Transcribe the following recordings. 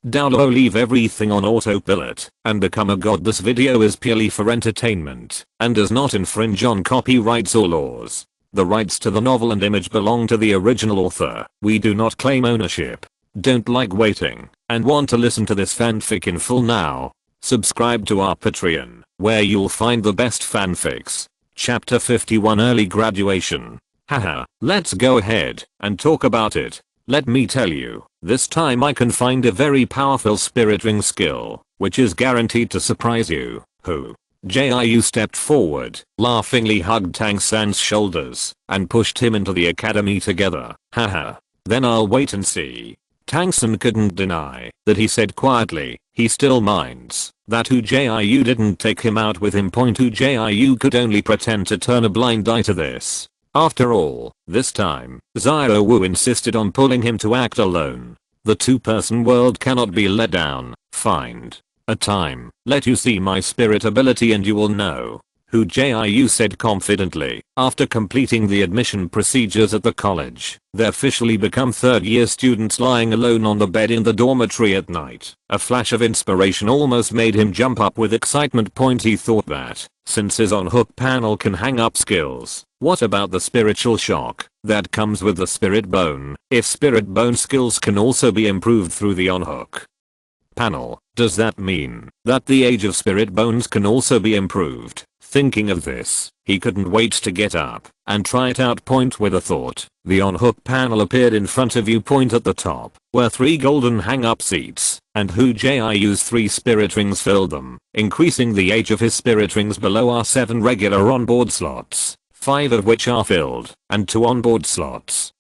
Douluo, leave everything on autopilot and become a god. This video is purely for entertainment and does not infringe on copyrights or laws. The rights to the novel and image belong to the original author. We do not claim ownership. Don't like waiting and want to listen to this fanfic in full now? Subscribe to our Patreon, where you'll find the best fanfics. Chapter 51, Early Graduation. Haha, let's go ahead and talk about it. Let me tell you, this time I can find a very powerful spirit ring skill, which is guaranteed to surprise you. Hu Jiu stepped forward, laughingly hugged Tang San's shoulders, and pushed him into the academy together. Haha, then I'll wait and see. Tang San couldn't deny that he said quietly, he still minds that Hu Jiu didn't take him out with him. Hu Jiu could only pretend to turn a blind eye to this. After all, this time, Xiao Wu insisted on pulling him to act alone. The two-person world cannot be let down. Find a time, let you see my spirit ability and you will know. Hu Jiu said confidently. After completing the admission procedures at the college, they officially become third-year students lying alone on the bed in the dormitory at night. A flash of inspiration almost made him jump up with excitement. He thought that, since his on-hook panel can hang up skills, what about the spiritual shock that comes with the spirit bone? If spirit bone skills can also be improved through the on-hook panel, does that mean that the age of spirit bones can also be improved? Thinking of this, he couldn't wait to get up and try it out. With a thought, the on-hook panel appeared in front of you. At the top were 3 golden hang-up seats, and Hu Jiu's 3 spirit rings filled them. Increasing the age of his spirit rings below are 7 regular onboard slots, 5 of which are filled, and 2 onboard slots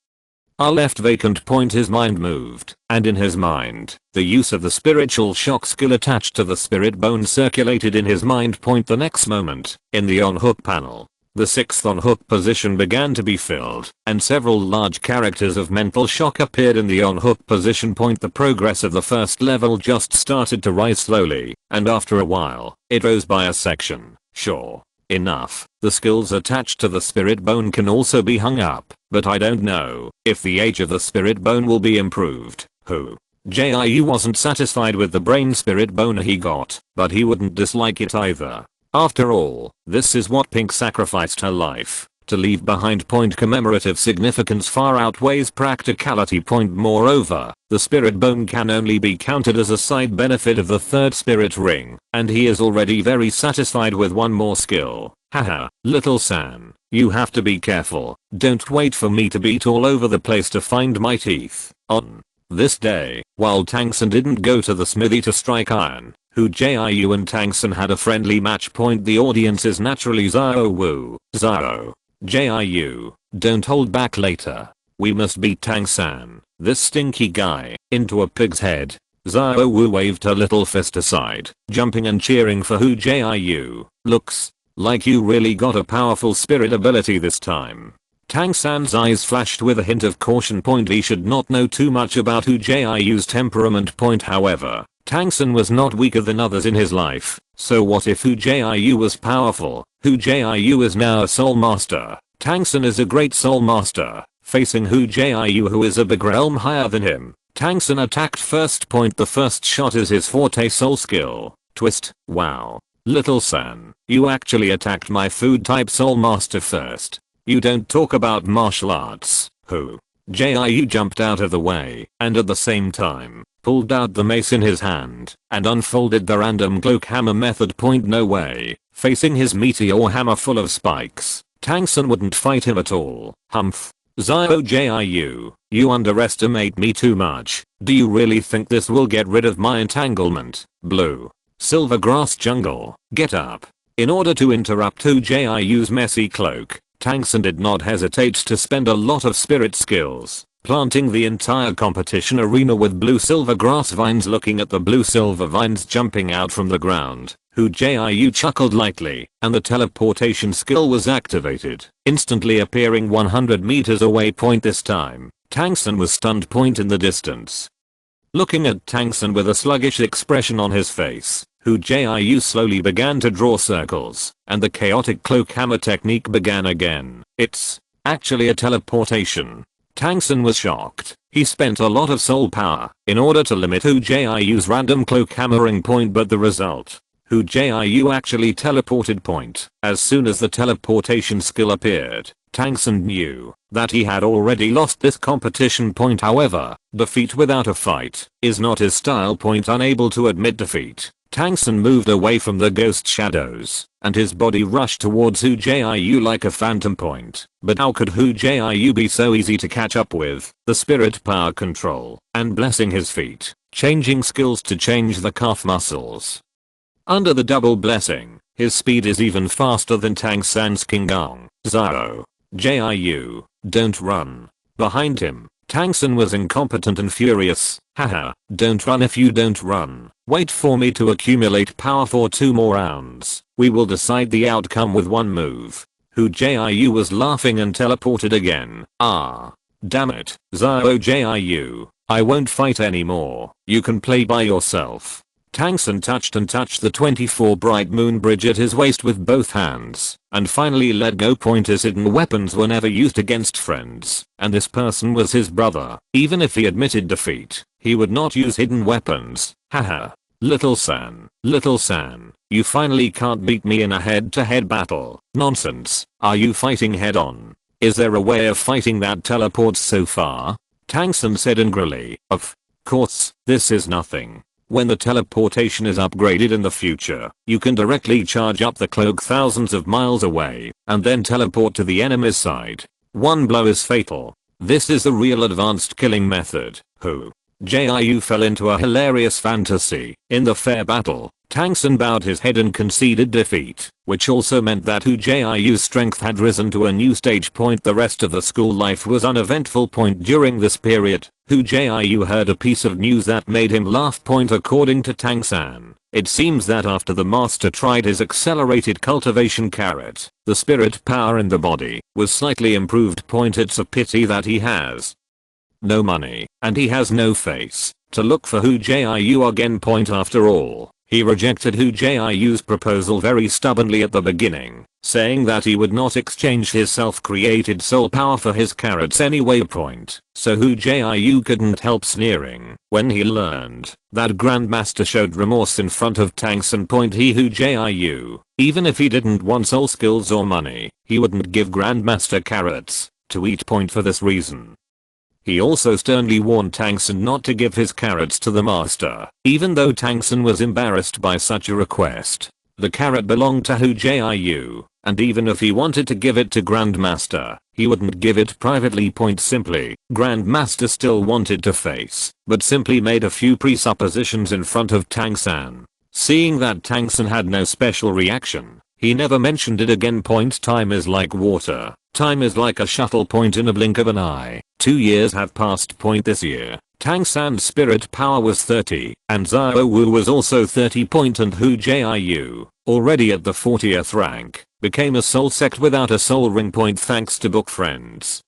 are left vacant. His mind moved, and in his mind, the use of the spiritual shock skill attached to the spirit bone circulated in his mind. The next moment, in the on-hook panel, the 6th on-hook position began to be filled, and several large characters of mental shock appeared in the on-hook position. The progress of the first level just started to rise slowly, and after a while, it rose by a section. Sure enough, the skills attached to the spirit bone can also be hung up, but I don't know if the age of the spirit bone will be improved. Hu Jiu wasn't satisfied with the brain spirit bone he got, but he wouldn't dislike it either. After all, this is what Pink sacrificed her life to leave behind. Commemorative significance far outweighs practicality. Moreover, the spirit bone can only be counted as a side benefit of the 3rd spirit ring, and he is already very satisfied with one more skill. Haha, little San, you have to be careful. Don't wait for me to beat all over the place to find my teeth. On this day, while Tang San didn't go to the smithy to strike iron, Hu Jiu and Tang San had a friendly match. The audience is naturally Xiao Wu. Xiao Jiu, don't hold back later. We must beat Tang San, this stinky guy, into a pig's head. Xiao Wu waved her little fist aside, jumping and cheering for Hu Jiu. Looks like you really got a powerful spirit ability this time. Tang San's eyes flashed with a hint of caution. He should not know too much about Hu Jiu's temperament. However, Tang San was not weaker than others in his life, so what if Hu Jiu was powerful? Hu Jiu is now a soul master. Tang San is a great soul master, facing Hu Jiu who is a big realm higher than him. Tang San attacked first. The first shot is his forte soul skill, twist. Wow. Little San, you actually attacked my food type soul master first. You don't talk about martial arts. Hu Jiu jumped out of the way, and at the same time, pulled out the mace in his hand, and unfolded the random cloak hammer method. No way. Facing his meteor hammer full of spikes, Tang San wouldn't fight him at all. Humph. Xiao Jiu, you underestimate me too much. Do you really think this will get rid of my entanglement? Blue Silver Grass Jungle, get up. In order to interrupt Hu Jiu's messy cloak, Tang San did not hesitate to spend a lot of spirit skills, planting the entire competition arena with blue silver grass vines. Looking at the blue silver vines jumping out from the ground, Hu Jiu chuckled lightly, and the teleportation skill was activated, instantly appearing 100 meters away. This time, Tang San was stunned. In the distance, looking at Tang San with a sluggish expression on his face, Hu Jiu slowly began to draw circles, and the chaotic cloak hammer technique began again. It's actually a teleportation. Tang San was shocked. He spent a lot of soul power in order to limit Hu Jiu's random cloak hammering point, but the result, Hu Jiu actually teleported point. As soon as the teleportation skill appeared, Tang San knew that he had already lost this competition point. However, defeat without a fight is not his style point. Unable to admit defeat, Tang San moved away from the ghost shadows, and his body rushed towards Hu Jiu like a phantom point. But how could Hu Jiu be so easy to catch up with? The spirit power control, and blessing his feet, changing skills to change the calf muscles. Under the double blessing, his speed is even faster than Tang San's King Gong. Zao. Jiu, don't run. Behind him, Tang San was incompetent and furious. Haha, don't run. If you don't run, wait for me to accumulate power for 2 more rounds. We will decide the outcome with one move. Hu Jiu was laughing and teleported again. Ah. Damn it, Zao Jiu, I won't fight anymore. You can play by yourself. Tang San touched the 24 bright moon bridge at his waist with both hands, and finally let go. His hidden weapons were never used against friends, and this person was his brother. Even if he admitted defeat, he would not use hidden weapons. Haha. Little San, you finally can't beat me in a head-to-head battle. Nonsense. Are you fighting head-on? Is there a way of fighting that teleports so far? Tang San said angrily. Of course, this is nothing. When the teleportation is upgraded in the future, you can directly charge up the cloak thousands of miles away, and then teleport to the enemy's side. One blow is fatal. This is the real advanced killing method. Hu Jiu fell into a hilarious fantasy. In the fair battle, Tang San bowed his head and conceded defeat, which also meant that Hu Jiu's strength had risen to a new stage point. The rest of the school life was uneventful. During this period, Hu Jiu heard a piece of news that made him laugh. According to Tang San, it seems that after the master tried his accelerated cultivation carrot, the spirit power in the body was slightly improved. It's a pity that he has no money, and he has no face to look for Hu Jiu again. After all, he rejected Hu Jiu's proposal very stubbornly at the beginning, saying that he would not exchange his self-created soul power for his carrots anyway. So Hu Jiu couldn't help sneering when he learned that Grandmaster showed remorse in front of Tang San. Hu Jiu, even if he didn't want soul skills or money, he wouldn't give Grandmaster carrots to eat. For this reason, he also sternly warned Tang San not to give his carrots to the master. Even though Tang San was embarrassed by such a request, the carrot belonged to Hu Jiu, and even if he wanted to give it to Grandmaster, he wouldn't give it privately. Simply, Grandmaster still wanted to face, but simply made a few presuppositions in front of Tang San. Seeing that Tang San had no special reaction, he never mentioned it again. Time is like water. Time is like a shuttle. In a blink of an eye, 2 years have passed. This year, Tang San's spirit power was 30, and Zhao Wu was also 30. And Hu Jiu, already at the 40th rank, became a soul sect without a soul ring. Thanks to book friends.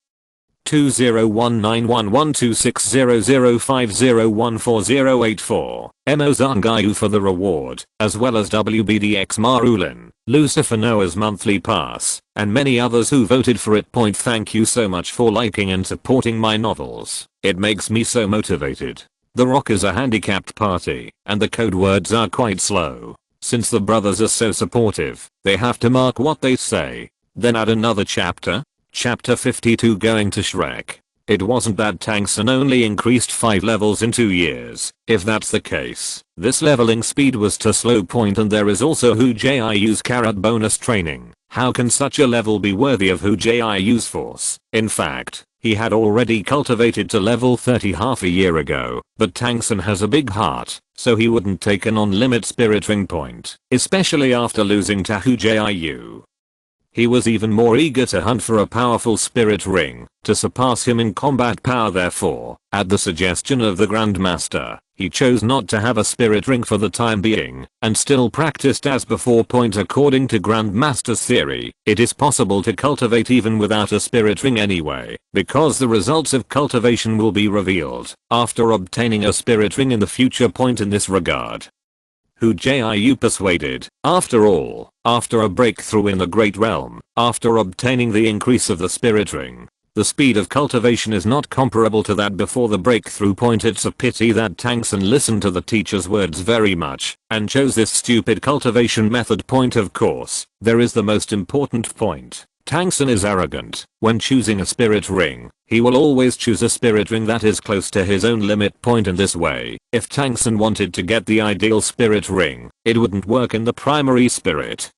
201911260050140840, Mo Zangayu for the reward, as well as WBDX Marulin, Lucifer Noah's monthly pass, and many others who voted for it. Thank you so much for liking and supporting my novels. It makes me so motivated. The Rock is a handicapped party, and the code words are quite slow. Since the brothers are so supportive, they have to mark what they say, then add another chapter. Chapter 52 Going to Shrek. It wasn't that Tang San only increased 5 levels in 2 years. If that's the case, this leveling speed was too slow. And there is also Hu Jiu's carrot bonus training. How can such a level be worthy of Hu Jiu's force? In fact, he had already cultivated to level 30 half a year ago, but Tang San has a big heart, so he wouldn't take an on-limit spirit ring point, especially after losing to Hu Jiu. He was even more eager to hunt for a powerful spirit ring to surpass him in combat power. Therefore, at the suggestion of the Grandmaster, he chose not to have a spirit ring for the time being, and still practiced as before. According to Grandmaster's theory, it is possible to cultivate even without a spirit ring anyway, because the results of cultivation will be revealed after obtaining a spirit ring in the future. In this regard, Hu Jiu persuaded. After all, after a breakthrough in the Great Realm, after obtaining the increase of the spirit ring, The speed of cultivation is not comparable to that before the breakthrough point. It's a pity that Tang San listened to the teacher's words very much and chose this stupid cultivation method. Point of course, there is the most important point. Tang San is arrogant. When choosing a spirit ring, he will always choose a spirit ring that is close to his own limit point. In this way, if Tang San wanted to get the ideal spirit ring, it wouldn't work in the primary spirit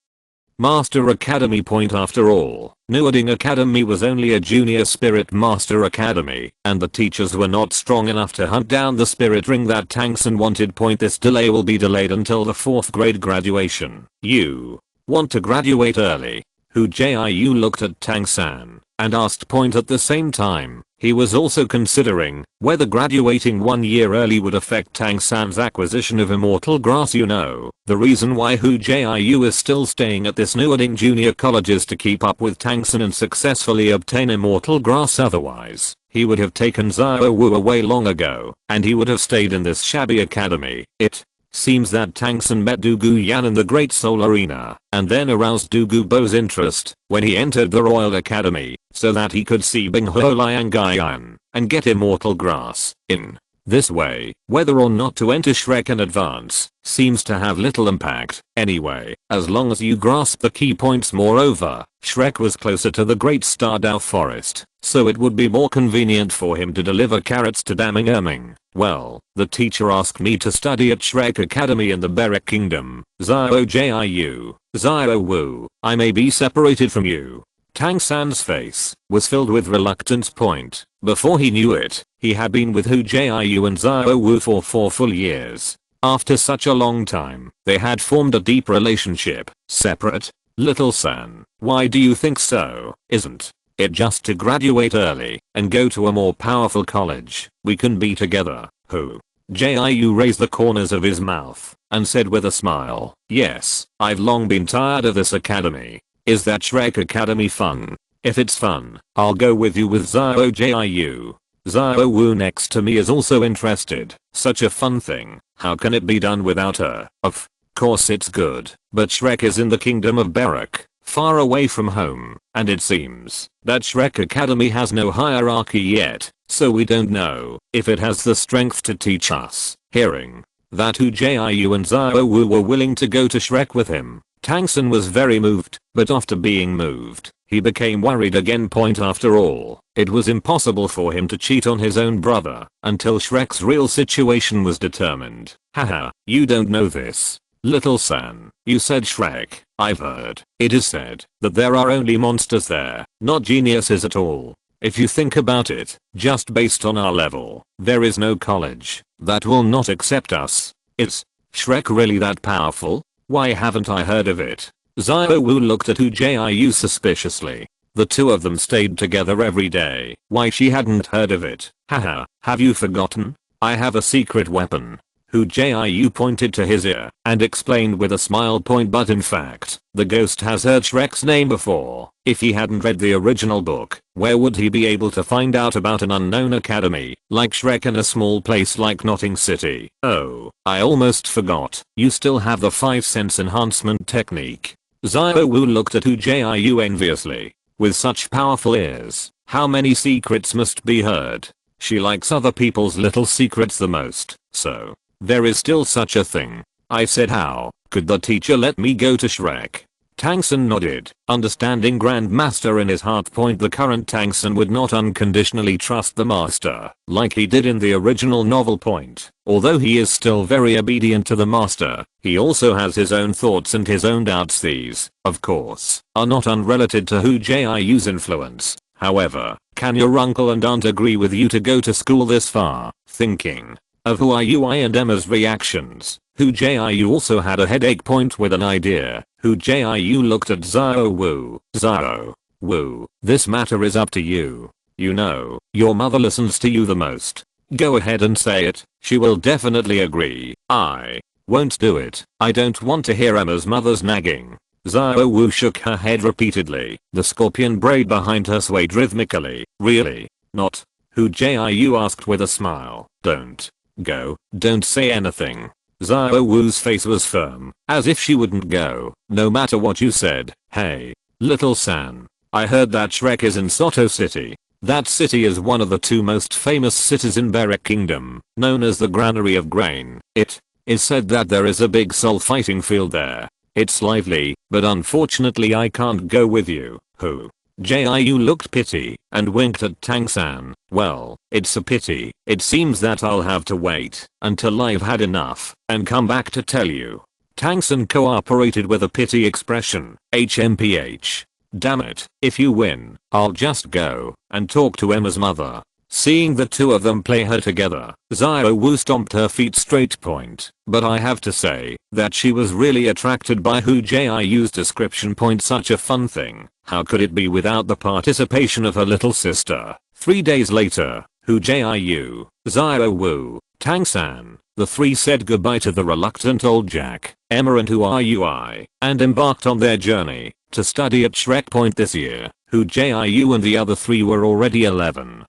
Master Academy point. After all, Nuading Academy was only a junior spirit master academy, and the teachers were not strong enough to hunt down the spirit ring that Tang San wanted. Point. This delay will be delayed until the 4th grade graduation. You want to graduate early? Hu Jiu looked at Tang San and asked. Point. At the same time, he was also considering whether graduating 1 year early would affect Tang San's acquisition of immortal grass. You know, the reason why Hu Jiu is still staying at this Nuading Junior College is to keep up with Tang San and successfully obtain immortal grass. Otherwise, he would have taken Xiao Wu away long ago, and he would have stayed in this shabby academy. It seems that Tang San met Du Gu Yan in the Great Soul Arena, and then aroused Du Gu Bo's interest when he entered the Royal Academy, so that he could see Bing Ho Liang Yan and get immortal grass. In this way, whether or not to enter Shrek in advance seems to have little impact anyway, as long as you grasp the key points. Moreover, Shrek was closer to the Great Stardao Forest, so it would be more convenient for him to deliver carrots to Daming Erming. Well, the teacher asked me to study at Shrek Academy in the Berek Kingdom. Xiao Jiu, Xiao Wu, I may be separated from you. Tang San's face was filled with reluctance. Point. Before he knew it, he had been with Hu Jiu and Xiao Wu for 4 full years. After such a long time, they had formed a deep relationship. Separate? Little San, why do you think so? Isn't it just to graduate early and go to a more powerful college? We can be together. Hu Jiu raised the corners of his mouth and said with a smile, yes, I've long been tired of this academy. Is that Shrek Academy fun? If it's fun, I'll go with you. With Xiao Jiu. Xiao Wu next to me is also interested. Such a fun thing. How can it be done without her? Of course it's good, but Shrek is in the kingdom of Berek, far away from home, and it seems that Shrek Academy has no hierarchy yet, so we don't know if it has the strength to teach us. Hearing that Hu Jiu and Xiao Wu were willing to go to Shrek with him, Tang San was very moved, but after being moved, he became worried again. Point. After all, it was impossible for him to cheat on his own brother until Shrek's real situation was determined. Haha, you don't know this. Little San, you said Shrek. I've heard it is said that there are only monsters there, not geniuses at all. If you think about it, just based on our level, there is no college that will not accept us. Is Shrek really that powerful? Why haven't I heard of it? Xiao Wu looked at Hu Jiu suspiciously. The two of them stayed together every day. Why she hadn't heard of it? Haha, have you forgotten? I have a secret weapon. Hu Jiu pointed to his ear and explained with a smile. Point. But in fact, the ghost has heard Shrek's name before. If he hadn't read the original book, where would he be able to find out about an unknown academy like Shrek in a small place like Notting City? Oh, I almost forgot. You still have the 5 sense enhancement technique. Xiao Wu looked at Hu Jiu enviously. With such powerful ears, how many secrets must be heard? She likes other people's little secrets the most, so there is still such a thing. I said, how could the teacher let me go to Shrek? Tang San nodded, understanding Grandmaster in his heart. Point. The current Tang San would not unconditionally trust the master like he did in the original novel. Point. Although he is still very obedient to the master, he also has his own thoughts and his own doubts. These, of course, are not unrelated to Hu Jiu's influence. However, can your uncle and aunt agree with you to go to school this far? Thinking of Hu Jiu and Emma's reactions, Hu Jiu also had a headache. Point. With an idea, Hu Jiu looked at Xiao Wu. Xiao Wu, this matter is up to you. You know, your mother listens to you the most. Go ahead and say it. She will definitely agree. I won't do it. I don't want to hear Emma's mother's nagging. Xiao Wu shook her head repeatedly. The scorpion braid behind her swayed rhythmically. Really? Not? Hu Jiu asked with a smile. Don't go. Don't say anything. Xiao Wu's face was firm, as if she wouldn't go, no matter what you said. Hey, Little San, I heard that Shrek is in Soto City. That city is one of the two most famous cities in Berek Kingdom, known as the Granary of Grain. It is said that there is a big soul fighting field there. It's lively, but unfortunately I can't go with you. Hu Jiu looked pity and winked at Tang San. Well, it's a pity. It seems that I'll have to wait until I've had enough and come back to tell you. Tang San cooperated with a pity expression. HMPH. Damn it, if you win, I'll just go and talk to Emma's mother. Seeing the two of them play her together, Xiao stomped her feet straight point, but I have to say that she was really attracted by Hu Jiu's description point. Such a fun thing. How could it be without the participation of her little sister? 3 days later, Hu Jiu, Xiao, Tang San, the three said goodbye to the reluctant old Jack, Emma and Hu Jiu, and embarked on their journey to study at Shrek Point this year. Hu Jiu and the other three were already 11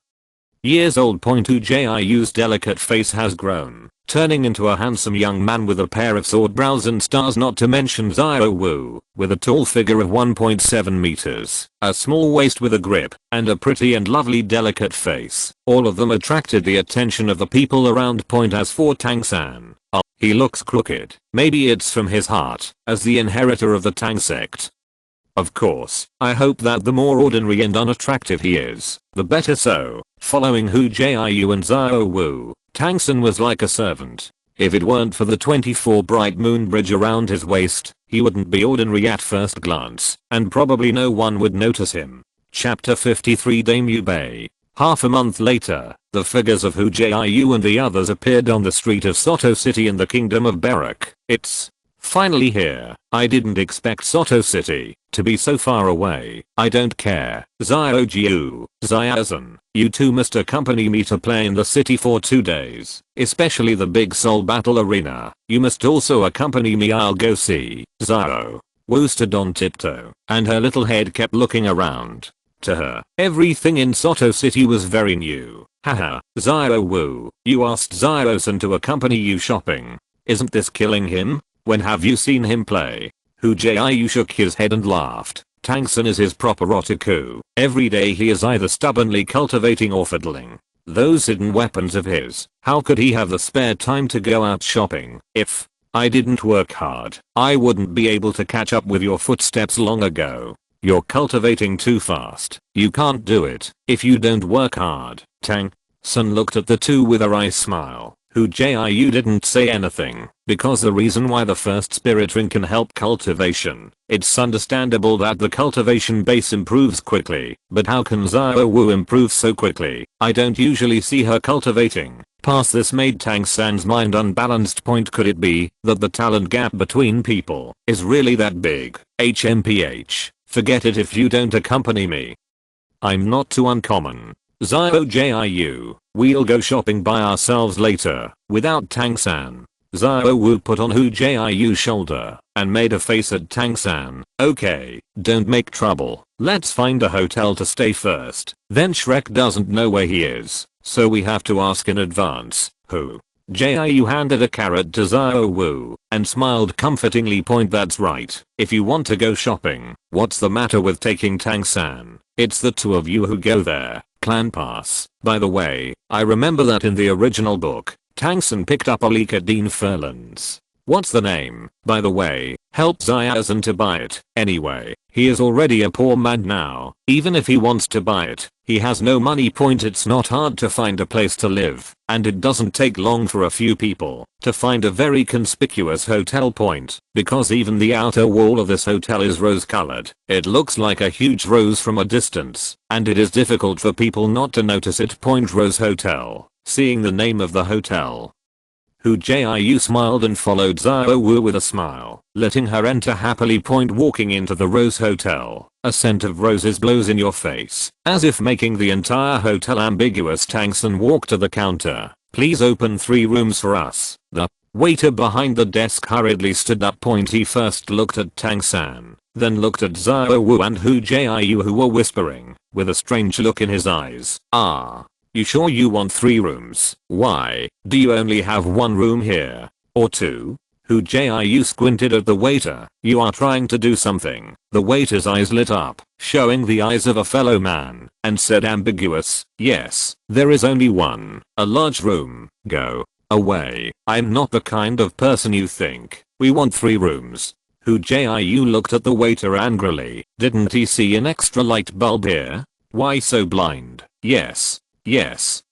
years old. Hu Jiu's delicate face has grown, turning into a handsome young man with a pair of sword brows and stars, not to mention Xiao, with a tall figure of 1.7 meters, a small waist with a grip, and a pretty and lovely delicate face. All of them attracted the attention of the people around. As for Tang San, he looks crooked. Maybe it's from his heart, as the inheritor of the Tang sect. Of course, I hope that the more ordinary and unattractive he is, the better. So, following Hu Jiu and Xiao, Tang San was like a servant. If it weren't for the 24 bright moon bridge around his waist, he wouldn't be ordinary at first glance, and probably no one would notice him. Chapter 53 Daimyu Bay. Half a month later, the figures of Hu Jiu and the others appeared on the street of Soto City in the kingdom of Berek. It's finally here. I didn't expect Soto City to be so far away. I don't care. Xiao, you two must accompany me to play in the city for 2 days, especially the big soul battle arena. You must also accompany me. I'll go see. Xiao stood on tiptoe, and her little head kept looking around. To her, everything in Soto City was very new. Haha, Xiao, you asked Xiao-san to accompany you shopping. Isn't this killing him? When have you seen him play? Hu Jiu shook his head and laughed. Tang San is his proper otaku. Every day he is either stubbornly cultivating or fiddling those hidden weapons of his. How could he have the spare time to go out shopping? If I didn't work hard, I wouldn't be able to catch up with your footsteps long ago. You're cultivating too fast. You can't do it if you don't work hard. Tang San looked at the two with a wry smile. Hu Jiu didn't say anything, because the reason why the first spirit ring can help cultivation. It's understandable that the cultivation base improves quickly, but how can Xiao improve so quickly? I don't usually see her cultivating. Past this made Tang San's mind unbalanced. Could it be that the talent gap between people is really that big? HMPH. Forget it if you don't accompany me. I'm not too uncommon. Xiao, we'll go shopping by ourselves later, without Tang San. Xiao put on Hu Jiu's shoulder and made a face at Tang San. Okay, don't make trouble. Let's find a hotel to stay first. Then Shrek doesn't know where he is, so we have to ask in advance. Hu Jiu handed a carrot to Xiao and smiled comfortingly. That's right. If you want to go shopping, what's the matter with taking Tang San? It's the two of you who go there. Clan pass. By the way, I remember that in the original book, Tang San picked up a leak at Dean Furlan's. What's the name? By the way, help Xiao to buy it. Anyway, he is already a poor man now. Even if he wants to buy it, he has no money. It's not hard to find a place to live, and it doesn't take long for a few people to find a very conspicuous hotel. Because even the outer wall of this hotel is rose colored. It looks like a huge rose from a distance, and it is difficult for people not to notice it. Rose Hotel. Seeing the name of the hotel, Hu Jiu smiled and followed Xiao with a smile, letting her enter happily. Walking into the Rose Hotel, a scent of roses blows in your face, as if making the entire hotel ambiguous. Tang San walked to the counter. Please open 3 rooms for us. The waiter behind the desk hurriedly stood up. He first looked at Tang San, then looked at Xiao and Hu Jiu, who were whispering, with a strange look in his eyes. You sure you want 3 rooms? Why, do you only have 1 room here? Or 2? Hu Jiu squinted at the waiter. "You are trying to do something." The waiter's eyes lit up, showing the eyes of a fellow man, and said ambiguous, "Yes, there is only one. A large room. Go away. I'm not the kind of person you think. We want 3 rooms." Hu Jiu looked at the waiter angrily. Didn't he see an extra light bulb here? Why so blind? Yes,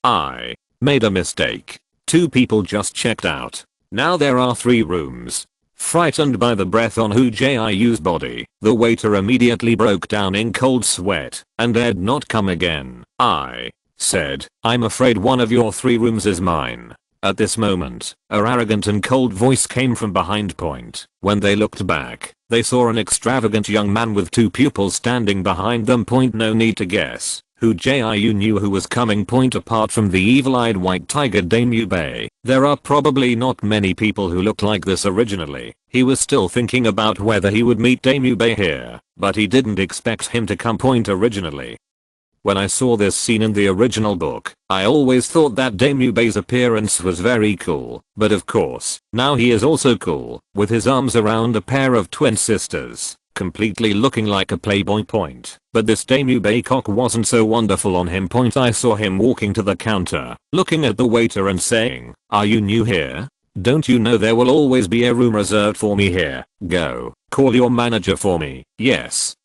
I made a mistake. 2 people just checked out. Now there are 3 rooms. Frightened by the breath on Hu Jiu's body, the waiter immediately broke down in cold sweat and dared not come again. I said, "I'm afraid one of your 3 rooms is mine." At this moment, a arrogant and cold voice came from behind point. When they looked back, they saw an extravagant young man with 2 pupils standing behind them. No need to guess. Hu Jiu knew who was coming. Apart from the evil-eyed white tiger Daimyu Bei, there are probably not many people who look like this originally. He was still thinking about whether he would meet Daimyu Bei here, but he didn't expect him to come. Originally, when I saw this scene in the original book, I always thought that Daimyu Bei's appearance was very cool, but of course, now he is also cool, with his arms around a pair of twin sisters, completely looking like a playboy. But this Daimyu Bei cock wasn't so wonderful on him. I saw him walking to the counter, looking at the waiter and saying, "Are you new here? Don't you know there will always be a room reserved for me here? Go, call your manager for me." Yes,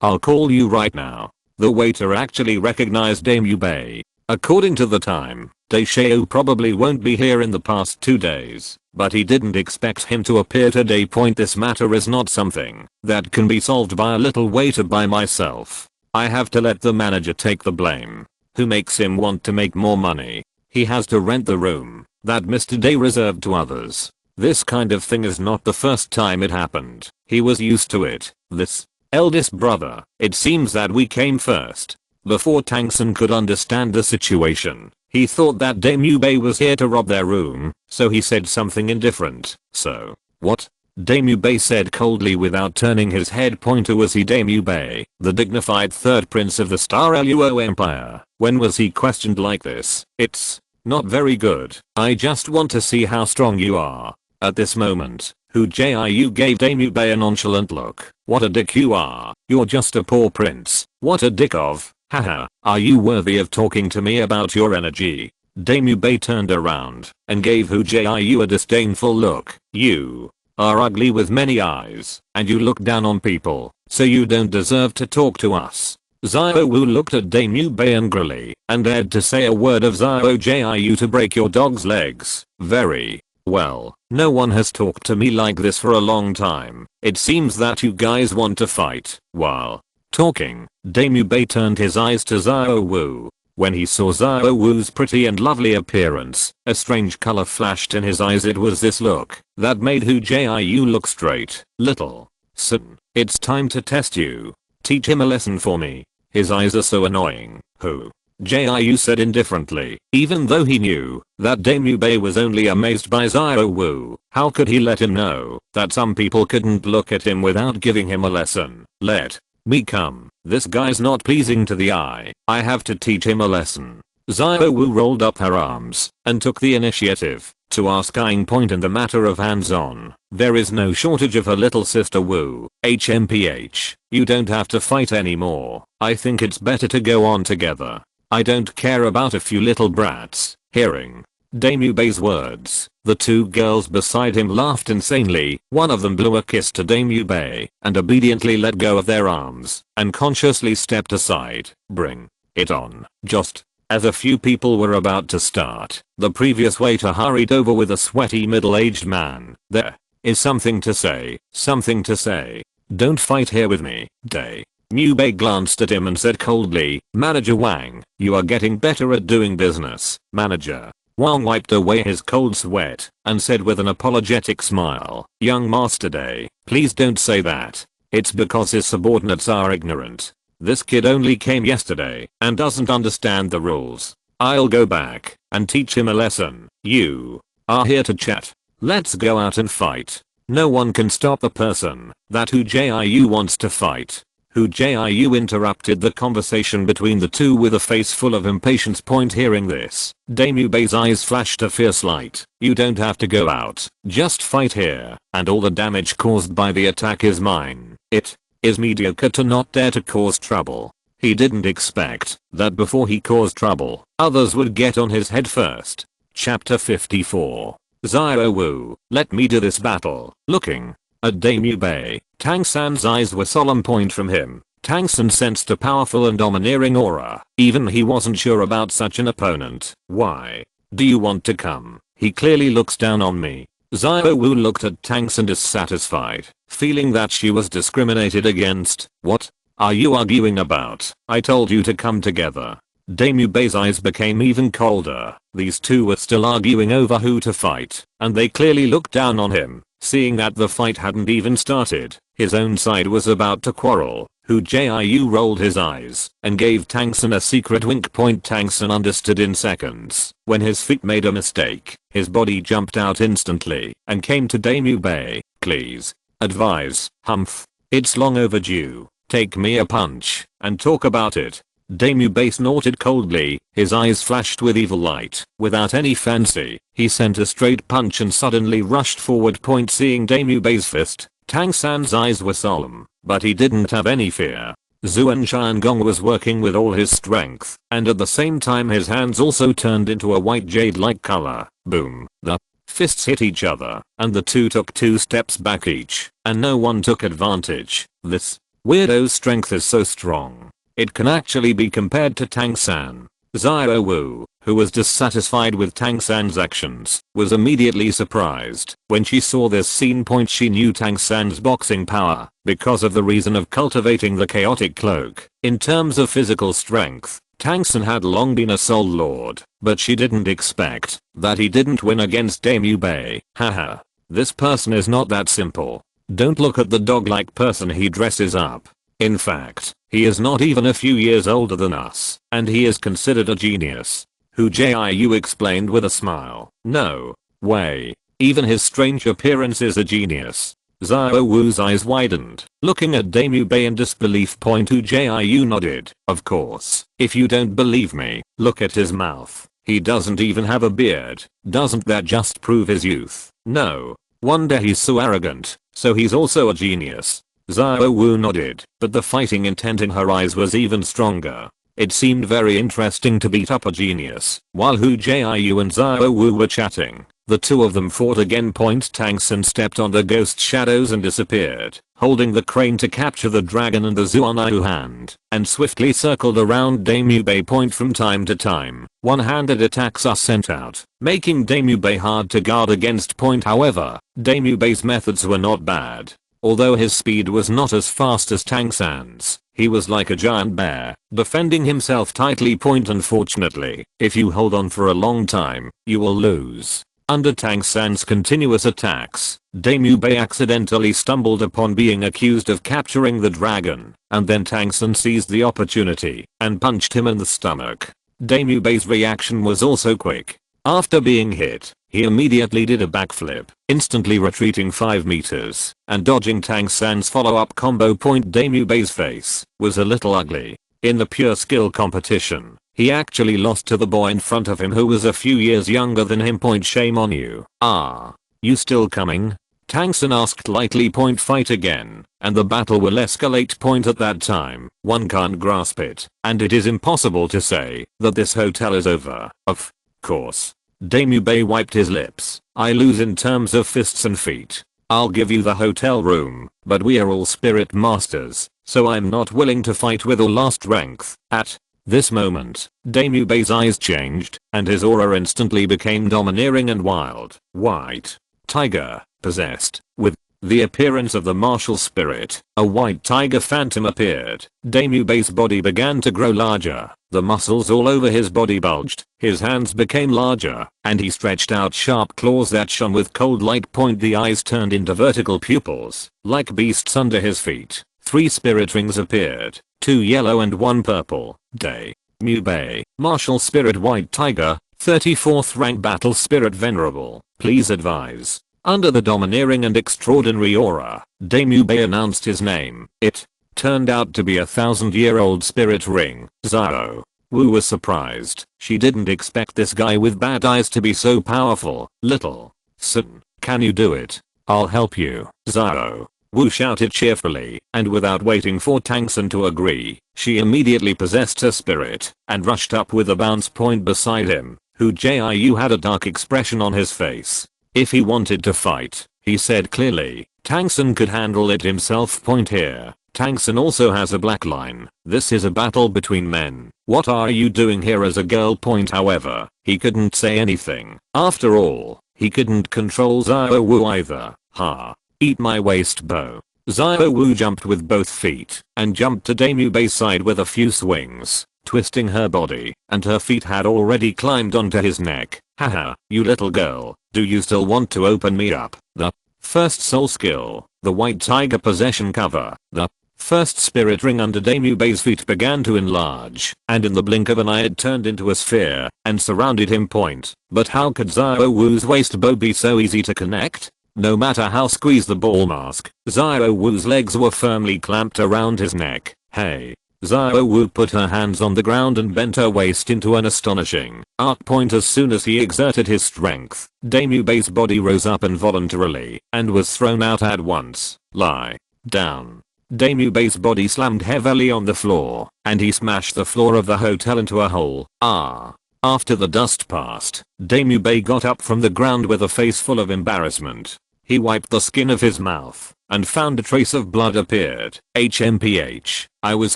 I'll call you right now." The waiter actually recognized Daimyu Bei. According to the time, Daishio probably won't be here in the past 2 days, but he didn't expect him to appear today. This matter is not something that can be solved by a little waiter by myself. I have to let the manager take the blame. Who makes him want to make more money? He has to rent the room that Mr. Day reserved to others. This kind of thing is not the first time it happened. He was used to it. This eldest brother, it seems that we came first. Before Tang San could understand the situation, he thought that Daimyu Bei was here to rob their room, so he said something indifferent. "So, what?" Daimyu Bei said coldly without turning his head. Was he Daimyu Bei, the dignified 3rd prince of the Star Luo Empire? When was he questioned like this? "It's not very good. I just want to see how strong you are." At this moment, Hu Jiu gave Daimyu Bei a nonchalant look. "What a dick you are. You're just a poor prince. What a dick of. Haha, are you worthy of talking to me about your energy?" Daimyu Bei turned around and gave Hu Jiu a disdainful look. "You are ugly with many eyes, and you look down on people, so you don't deserve to talk to us." Xiao Wu looked at Daimyu Bei angrily and dared to say a word of Xiao Jiu to break your dog's legs. "Very well, no one has talked to me like this for a long time. It seems that you guys want to fight." While talking, Daimyu Bei turned his eyes to Xiao Wu. When he saw Xiao Wu's pretty and lovely appearance, a strange color flashed in his eyes. It was this look that made Hu Jiu look straight. "Little San, it's time to test you. Teach him a lesson for me. His eyes are so annoying." Hu Jiu said indifferently, even though he knew that Daimyu Bei was only amazed by Xiao Wu. How could he let him know that some people couldn't look at him without giving him a lesson? "Let me come. This guy's not pleasing to the eye. I have to teach him a lesson." Xiao Wu rolled up her arms and took the initiative to ask, eyeing point in the matter of hands-on. There is no shortage of her little sister Wu. HMPH, you don't have to fight anymore. I think it's better to go on together. I don't care about a few little brats. Hearing Daimyu Bei's words, the 2 girls beside him laughed insanely. One of them blew a kiss to Daimyu Bei and obediently let go of their arms and consciously stepped aside. "Bring it on." Just as a few people were about to start, the previous waiter hurried over with a sweaty middle-aged man. "There is something to say. Something to say. Don't fight here with me." Daimyu Bei glanced at him and said coldly, "Manager Wang, you are getting better at doing business." Manager Wang wiped away his cold sweat and said with an apologetic smile, "Young Master Day, please don't say that. It's because his subordinates are ignorant. This kid only came yesterday and doesn't understand the rules. I'll go back and teach him a lesson. You are here to chat. Let's go out and fight. No one can stop the person that Hu Jiu wants to fight." Hu Jiu interrupted the conversation between the two with a face full of impatience. Hearing this, Daemubei's eyes flashed a fierce light. You don't have to go out, just fight here, and all the damage caused by the attack is mine. It is mediocre to not dare to cause trouble. He didn't expect that before he caused trouble, others would get on his head first. Chapter 54. Xiao Wu, let me do this battle. Looking at Daemubei, Tang San's eyes were solemn. From him, Tang San sensed a powerful and domineering aura. Even he wasn't sure about such an opponent. Why do you want to come? He clearly looks down on me. Xiao Wu looked at Tang San dissatisfied, feeling that she was discriminated against. What are you arguing about? I told you to come together. Daemubei's eyes became even colder. These two were still arguing over who to fight, and they clearly looked down on him. Seeing that the fight hadn't even started, his own side was about to quarrel. Hu Jiu rolled his eyes and gave Tang San a secret wink. Tang San understood in seconds. When his feet made a mistake, his body jumped out instantly and came to Daemubei. Please advise, Humph. It's long overdue. Take me a punch and talk about it. Daemubei snorted coldly, his eyes flashed with evil light. Without any fancy, he sent a straight punch and suddenly rushed forward. Seeing Daemubei's fist, Tang San's eyes were solemn, but he didn't have any fear. Zuan Xiangong was working with all his strength, and at the same time his hands also turned into a white jade-like color. Boom. The fists hit each other, and the two took 2 steps back each, and no one took advantage. This weirdo's strength is so strong. It can actually be compared to Tang San. Xiao Wu, who was dissatisfied with Tang San's actions, was immediately surprised. When she saw this scene, she knew Tang San's boxing power, because of the reason of cultivating the chaotic cloak. In terms of physical strength, Tang San had long been a soul lord, but she didn't expect that he didn't win against Daemubei. Haha. This person is not that simple. Don't look at the dog-like person he dresses up. In fact, he is not even a few years older than us, and he is considered a genius. Hu Jiu explained with a smile. No way. Even his strange appearance is a genius. Xiao Wu's eyes widened, looking at Daemubei in disbelief. Hu Jiu nodded. Of course, if you don't believe me, look at his mouth. He doesn't even have a beard. Doesn't that just prove his youth? No wonder he's so arrogant. So he's also a genius. Xiao Wu nodded, but the fighting intent in her eyes was even stronger. It seemed very interesting to beat up a genius. While Hu Jiu and Xiao Wu were chatting, the two of them fought again. Tang San stepped on the ghost shadows and disappeared, holding the crane to capture the dragon and the Zuanyu hand, and swiftly circled around Daemubei. From time to time, one-handed attacks are sent out, making Daemubei hard to guard against. However, Daemubei's methods were not bad. Although his speed was not as fast as Tang San's, he was like a giant bear, defending himself tightly. Unfortunately, if you hold on for a long time, you will lose. Under Tang San's continuous attacks, Daemubei accidentally stumbled upon being accused of capturing the dragon, and then Tang San seized the opportunity and punched him in the stomach. Daemubei's reaction was also quick. After being hit, he immediately did a backflip, instantly retreating 5 meters and dodging Tang San's follow-up combo. Daemubei's face was a little ugly. In the pure skill competition, he actually lost to the boy in front of him who was a few years younger than him. Shame on you. Ah, you still coming? Tang San asked lightly. Fight again, and the battle will escalate. At that time, one can't grasp it, and it is impossible to say that this hotel is over. Of course. Daemubei wiped his lips. I lose in terms of fists and feet. I'll give you the hotel room, but we are all spirit masters, so I'm not willing to fight with all last strength. At this moment, Daemubei's eyes changed, and his aura instantly became domineering and wild. White tiger, possessed with the appearance of the martial spirit, a white tiger phantom appeared. Daemubei's body began to grow larger. The muscles all over his body bulged, his hands became larger, and he stretched out sharp claws that shone with cold light. The eyes turned into vertical pupils, like beasts under his feet. 3 spirit rings appeared, 2 yellow and 1 purple. Daemubei, martial spirit white tiger, 34th rank battle spirit venerable, please advise. Under the domineering and extraordinary aura, Daemubei announced his name. It turned out to be a 1,000-year-old spirit ring. Zhao Wu was surprised. She didn't expect this guy with bad eyes to be so powerful. Little Sun, can you do it? I'll help you. Zhao Wu shouted cheerfully, and without waiting for Tang San to agree, she immediately possessed her spirit and rushed up with a bounce point beside him. Hu Jiu had a dark expression on his face. If he wanted to fight, he said clearly, Tang San could handle it himself. Point here. Tang San also has a black line. This is a battle between men. What are you doing here as a girl? Point. However, he couldn't say anything. After all, he couldn't control Zhao Wu either. Ha. Eat my waist bow. Zhao Wu jumped with both feet and jumped to Damyu Bei's side with a few swings, twisting her body, and her feet had already climbed onto his neck. Haha, you little girl, do you still want to open me up? The first soul skill, the white tiger possession cover. The first spirit ring under Damyu Bei's feet began to enlarge, and in the blink of an eye it turned into a sphere and surrounded him. Point. But how could Zhao Wu's waist bow be so easy to connect? No matter how squeezed the ball mask, Zhao Wu's legs were firmly clamped around his neck. Hey. Zhao Wu put her hands on the ground and bent her waist into an astonishing arc. Point. As soon as he exerted his strength, Damyu Bei's body rose up involuntarily and was thrown out at once. Lie down. Damyu Bei's body slammed heavily on the floor, and he smashed the floor of the hotel into a hole. After the dust passed, Damyu Bei got up from the ground with a face full of embarrassment. He wiped the skin of his mouth and found a trace of blood appeared. HMPH. I was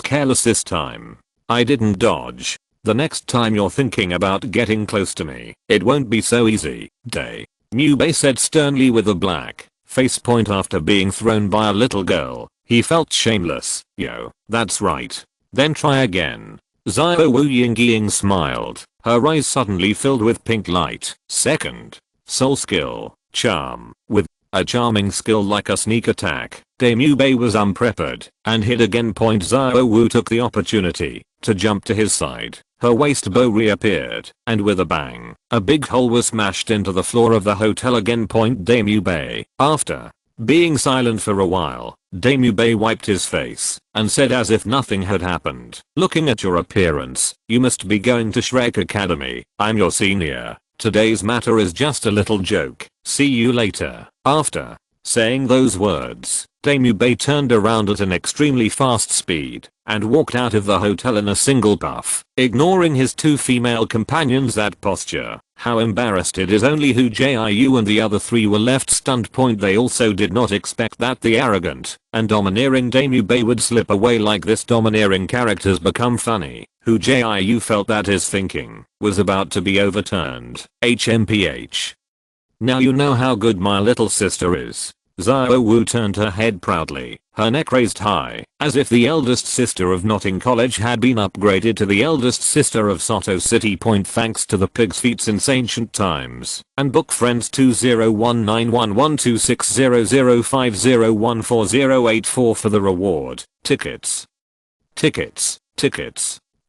careless this time. I didn't dodge. The next time you're thinking about getting close to me, it won't be so easy. Damyu Bei said sternly with a black face. Point. After being thrown by a little girl, he felt shameless. Yo, that's right. Then try again. Zhao Wu Ying smiled, her eyes suddenly filled with pink light. Second soul skill, charm. With a charming skill like a sneak attack, Damyu Bei was unprepared and hid again. Point. Zhao Wu took the opportunity to jump to his side. Her waist bow reappeared, and with a bang, a big hole was smashed into the floor of the hotel again. Point. Damyu Bei. After being silent for a while, Damyu Bei wiped his face and said as if nothing had happened. Looking at your appearance, you must be going to Shrek Academy. I'm your senior. Today's matter is just a little joke. See you later. After saying those words, Damyu Bei turned around at an extremely fast speed and walked out of the hotel in a single puff, ignoring his two female companions. That posture. How embarrassed it is. Only Hu Jiu and the other three were left stunned. Point. They also did not expect that the arrogant and domineering Damyu Bei would slip away like this. Domineering characters become funny. Hu Jiu felt that his thinking was about to be overturned. HMPH. Now you know how good my little sister is. Zhao Wu turned her head proudly, her neck raised high, as if the eldest sister of Notting College had been upgraded to the eldest sister of Soto City. Point. Thanks to the pig's feet since ancient times, and book friends 2019112600501408 for the reward. Tickets.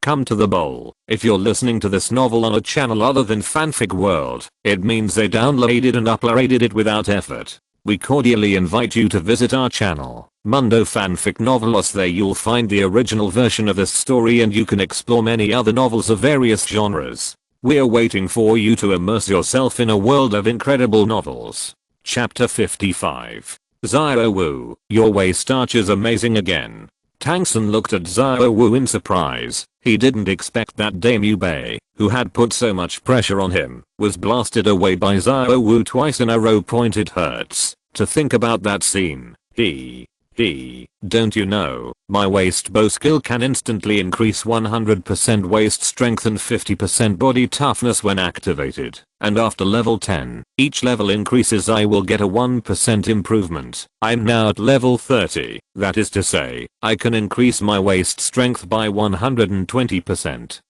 Come to the bowl. If you're listening to this novel on a channel other than Fanfic World, it means they downloaded and uploaded it without effort. We cordially invite you to visit our channel, Mundo Fanfic Novelos. There you'll find the original version of this story and you can explore many other novels of various genres. We're waiting for you to immerse yourself in a world of incredible novels. Chapter 55. Zhao Wu, your waist arch is amazing again. Tang San looked at Zhao Wu in surprise. He didn't expect that Damyu Bei, who had put so much pressure on him, was blasted away by Zhao Wu twice in a row. Point. It hurts to think about that scene. Don't you know, my waist bow skill can instantly increase 100% waist strength and 50% body toughness when activated, and after level 10, each level increases I will get a 1% improvement. I'm now at level 30, that is to say, I can increase my waist strength by 120%.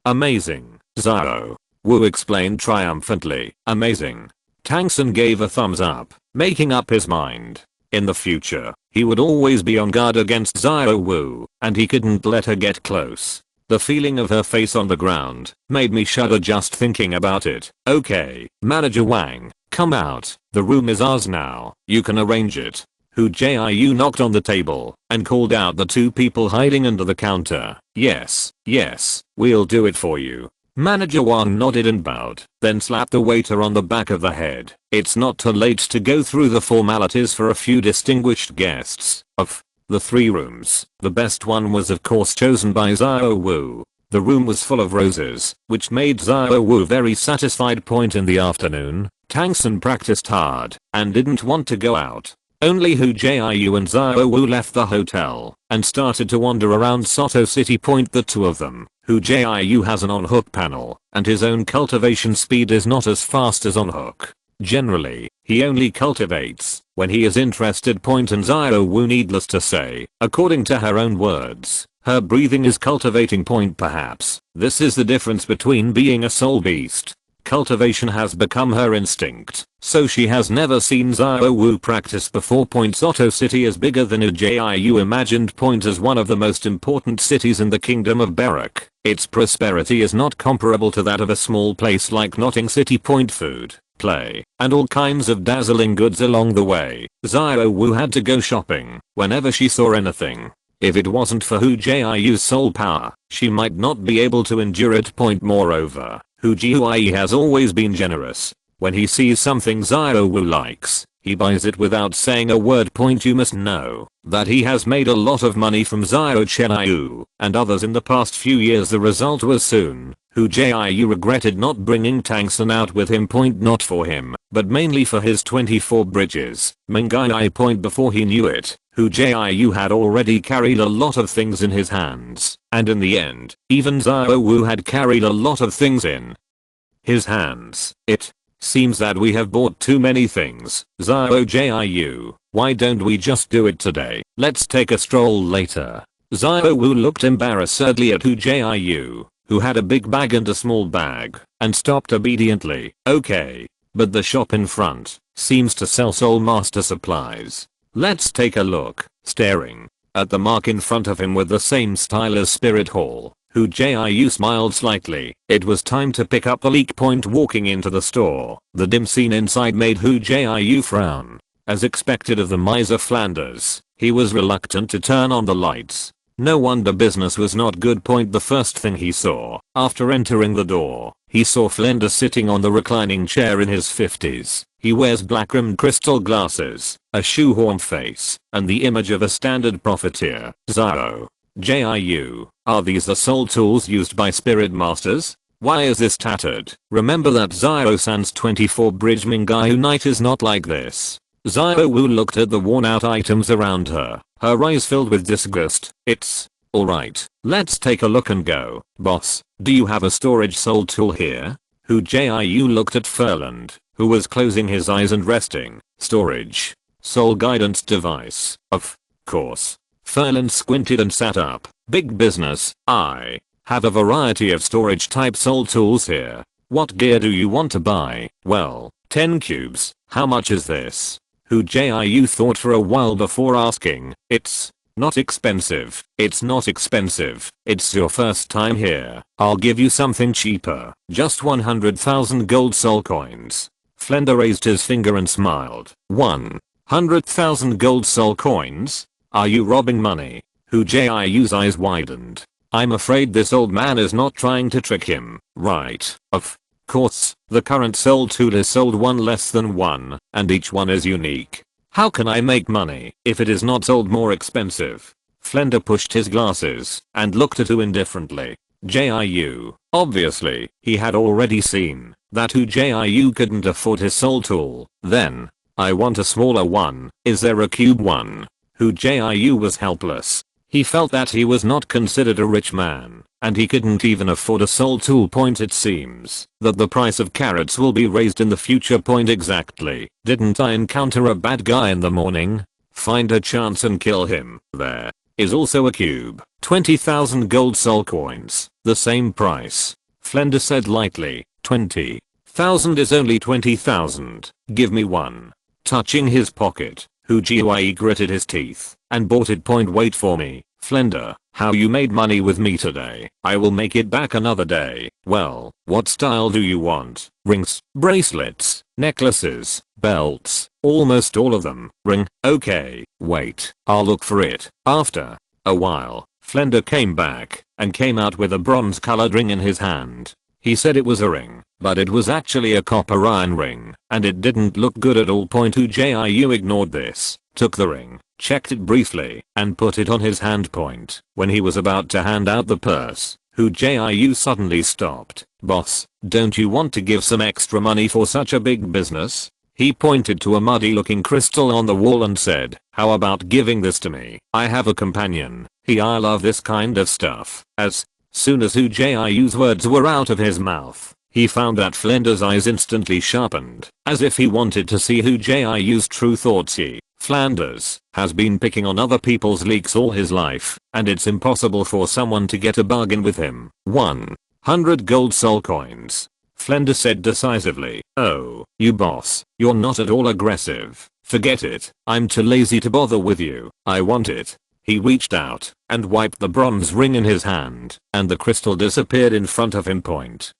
Amazing, Zhao Wu explained triumphantly. Amazing. Tang San gave a thumbs up, making up his mind. In the future, he would always be on guard against Zhao Wu, and he couldn't let her get close. The feeling of her face on the ground made me shudder just thinking about it. Okay, Manager Wang, come out. The room is ours now. You can arrange it. Hu Jiu knocked on the table and called out the two people hiding under the counter. Yes, yes, we'll do it for you. Manager Wang nodded and bowed, then slapped the waiter on the back of the head. It's not too late to go through the formalities for a few distinguished guests. Of the 3 rooms, the best one was of course chosen by Xiao Wu. The room was full of roses, which made Xiao Wu very satisfied. In the afternoon, Tang San practiced hard and didn't want to go out. Only Hu Jiu and Xiao Wu left the hotel and started to wander around Soto City. The two of them. Hu Jiu has an on-hook panel, and his own cultivation speed is not as fast as on-hook. Generally, he only cultivates when he is interested. And Xiao Wu, needless to say, according to her own words, her breathing is cultivating. Perhaps this is the difference between being a soul beast. Cultivation has become her instinct, so she has never seen Xiao Wu practice before. Soto City is bigger than Hu Jiu imagined. As one of the most important cities in the kingdom of Barak, its prosperity is not comparable to that of a small place like Notting City. Food, play, and all kinds of dazzling goods along the way. Xiao Wu had to go shopping whenever she saw anything. If it wasn't for Hu Jiu's soul power, she might not be able to endure it. Moreover, Hu Jiu has always been generous. When he sees something Xiao Wu likes, he buys it without saying a word. You must know that he has made a lot of money from Xiao Qiu and others in the past few years. The result was soon. Hu Jiu regretted not bringing Tang San out with him. Not for him, but mainly for his 24 bridges. Mengai. Before he knew it, Hu Jiu had already carried a lot of things in his hands, and in the end, even Xiao Wu had carried a lot of things in his hands. It seems that we have bought too many things. Xiao Jiu, why don't we just do it today? Let's take a stroll later. Xiao Wu looked embarrassedly at Hu Jiu, who had a big bag and a small bag, and stopped obediently. Okay, but the shop in front seems to sell Soul Master supplies. Let's take a look. Staring at the mark in front of him with the same style as Spirit Hall, Hu Jiu smiled slightly. It was time to pick up the leak. Walking into the store, the dim scene inside made Hu Jiu frown. As expected of the miser Flanders, he was reluctant to turn on the lights. No wonder business was not good. The first thing he saw after entering the door, he saw Flanders sitting on the reclining chair in his 50s. He wears black-rimmed crystal glasses, a shoehorn face, and the image of a standard profiteer. Xiao Jiu, are these the soul tools used by spirit masters? Why is this tattered? Remember that Xiao-san's 24 bridge Mingai night is not like this. Xiao Wu looked at the worn-out items around her, her eyes filled with disgust. It's alright, let's take a look and go. Boss, do you have a storage soul tool here? Hu Jiu looked at Furland, who was closing his eyes and resting. Storage soul guidance device. Of course. Furland squinted and sat up. Big business. I have a variety of storage type soul tools here. What gear do you want to buy? Well, 10 cubes. How much is this? Hu Jiu thought for a while before asking. It's not expensive. It's not expensive. It's your first time here. I'll give you something cheaper. Just 100,000 gold soul coins. Flender raised his finger and smiled. 100,000 gold soul coins? Are you robbing money? Hu Jiu's eyes widened. I'm afraid this old man is not trying to trick him, right? Of course, the current soul tool is sold one less than one, and each one is unique. How can I make money if it is not sold more expensive? Flender pushed his glasses and looked at Hu indifferently. Jiu. Obviously, he had already seen that Hu Jiu couldn't afford his soul tool. Then, I want a smaller one. Is there a cube one? Hu Jiu was helpless. He felt that he was not considered a rich man, and he couldn't even afford a soul tool. It seems that the price of carrots will be raised in the future. Exactly. Didn't I encounter a bad guy in the morning? Find a chance and kill him. There is also a cube. 20,000 gold soul coins. The same price. Flender said lightly. 20,000 is only 20,000. Give me one. Touching his pocket, Hu Jiu gritted his teeth and bought it. Wait for me, Flender. how you made money with me today. I will make it back another day. Well, what style do you want? Rings, bracelets, necklaces, belts, almost all of them. Ring, okay, wait, I'll look for it. After a while, Flender came back and came out with a bronze colored ring in his hand. He said it was a ring, but it was actually a copper iron ring, and it didn't look good at all. Hu Jiu ignored this, took the ring, checked it briefly, and put it on his hand. When he was about to hand out the purse, Hu Jiu suddenly stopped. Boss, don't you want to give some extra money for such a big business? He pointed to a muddy looking crystal on the wall and said, how about giving this to me? I have a companion. I love this kind of stuff. As soon as Hu Jiu's words were out of his mouth, he found that Flender's eyes instantly sharpened, as if he wanted to see Hu Jiu's true thoughts. Flanders has been picking on other people's leaks all his life, and it's impossible for someone to get a bargain with him. 100 gold soul coins. Flender said decisively. Oh, you boss, you're not at all aggressive. Forget it, I'm too lazy to bother with you. I want it. He reached out and wiped the bronze ring in his hand, and the crystal disappeared in front of him.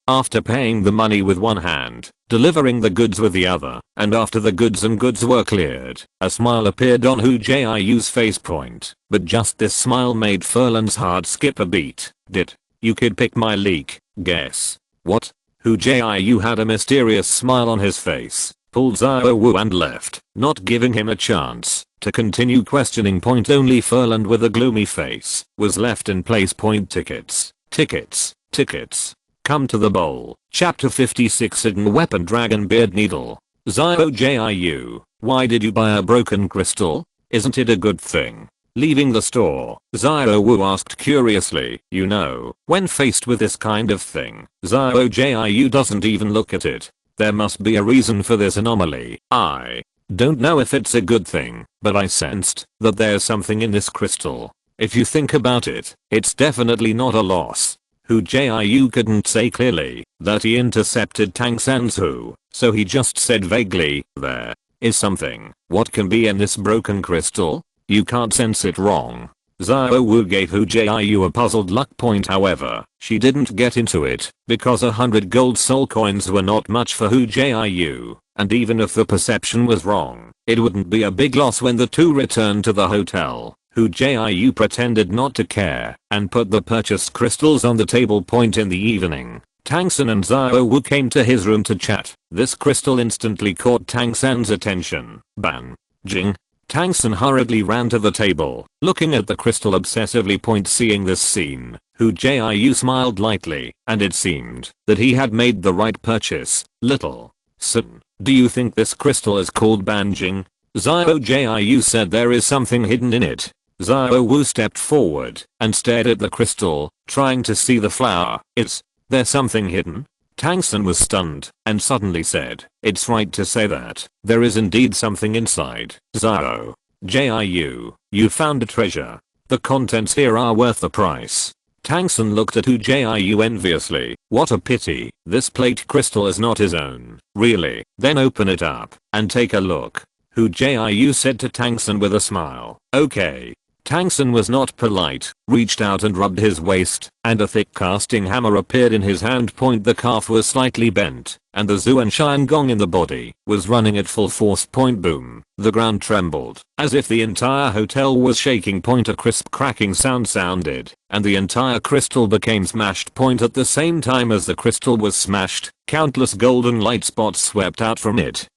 After paying the money with one hand, delivering the goods with the other, and after the goods were cleared, a smile appeared on Hu Jiu's face. But just this smile made Furlan's heart skip a beat. Did you kid pick my leak? Guess what? Hu Jiu had a mysterious smile on his face, pulled Xiao and left, not giving him a chance to continue questioning. Only Furland with a gloomy face was left in place. Tickets, tickets, tickets. Come to the bowl. Chapter 56 Hidden Weapon Dragon Beard Needle. Xiao Jiu, why did you buy a broken crystal? Isn't it a good thing? Leaving the store, Xiao asked curiously. You know, when faced with this kind of thing, Xiao Jiu doesn't even look at it. There must be a reason for this anomaly. I don't know if it's a good thing, but I sensed that there's something in this crystal. If you think about it, it's definitely not a loss. Hu Jiu couldn't say clearly that he intercepted Tang San's Hu, so he just said vaguely, there is something. What can be in this broken crystal? You can't sense it, wrong. Xiao gave Hu Jiu a puzzled look. However, she didn't get into it because 100 gold soul coins were not much for Hu Jiu, and even if the perception was wrong, it wouldn't be a big loss. When the two returned to the hotel, Hu Jiu pretended not to care and put the purchased crystals on the table. In the evening, Tang San and Xiao came to his room to chat. This crystal instantly caught Tang San's attention. Ban Jing. Tang San hurriedly ran to the table, looking at the crystal obsessively. Seeing this scene, Hu Jiu smiled lightly, and it seemed that he had made the right purchase. Little San, do you think this crystal is called Banjing? Xiao Jiu said there is something hidden in it. Xiao stepped forward and stared at the crystal, trying to see the flower. Is there something hidden? Tang San was stunned and suddenly said, it's right to say that. There is indeed something inside. Xiao Jiu, you found a treasure. The contents here are worth the price. Tang San looked at Hu Jiu enviously. What a pity. This plate crystal is not his own. Really? Then open it up and take a look. Hu Jiu said to Tang San with a smile. Okay. Tang San was not polite, reached out and rubbed his waist, and a thick casting hammer appeared in his hand. The calf was slightly bent, and the Zuanshan gong in the body was running at full force. Boom. The ground trembled, as if the entire hotel was shaking. A crisp cracking sound sounded, and the entire crystal became smashed. At the same time as the crystal was smashed, countless golden light spots swept out from it,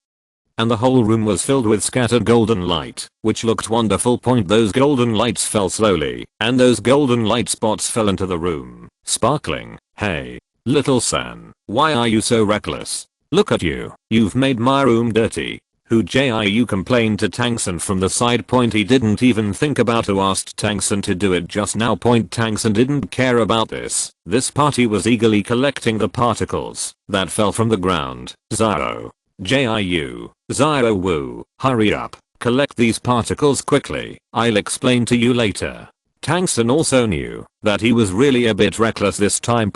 and the whole room was filled with scattered golden light, which looked wonderful. Those golden lights fell slowly, and those golden light spots fell into the room, sparkling. Hey, little San, why are you so reckless? Look at you, you've made my room dirty. Hu Jiu complained to Tang San from the side. He didn't even think about who asked Tang San to do it just now. Tang San didn't care about this. This party was eagerly collecting the particles that fell from the ground. Xiao Xiao, hurry up, collect these particles quickly, I'll explain to you later. Tang San also knew that he was really a bit reckless this time.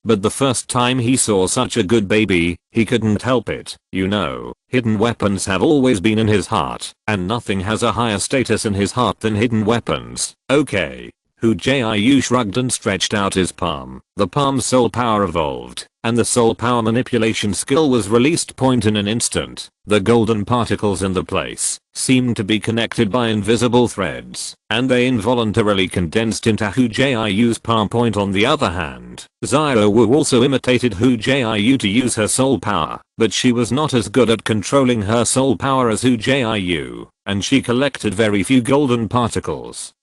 But the first time he saw such a good baby, he couldn't help it. You know, hidden weapons have always been in his heart, and nothing has a higher status in his heart than hidden weapons. Okay. Hu Jiu shrugged and stretched out his palm. The palm's soul power evolved, and the soul power manipulation skill was released. In an instant, the golden particles in the place seemed to be connected by invisible threads, and they involuntarily condensed into Hu Jiu's palm. On the other hand, Xiao Wu also imitated Hu Jiu to use her soul power, but she was not as good at controlling her soul power as Hu Jiu, and she collected very few golden particles,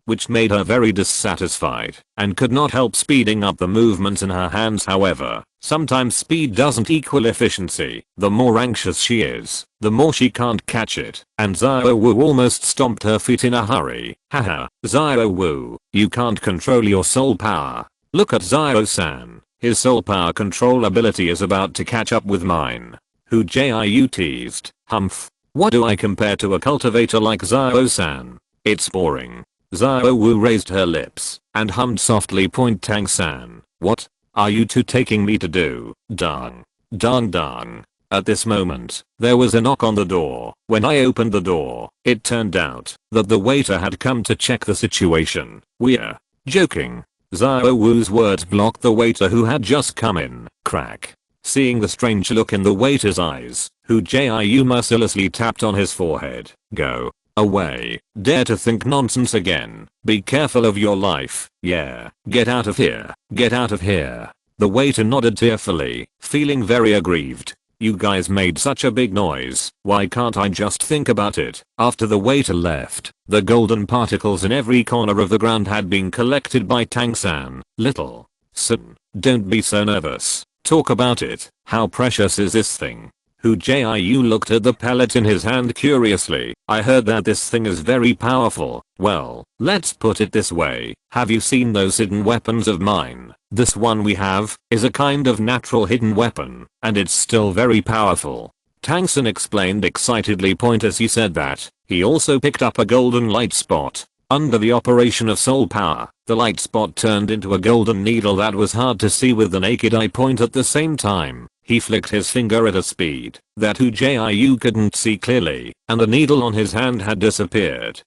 which made her very dissatisfied and could not help speeding up the movements in her hands. However, sometimes speed doesn't equal efficiency. The more anxious she is, the more she can't catch it, and Xiao Wu almost stomped her feet in a hurry. Haha, Xiao Wu, you can't control your soul power. Look at Xiao San, his soul power control ability is about to catch up with mine. Hu Jiu teased. Humph, what do I compare to a cultivator like Xiao San? It's boring. Xiao Wu raised her lips and hummed softly. Tang San, what are you two taking me to do? Dang. Dang dang. At this moment, there was a knock on the door. When I opened the door, it turned out that the waiter had come to check the situation. We're joking. Xiao Wu's words blocked the waiter who had just come in. Crack. Seeing the strange look in the waiter's eyes, Hu Jiu mercilessly tapped on his forehead. Go away. Dare to think nonsense again. Be careful of your life. Yeah. Get out of here. Get out of here. The waiter nodded tearfully, feeling very aggrieved. You guys made such a big noise. Why can't I just think about it? After the waiter left, the golden particles in every corner of the ground had been collected by Tang San. Little San, don't be so nervous. Talk about it. How precious is this thing? Hu Jiu looked at the pellet in his hand curiously. I heard that this thing is very powerful. Well, let's put it this way. Have you seen those hidden weapons of mine? This one we have is a kind of natural hidden weapon, and it's still very powerful. Tang San explained excitedly. As he said that, he also picked up a golden light spot. Under the operation of soul power, the light spot turned into a golden needle that was hard to see with the naked eye. At the same time, he flicked his finger at a speed that Hu Jiu couldn't see clearly, and the needle on his hand had disappeared.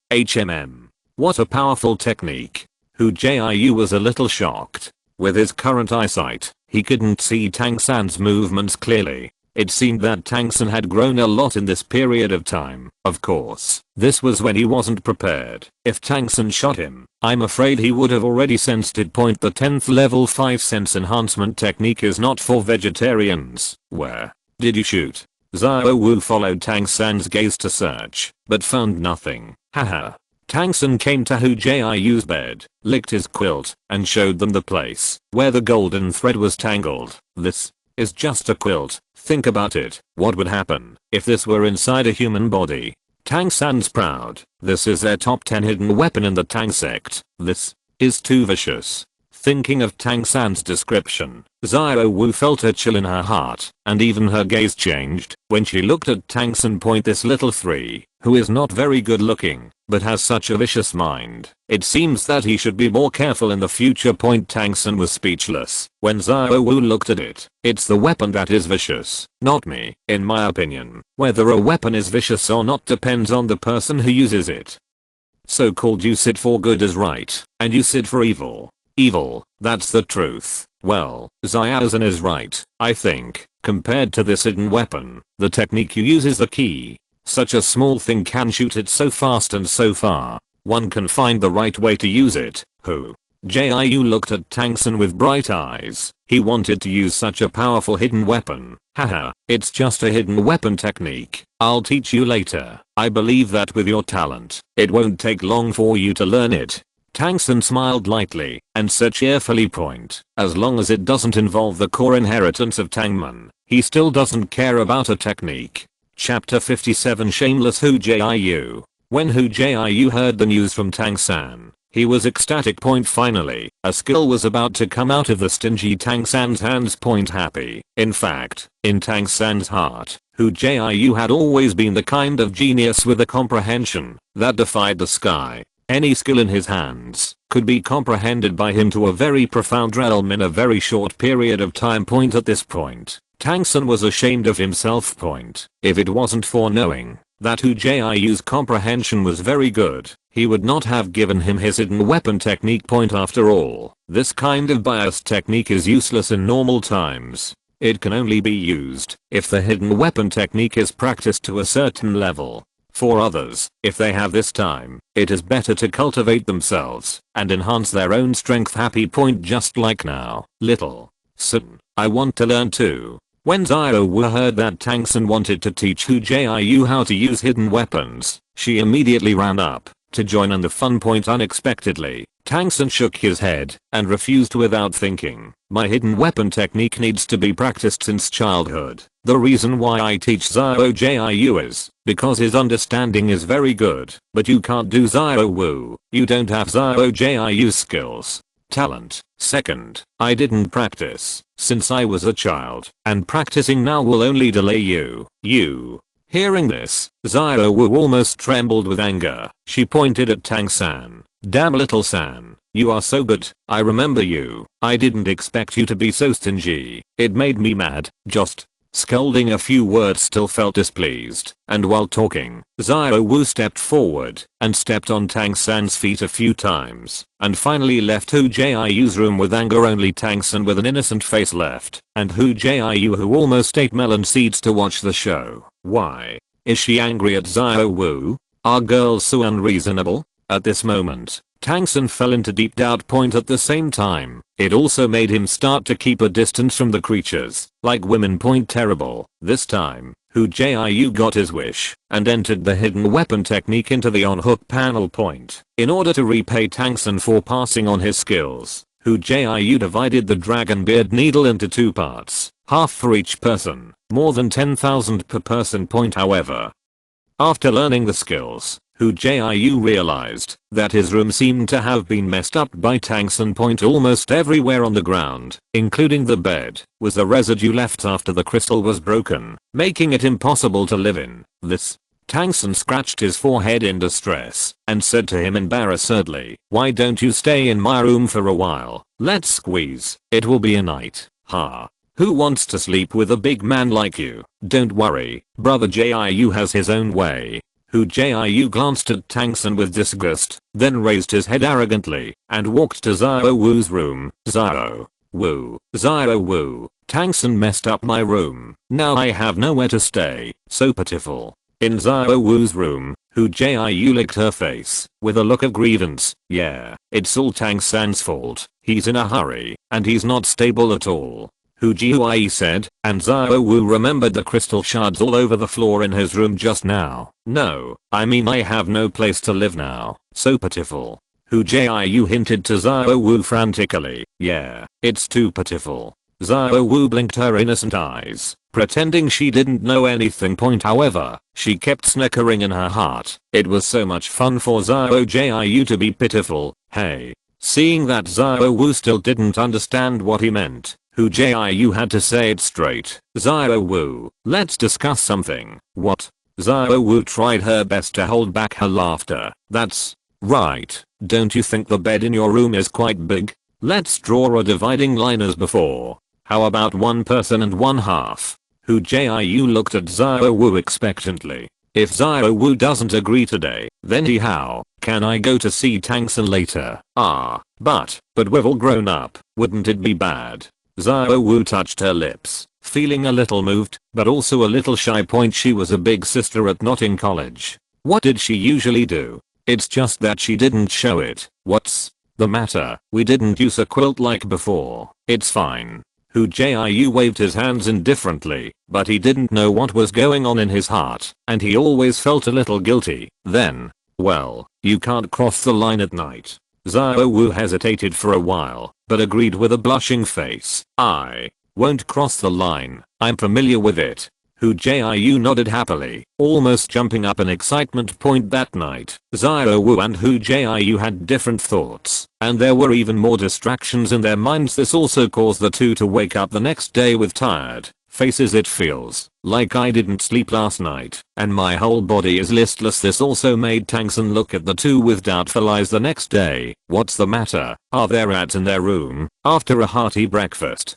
What a powerful technique. Hu Jiu was a little shocked. With his current eyesight, he couldn't see Tang San's movements clearly. It seemed that Tang San had grown a lot in this period of time. Of course, this was when he wasn't prepared. If Tang San shot him, I'm afraid he would have already sensed it. The 10th level 5 sense enhancement technique is not for vegetarians. Where did you shoot? Xiao Wu followed Tang San's gaze to search, but found nothing. Haha. Tang San came to Hu Jiu's bed, licked his quilt, and showed them the place where the golden thread was tangled. This is just a quilt. Think about it. What would happen if this were inside a human body? Tang San's proud. This is their top 10 hidden weapon in the Tang sect. This is too vicious. Thinking of Tang San's description, Xiao Wu felt a chill in her heart, and even her gaze changed when she looked at Tang San. This little three, who is not very good looking, but has such a vicious mind. It seems that he should be more careful in the future. Tang San was speechless when Xiao Wu looked at it. It's the weapon that is vicious, not me. In my opinion, whether a weapon is vicious or not depends on the person who uses it. So-called you sit for good is right, and you sit for evil. Evil, that's the truth. Well, Xiao San is right, I think. Compared to this hidden weapon, the technique you use is the key. Such a small thing can shoot it so fast and so far. One can find the right way to use it. Hu Jiu looked at Tang San with bright eyes. He wanted to use such a powerful hidden weapon. Haha, it's just a hidden weapon technique. I'll teach you later. I believe that with your talent, it won't take long for you to learn it. Tang San smiled lightly and said cheerfully. As long as it doesn't involve the core inheritance of Tangman, he still doesn't care about a technique. Chapter 57 Shameless Hu Jiu. When Hu Jiu heard the news from Tang San, he was ecstatic. Finally, a skill was about to come out of the stingy Tang San's hands. Happy. In fact, in Tang San's heart, Hu Jiu had always been the kind of genius with a comprehension that defied the sky. Any skill in his hands could be comprehended by him to a very profound realm in a very short period of time. At this point, Tang San was ashamed of himself. If it wasn't for knowing that Hu Jiu's comprehension was very good, he would not have given him his hidden weapon technique point after all. This kind of biased technique is useless in normal times. It can only be used if the hidden weapon technique is practiced to a certain level. For others, if they have this time, it is better to cultivate themselves and enhance their own strength. Happy point just like now. Little San, I want to learn too. When Douluo heard that Tang San wanted to teach Hu Jiu how to use hidden weapons, she immediately ran up to join in the fun point. Unexpectedly, Tang San shook his head and refused without thinking. My hidden weapon technique needs to be practiced since childhood. The reason why I teach Hu Jiu is because his understanding is very good, but you can't do Douluo. You don't have Hu Jiu skills. Talent. Second, I didn't practice since I was a child, and practicing now will only delay you. Hearing this, Douluo almost trembled with anger. She pointed at Tang San. Damn little San, you are so good. I remember you. I didn't expect you to be so stingy. It made me mad. Just scolding a few words, still felt displeased, and while talking, Douluo stepped forward and stepped on Tang San's feet a few times, and finally left Hu Jiu's room with anger. Only Tang San with an innocent face left, and Hu Jiu, who almost ate melon seeds to watch the show. Why is she angry at Douluo? Are girls so unreasonable? At this moment, Tang San fell into deep doubt. At the same time, it also made him start to keep a distance from the creatures. Like women. Terrible. This time, Hu Jiu got his wish and entered the hidden weapon technique into the on-hook panel. In order to repay Tang San for passing on his skills, Hu Jiu divided the dragon beard needle into 2 parts, half for each person, more than 10,000 per person. However, after learning the skills, Hu Jiu realized that his room seemed to have been messed up by Tang San. Almost everywhere on the ground, including the bed, was the residue left after the crystal was broken, making it impossible to live in. This. Tang San scratched his forehead in distress and said to him embarrassedly, why don't you stay in my room for a while? Let's squeeze. It will be a night. Who wants to sleep with a big man like you? Don't worry, brother Jiu has his own way. Hu Jiu glanced at Tang San with disgust, then raised his head arrogantly and walked to Douluo's room. Douluo, Tang San messed up my room. Now I have nowhere to stay. So pitiful. In Douluo's room, Hu Jiu licked her face with a look of grievance. Yeah, it's all Tang San's fault. He's in a hurry, and he's not stable at all. Hu Jiu said, and Douluo remembered the crystal shards all over the floor in his room just now. No, I mean I have no place to live now. So pitiful. Hu Jiu hinted to Douluo frantically. Yeah, it's too pitiful. Douluo blinked her innocent eyes, pretending she didn't know anything. However, she kept snickering in her heart. It was so much fun for Jiu to be pitiful. Hey. Seeing that Douluo still didn't understand what he meant, Hu Jiu had to say it straight. Douluo, let's discuss something. What? Douluo tried her best to hold back her laughter. That's right. Don't you think the bed in your room is quite big? Let's draw a dividing line as before. How about 1 person and 1 half? Hu Jiu looked at Douluo expectantly. If Douluo doesn't agree today, then how can I go to see Tang San later? But we've all grown up. Wouldn't it be bad? Douluo touched her lips, feeling a little moved, but also a little shy. She was a big sister at not in college. What did she usually do? It's just that she didn't show it. What's the matter? We didn't use a quilt like before. It's fine. Hu Jiu waved his hands indifferently, but he didn't know what was going on in his heart, and he always felt a little guilty. Then, well, you can't cross the line at night. Douluo hesitated for a while, but agreed with a blushing face. I won't cross the line. I'm familiar with it. Hu Jiu nodded happily, almost jumping up in excitement. That night, Douluo and Hu Jiu had different thoughts, and there were even more distractions in their minds. This also caused the two to wake up the next day with tired faces. It feels like I didn't sleep last night, and my whole body is listless. This also made Tang San look at the two with doubtful eyes the next day. What's the matter? Are there rats in their room? After a hearty breakfast,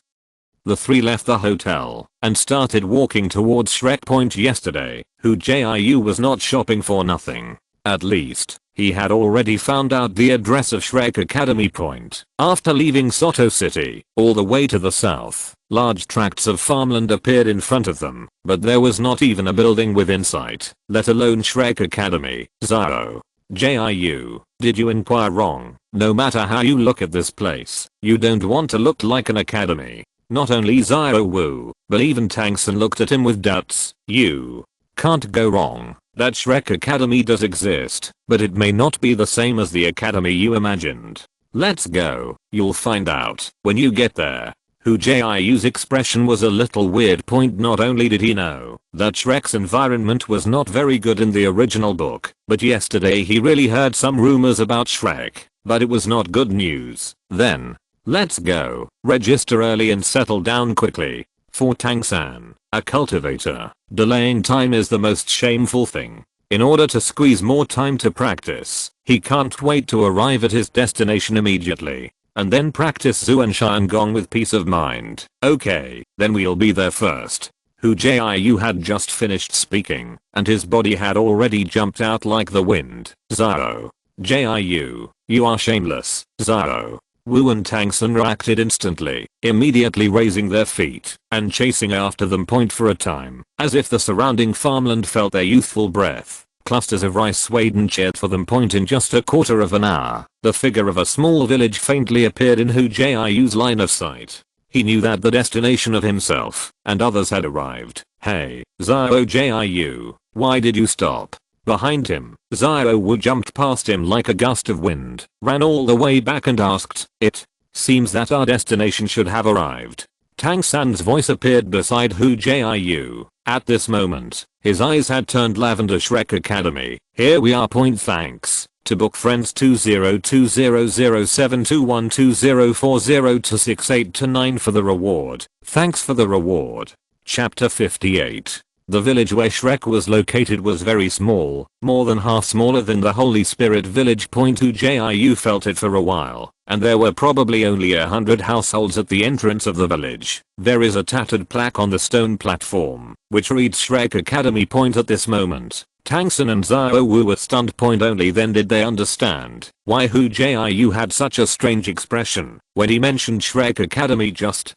the three left the hotel and started walking towards Shrek Point. Yesterday, Hu Jiu was not shopping for nothing. At least, he had already found out the address of Shrek Academy Point. After leaving Soto City, all the way to the south, large tracts of farmland appeared in front of them, but there was not even a building within sight, let alone Shrek Academy. Zio. Jiu, did you inquire wrong? No matter how you look at this place, you don't want to look like an academy. Not only Zio Wu, but even Tang San looked at him with doubts. You can't go wrong. That Shrek Academy does exist, but it may not be the same as the academy you imagined. Let's go, you'll find out when you get there. Hu Jiu's expression was a little weird. Not only did he know that Shrek's environment was not very good in the original book, but yesterday he really heard some rumors about Shrek, but it was not good news. Then, let's go, register early and settle down quickly. For Tang San, a cultivator, delaying time is the most shameful thing. In order to squeeze more time to practice, he can't wait to arrive at his destination immediately, and then practice Zuan Shan Gong with peace of mind. Okay, then we'll be there first. Hu Jiu had just finished speaking, and his body had already jumped out like the wind. Zio. Jiu, you are shameless. Zio. Wu and Tang San reacted instantly, immediately raising their feet and chasing after them for a time, as if the surrounding farmland felt their youthful breath. Clusters of rice swayed and cheered for them. In just a quarter of an hour, the figure of a small village faintly appeared in Hu Jiu's line of sight. He knew that the destination of himself and others had arrived. Hey, Zio Jiu, why did you stop? Behind him, Zio Wu jumped past him like a gust of wind, ran all the way back and asked, "It seems that our destination should have arrived." Tang San's voice appeared beside Hu Jiu. At this moment, his eyes had turned lavender. Shrek Academy, here we are. Thanks. To book friends 202007212040-6829 for the reward. Thanks for the reward. Chapter 58. The village where Shrek was located was very small, more than half smaller than the Holy Spirit village. Hu Jiu felt it for a while, and there were probably only 100 households at the entrance of the village. There is a tattered plaque on the stone platform, which reads Shrek Academy. At this moment, Tang San and Zio Wu were stunned. Only then did they understand why Hu Jiu had such a strange expression when he mentioned Shrek Academy just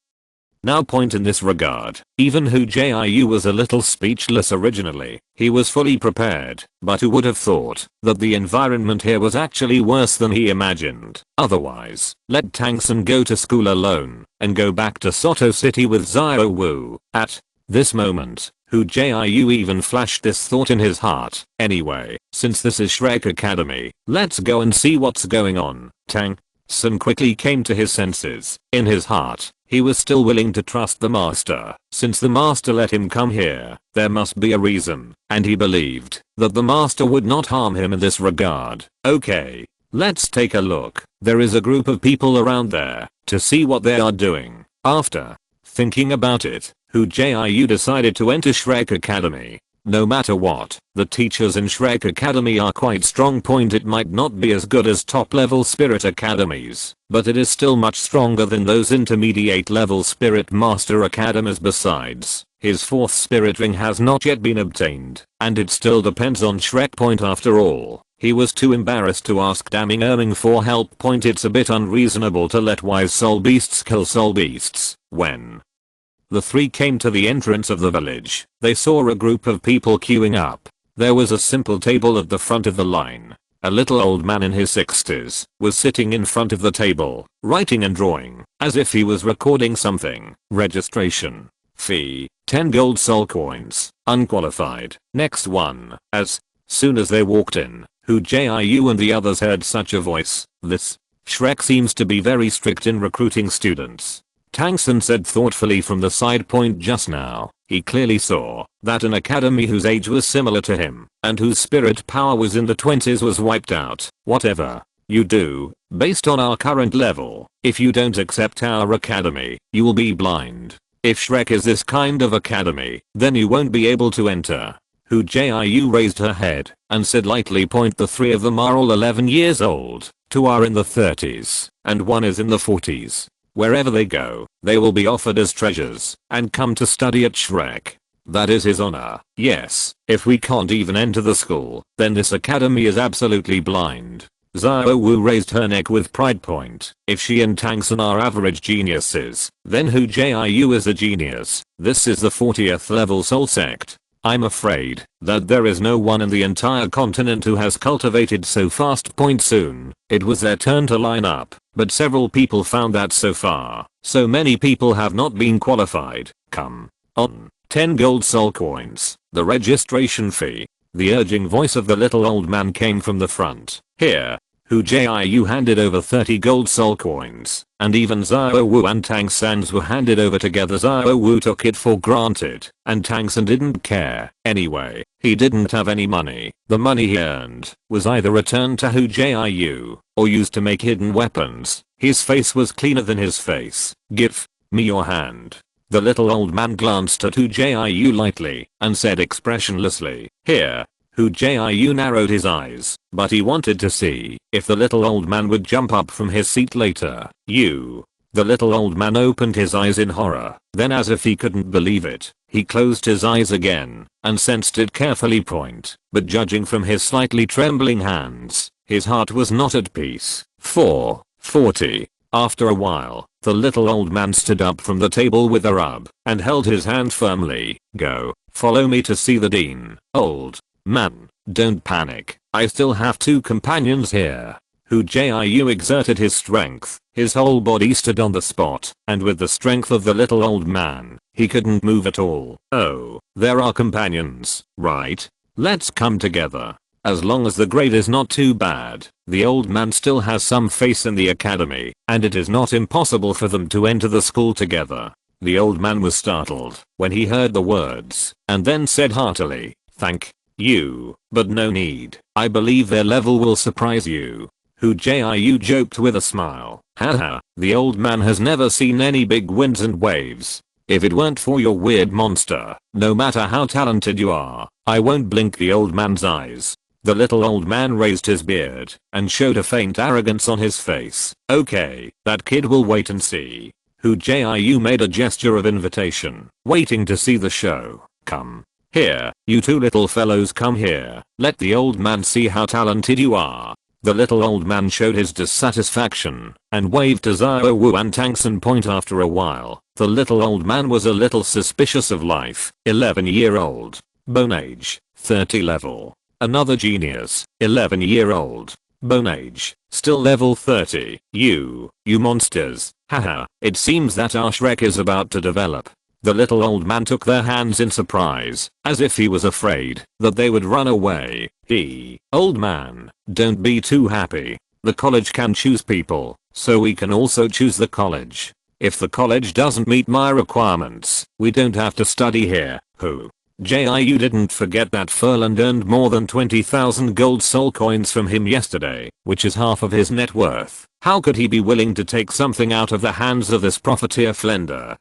now. In this regard, even Hu Jiu was a little speechless. Originally, he was fully prepared, but who would have thought that the environment here was actually worse than he imagined. Otherwise, let Tang San go to school alone and go back to Soto City with Zio Wu. At this moment, Hu Jiu even flashed this thought in his heart. Anyway, since this is Shrek Academy, let's go and see what's going on. Tang San quickly came to his senses. In his heart, he was still willing to trust the master. Since the master let him come here, there must be a reason, and he believed that the master would not harm him in this regard. Okay, let's take a look. There is a group of people around there to see what they are doing. After thinking about it, Hu Jiu decided to enter Shrek Academy. No matter what, the teachers in Shrek Academy are quite strong. It might not be as good as top level spirit academies, but it is still much stronger than those intermediate level spirit master academies. Besides, his 4th spirit ring has not yet been obtained, and it still depends on Shrek. After all, he was too embarrassed to ask Daming Erming for help. It's a bit unreasonable to let wise soul beasts kill soul beasts. When the three came to the entrance of the village, they saw a group of people queuing up. There was a simple table at the front of the line. A little old man in his 60s was sitting in front of the table, writing and drawing, as if he was recording something. Registration fee, 10 gold soul coins, unqualified. Next one. As soon as they walked in, Hu Jiu and the others heard such a voice. This Shrek seems to be very strict in recruiting students. Tang San said thoughtfully from the side. Just now, he clearly saw that an academy whose age was similar to him and whose spirit power was in the 20s was wiped out. Whatever you do, based on our current level, if you don't accept our academy, you will be blind. If Shrek is this kind of academy, then you won't be able to enter. Hu Jiu raised her head and said lightly. The 3 of them are all 11 years old, 2 are in the 30s, and 1 is in the 40s. Wherever they go, they will be offered as treasures and come to study at Shrek That is his honor. Yes, if we can't even enter the school, then this academy is absolutely blind. Xiao Wu raised her neck with pride. If she and Tang San are average geniuses, then Hu Jiu is a genius. This is the 40th level soul sect. I'm afraid that there is no one in the entire continent who has cultivated so fast. Soon, it was their turn to line up, but several people found that so far, so many people have not been qualified. Come on. 10 gold soul coins. The registration fee. The urging voice of the little old man came from the front. Here. Hu Jiu handed over 30 gold soul coins, and even Xiao Wu and Tang San's were handed over together. Xiao Wu took it for granted, and Tang San didn't care. Anyway, he didn't have any money. The money he earned was either returned to Hu Jiu or used to make hidden weapons. His face was cleaner than his face. Give me your hand. The little old man glanced at Hu Jiu lightly and said expressionlessly, here. Hu Jiu narrowed his eyes, but he wanted to see if the little old man would jump up from his seat later. You. The little old man opened his eyes in horror, then as if he couldn't believe it, he closed his eyes again and sensed it carefully. But judging from his slightly trembling hands, his heart was not at peace. 440. After a while, the little old man stood up from the table with a rub and held his hand firmly. Go, follow me to see the dean. Old man, don't panic. I still have 2 companions here. Hu Jiu exerted his strength. His whole body stood on the spot, and with the strength of the little old man, he couldn't move at all. Oh, there are companions, right? Let's come together. As long as the grade is not too bad, the old man still has some faith in the academy, and it is not impossible for them to enter the school together. The old man was startled when he heard the words, and then said heartily, thank you, but no need. I believe their level will surprise you. Hu Jiu joked with a smile. Haha, the old man has never seen any big winds and waves. If it weren't for your weird monster, no matter how talented you are, I won't blink. The old man's eyes. The little old man raised his beard and showed a faint arrogance on his face. Okay, that kid will wait and see. Hu Jiu made a gesture of invitation, waiting to see the show. Come. Here, you 2 little fellows, come here. Let the old man see how talented you are. The little old man showed his dissatisfaction and waved to Xiao Wu and Tang San. After a while, the little old man was a little suspicious of life. 11-year-old. Bone age. 30 level. Another genius. 11-year-old. Bone age. Still level 30. You monsters. Haha, it seems that our Shrek is about to develop. The little old man took their hands in surprise, as if he was afraid that they would run away. Old man, don't be too happy. The college can choose people, so we can also choose the college. If the college doesn't meet my requirements, we don't have to study here. Hu Jiu didn't forget that Furland earned more than 20,000 gold soul coins from him yesterday, which is half of his net worth. How could he be willing to take something out of the hands of this profiteer Flender?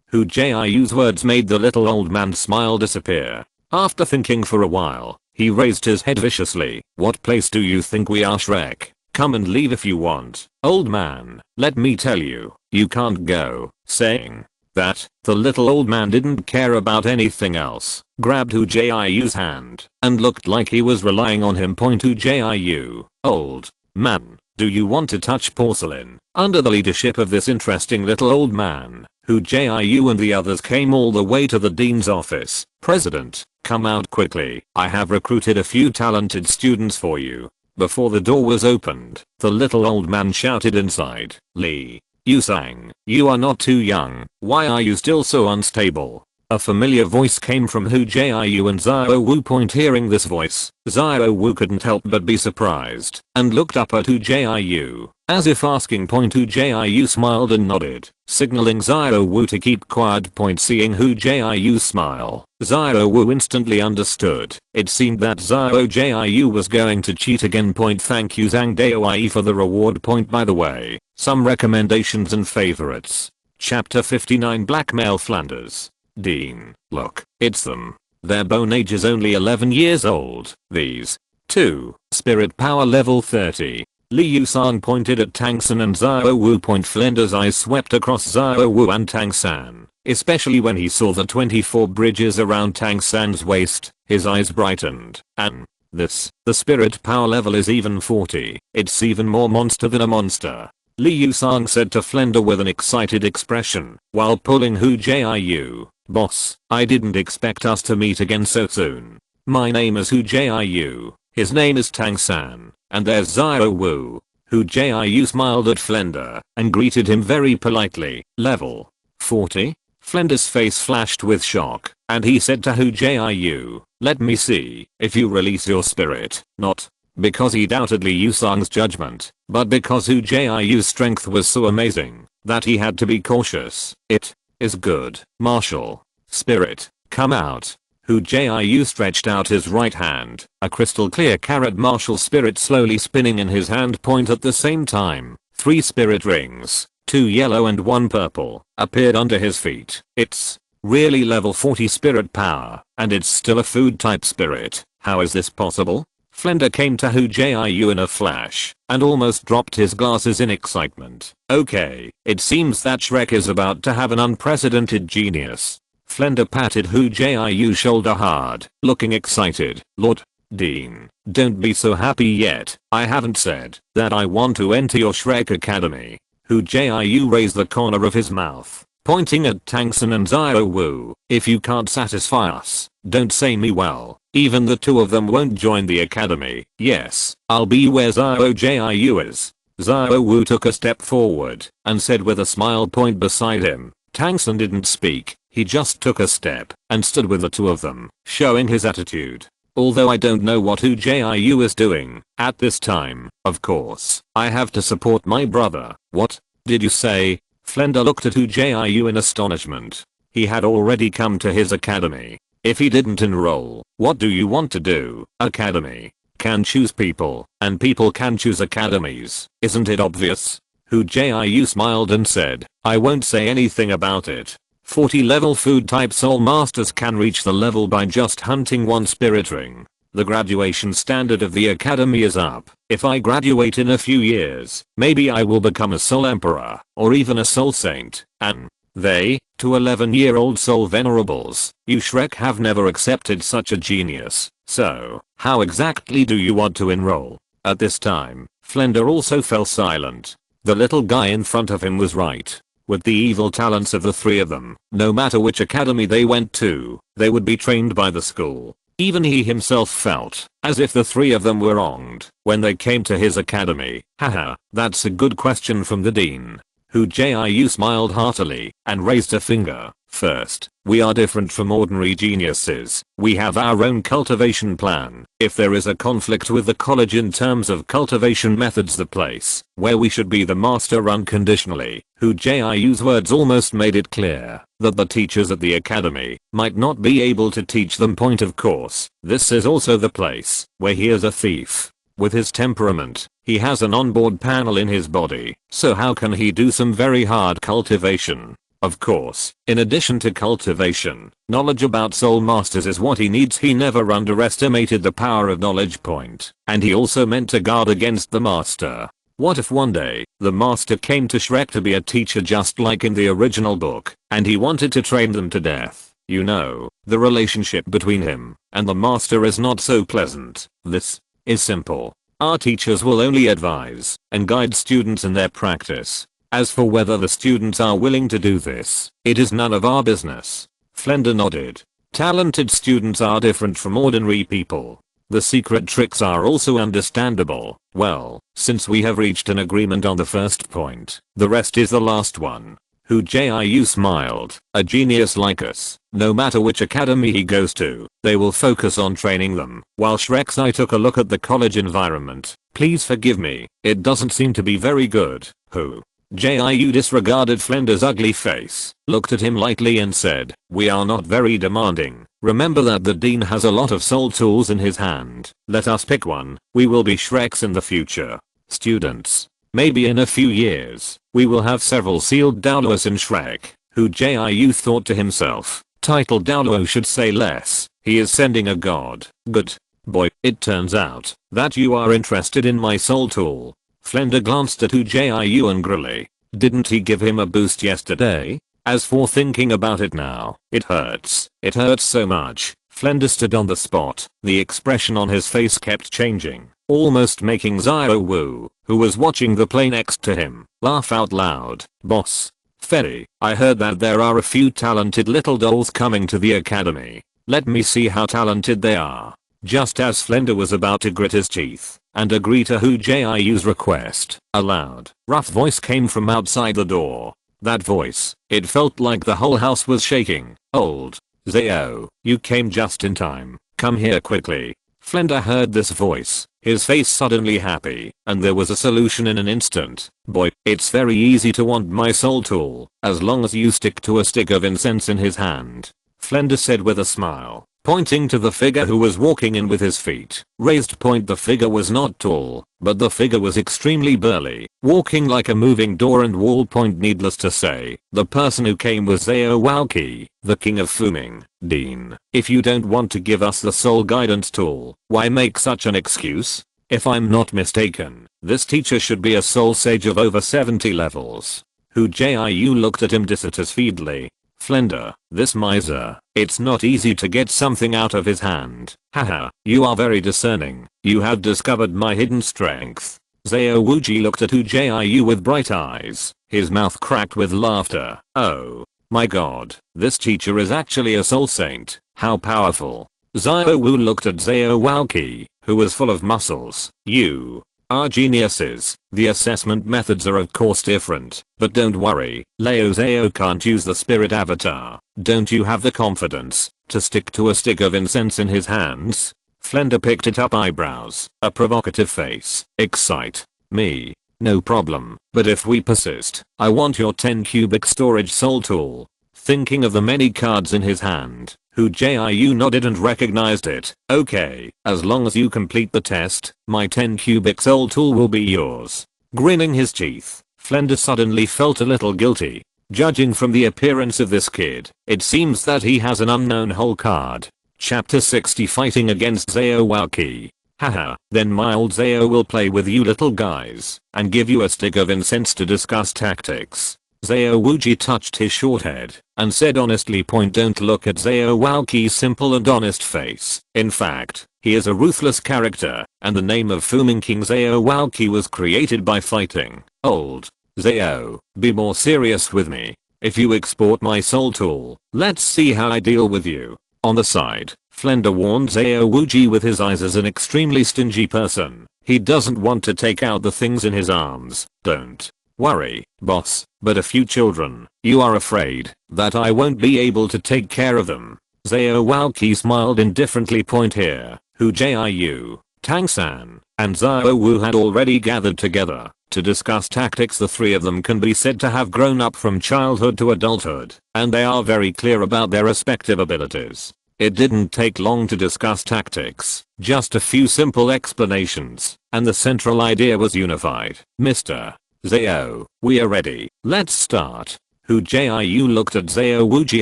Hu Jiu's words made the little old man's smile disappear. After thinking for a while, he raised his head viciously. What place do you think we are, Shrek? Come and leave if you want. Old man, let me tell you, you can't go. Saying that, the little old man didn't care about anything else, grabbed Hu Jiu's hand, and looked like he was relying on him. Hu Jiu, old man, do you want to touch porcelain? Under the leadership of this interesting little old man, Hu Jiu and the others came all the way to the dean's office. President, come out quickly. I have recruited a few talented students for you. Before the door was opened, the little old man shouted inside. Li Yusang, you are not too young. Why are you still so unstable? A familiar voice came from Hu Jiu and Xiao Wu. Hearing this voice, Xiao Wu couldn't help but be surprised and looked up at Hu Jiu, as if asking. Hu Jiu smiled and nodded, signaling Xiao Wu to keep quiet. Seeing Hu Jiu smile, Xiao Wu instantly understood. It seemed that Xiao Jiu was going to cheat again. Thank you Zhang Daoi for the reward. By the way, some recommendations and favorites. Chapter 59 Blackmail Flanders. Dean, look, it's them. Their bone age is only 11 years old. These 2, spirit power level 30. Liu Sang pointed at Tang San and Xiao Wu. Flender's eyes swept across Xiao Wu and Tang San, especially when he saw the 24 bridges around Tang San's waist. His eyes brightened. And the spirit power level is even 40. It's even more monster than a monster. Liu Sang said to Flender with an excited expression, while pulling Hu Jiu. Boss, I didn't expect us to meet again so soon. My name is Hu Jiu. His name is Tang San. And there's Xiao Wu. Hu Jiu smiled at Flender and greeted him very politely. Level 40? Flender's face flashed with shock, and he said to Hu Jiu, let me see if you release your spirit. Not because he doubted Liu Sang's judgment, but because Hu Jiu's strength was so amazing that he had to be cautious. It is good. Martial spirit, come out. Hu Jiu stretched out his right hand, a crystal clear carrot martial spirit slowly spinning in his hand point at the same time. 3 spirit rings, 2 yellow and 1 purple, appeared under his feet. It's really level 40 spirit power, and it's still a food type spirit. How is this possible? Flender came to Hu Jiu in a flash, and almost dropped his glasses in excitement. Okay, it seems that Shrek is about to have an unprecedented genius. Flender patted Hu Jiu's shoulder hard, looking excited. Lord Dean, don't be so happy yet. I haven't said that I want to enter your Shrek Academy. Hu Jiu raised the corner of his mouth, pointing at Tang San and Xiao Wu. If you can't satisfy us, don't say me well. Even the 2 of them won't join the academy. Yes, I'll be where Xiao Jiu is. Xiao Wu took a step forward and said with a smile point beside him. Tang San didn't speak. He just took a step and stood with the 2 of them, showing his attitude. Although I don't know what Hu Jiu is doing at this time, of course, I have to support my brother. What did you say? Flender looked at Hu Jiu in astonishment. He had already come to his academy. If he didn't enroll, what do you want to do? Academy can choose people, and people can choose academies. Isn't it obvious? Hu Jiu smiled and said, I won't say anything about it. 40 level food type soul masters can reach the level by just hunting 1 spirit ring. The graduation standard of the academy is up. If I graduate in a few years, maybe I will become a soul emperor, or even a soul saint. And they, to 11-year-old soul venerables, you Shrek have never accepted such a genius. So, how exactly do you want to enroll? At this time, Flender also fell silent. The little guy in front of him was right. With the evil talents of the 3 of them, no matter which academy they went to, they would be trained by the school. Even he himself felt as if the 3 of them were wronged when they came to his academy. Haha, that's a good question from the dean. Hu Jiu smiled heartily and raised a finger. First, we are different from ordinary geniuses. We have our own cultivation plan. If there is a conflict with the college in terms of cultivation methods, the place where we should be the master unconditionally. Hu Jiu's words almost made it clear that the teachers at the academy might not be able to teach them. Point of course, this is also the place where he is a thief. With his temperament, he has an onboard panel in his body, so how can he do some very hard cultivation? Of course, in addition to cultivation, knowledge about soul masters is what he needs. He never underestimated the power of knowledge point, and he also meant to guard against the master. What if one day, the master came to Shrek to be a teacher just like in the original book, and he wanted to train them to death? You know, the relationship between him and the master is not so pleasant. This is simple. Our teachers will only advise and guide students in their practice. As for whether the students are willing to do this, it is none of our business. Flender nodded. Talented students are different from ordinary people. The secret tricks are also understandable. Well, since we have reached an agreement on the first point, the rest is the last one. Hu Jiu smiled. A genius like us, no matter which academy he goes to, they will focus on training them. While Shrek's eye took a look at the college environment. Please forgive me, it doesn't seem to be very good. Hu Jiu disregarded Flender's ugly face, looked at him lightly and said, we are not very demanding. Remember that the dean has a lot of soul tools in his hand. Let us pick one. We will be Shreks in the future. Students. Maybe in a few years, we will have several sealed Douluos in Shrek. Hu Jiu thought to himself. Title Douluo should say less. He is sending a god. Good boy. It turns out that you are interested in my soul tool. Flender glanced at Hu Jiu angrily. Didn't he give him a boost yesterday? As for thinking about it now, it hurts. It hurts so much. Flender stood on the spot. The expression on his face kept changing, almost making Xiao Wu, who was watching the play next to him, laugh out loud. Boss. Ferry, I heard that there are a few talented little dolls coming to the academy. Let me see how talented they are. Just as Flender was about to grit his teeth and agree to Hu Jiu's request, a loud, rough voice came from outside the door. That voice, it felt like the whole house was shaking. Old Xiao, you came just in time. Come here quickly. Flender heard this voice, his face suddenly happy, and there was a solution in an instant. Boy, it's very easy to want my soul tool, as long as you stick to a stick of incense in his hand. Flender said with a smile, pointing to the figure who was walking in with his feet raised. The figure was not tall, but the figure was extremely burly, walking like a moving door and wall. Needless to say, the person who came was Xiao Walqi, the king of Fuming. Dean, if you don't want to give us the soul guidance tool, why make such an excuse? If I'm not mistaken, this teacher should be a soul sage of over 70 levels. Hu Jiu looked at him dissatisfiedly. Flender, this miser, it's not easy to get something out of his hand. Haha, you are very discerning. You have discovered my hidden strength. Xiao Wuji looked at Hu Jiu with bright eyes, his mouth cracked with laughter. Oh my god, this teacher is actually a soul saint. How powerful. Xiao Wu looked at Xiao Walqi, who was full of muscles. You are geniuses. The assessment methods are of course different, but don't worry, Leo Xiao can't use the spirit avatar. Don't you have the confidence to stick to a stick of incense in his hands? Flender picked it up, eyebrows, a provocative face. Excite me. No problem, but if we persist, I want your 10 cubic storage soul tool. Thinking of the many cards in his hand, Hu Jiu nodded and recognized it. Okay, as long as you complete the test, my 10 cubic soul tool will be yours. Grinning his teeth, Flender suddenly felt a little guilty. Judging from the appearance of this kid, it seems that he has an unknown hole card. Chapter 60, Fighting Against Xiao Walqi. Haha, then my old Xiao will play with you little guys, and give you a stick of incense to discuss tactics. Xiao Wuji touched his short head, and said honestly. Don't look at Xiao Walqi's simple and honest face. In fact, he is a ruthless character, and the name of Fuming King Xiao Walqi was created by fighting. Old Xiao, be more serious with me. If you export my soul tool, let's see how I deal with you. On the side, Flender warned Xiao Wuji with his eyes as an extremely stingy person. He doesn't want to take out the things in his arms. Don't worry, boss, but a few children. You are afraid that I won't be able to take care of them. Xiao Walqi smiled indifferently. Here, Hu Jiu, Tang San, and Xiao Wu had already gathered together to discuss tactics. The three of them can be said to have grown up from childhood to adulthood, and they are very clear about their respective abilities. It didn't take long to discuss tactics, just a few simple explanations, and the central idea was unified. Mr. Xiao, we are ready. Let's start. Hu Jiu looked at Xiao Wuji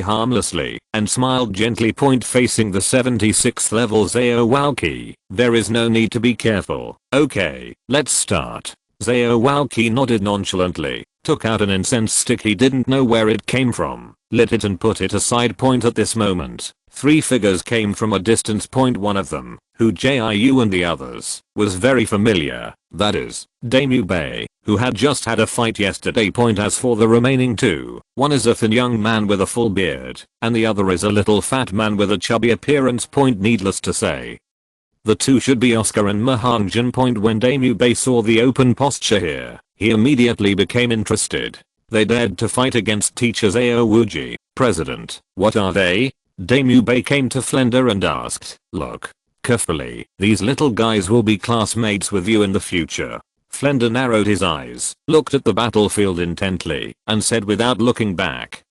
harmlessly and smiled gently. Facing the 76th level Xiao Walqi, there is no need to be careful. Okay, let's start. Xiao Walqi nodded nonchalantly, took out an incense stick. He didn't know where it came from, lit it and put it aside. At this moment, three figures came from a distance. One of them, Hu Jiu and the others, was very familiar. That is, Damu Bei, who had just had a fight yesterday. As for the remaining two, one is a thin young man with a full beard, and the other is a little fat man with a chubby appearance. Needless to say, the two should be Oscar and Mahangjin. When Damu Bei saw the open posture here, he immediately became interested. They dared to fight against teacher Xiao Wuji. President, what are they? Damu Bei came to Flender and asked. Look carefully, these little guys will be classmates with you in the future. Flender narrowed his eyes, looked at the battlefield intently, and said without looking back,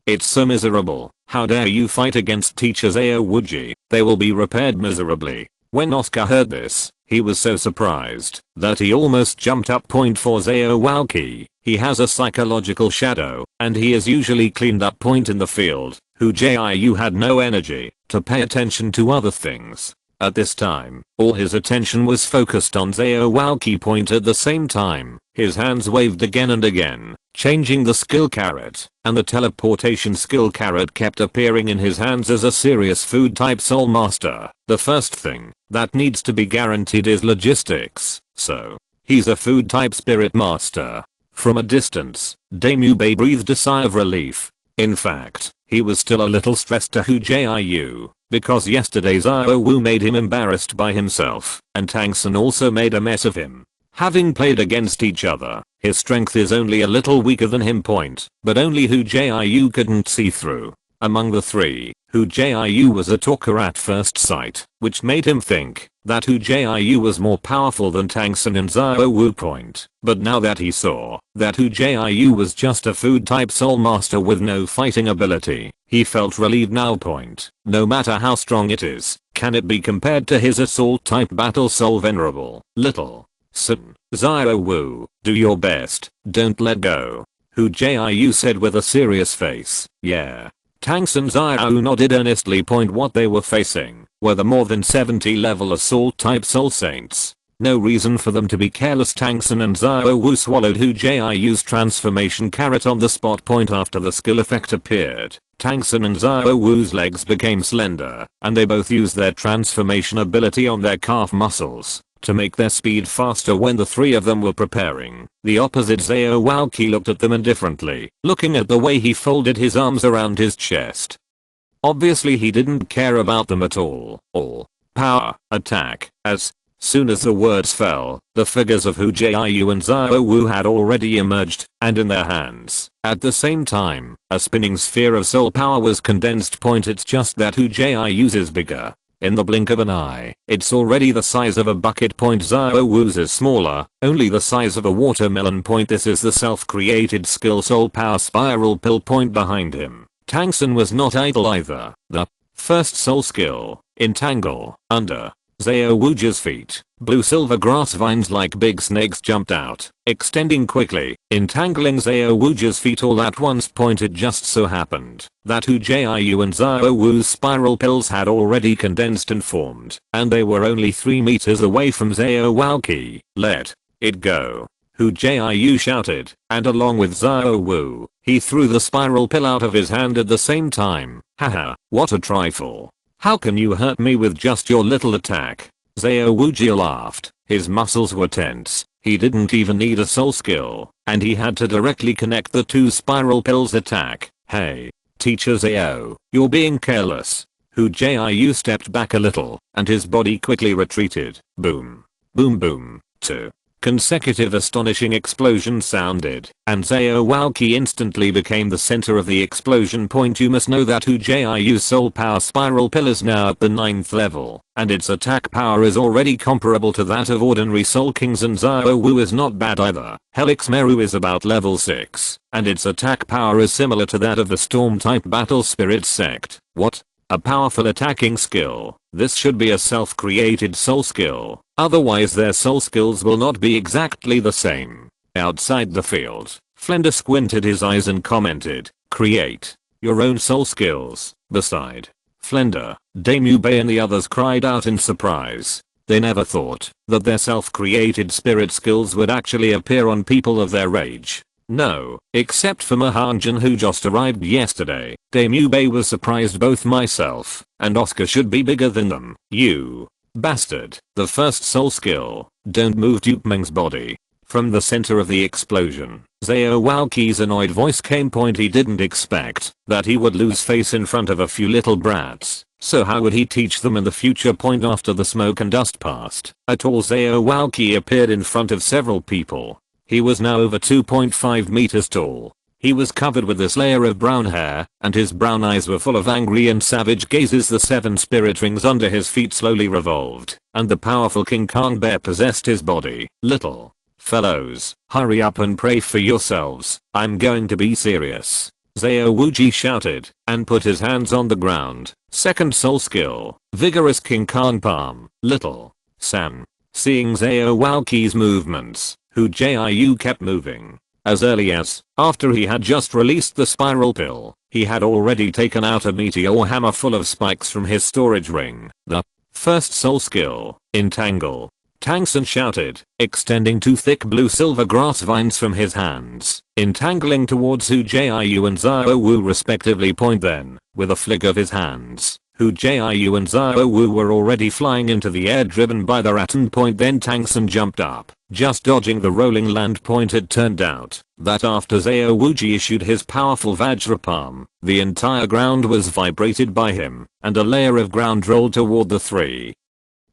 it's so miserable. How dare you fight against teacher Xiao Wuji? They will be repaired miserably. When Oscar heard this, he was so surprised that he almost jumped up. For Xiao Walqi, he has a psychological shadow, and he is usually cleaned up. In the field, Hu Jiu had no energy to pay attention to other things. At this time, all his attention was focused on Zao Walki point at the same time. His hands waved again and again, changing the skill carrot, and the teleportation skill carrot kept appearing in his hands as a serious food type soul master. The first thing that needs to be guaranteed is logistics, so he's a food type spirit master. From a distance, Daemube breathed a sigh of relief. In fact, he was still a little stressed to Hu Jiu, because yesterday's Wu made him embarrassed by himself, and Tang San also made a mess of him. Having played against each other, his strength is only a little weaker than him point, but only Hu Jiu couldn't see through. Among the three, Hu Jiu was a talker at first sight, which made him think that Hu Jiu was more powerful than Tang San and Zhao Wu point. But now that he saw that Hu Jiu was just a food type soul master with no fighting ability, he felt relieved now point. No matter how strong it is, can it be compared to his assault type battle soul venerable? Little San, Zhao Wu, do your best, don't let go. Hu Jiu said with a serious face. Yeah. Tang San and Zhao nodded earnestly point. What they were facing were the more than 70 level assault type soul saints. No reason for them to be careless. Tang San and Zhao Wu swallowed Hu Jiu's transformation carrot on the spot point after the skill effect appeared. Tang San and Zhao Wu's legs became slender, and they both used their transformation ability on their calf muscles to make their speed faster. When the three of them were preparing, the opposite Zao Walki looked at them indifferently, looking at the way he folded his arms around his chest. Obviously he didn't care about them at all. All power, attack. As soon as the words fell, the figures of Hu Jiu and Zhao Wu had already emerged, and in their hands, at the same time, a spinning sphere of soul power was condensed point. It's just that Hu Jiu's is bigger. In the blink of an eye, it's already the size of a bucket point. Zhao Wu's is smaller, only the size of a watermelon point. This is the self-created skill soul power spiral pill point behind him. Tang San was not idle either. The first soul skill, entangle, under Zhao Wu's feet. Blue silver grass vines like big snakes jumped out, extending quickly, entangling Zhao Wu's feet all at once point. It just so happened that Hu Jiu and Zhao Wu's spiral pills had already condensed and formed, and they were only 3 meters away from Zhao Walki. Let it go, Hu Jiu shouted, and along with Zhao Wu, he threw the spiral pill out of his hand at the same time. Haha, what a trifle. How can you hurt me with just your little attack? Zhao Wu laughed. His muscles were tense. He didn't even need a soul skill, and he had to directly connect the two spiral pills attack. Hey, teacher Zhao, you're being careless. Hu Jiu stepped back a little, and his body quickly retreated. Boom. Boom boom. 2 consecutive astonishing explosions sounded, and Zhao Walki instantly became the center of the explosion point. You must know that Hu Jiu's soul power spiral pill is now at the 9th level, and its attack power is already comparable to that of ordinary Soul Kings, and Zhao Wu is not bad either. Helix Meru is about level 6, and its attack power is similar to that of the Storm type Battle Spirit sect. What? A powerful attacking skill. This should be a self-created soul skill, otherwise their soul skills will not be exactly the same. Outside the field, Flender squinted his eyes and commented, create your own soul skills. Beside Flender, Daemube and the others cried out in surprise. They never thought that their self-created spirit skills would actually appear on people of their age. No, except for Mahanjan, who just arrived yesterday. Daemube was surprised. Both myself and Oscar should be bigger than them. You bastard. The first soul skill, don't move Dupemeng's body. From the center of the explosion, Zhao Walki's annoyed voice came. He didn't expect that he would lose face in front of a few little brats. So how would he teach them in the future? After the smoke and dust passed, a tall Zhao Walki appeared in front of several people. He was now over 2.5 meters tall. He was covered with this layer of brown hair, and his brown eyes were full of angry and savage gazes. The 7 spirit rings under his feet slowly revolved, and the powerful King Kong bear possessed his body. Little fellows, hurry up and pray for yourselves. I'm going to be serious. Zhao Wu shouted, and put his hands on the ground. Second soul skill, vigorous King Kong palm. Little San, seeing Zhao Walki's movements, Hu Jiu kept moving. As early as after he had just released the spiral pill, he had already taken out a meteor hammer full of spikes from his storage ring. The First soul skill, entangle. Tang San shouted, extending two thick blue-silver grass vines from his hands, entangling towards Hu Jiu and Xiao Wu respectively. Then, with a flick of his hands, Hu Jiu and Xiao Wu were already flying into the air driven by the rattan. Then Tang San jumped up, just dodging the rolling land. It turned out that after Xiao Wu issued his powerful Vajra palm, the entire ground was vibrated by him, and a layer of ground rolled toward the three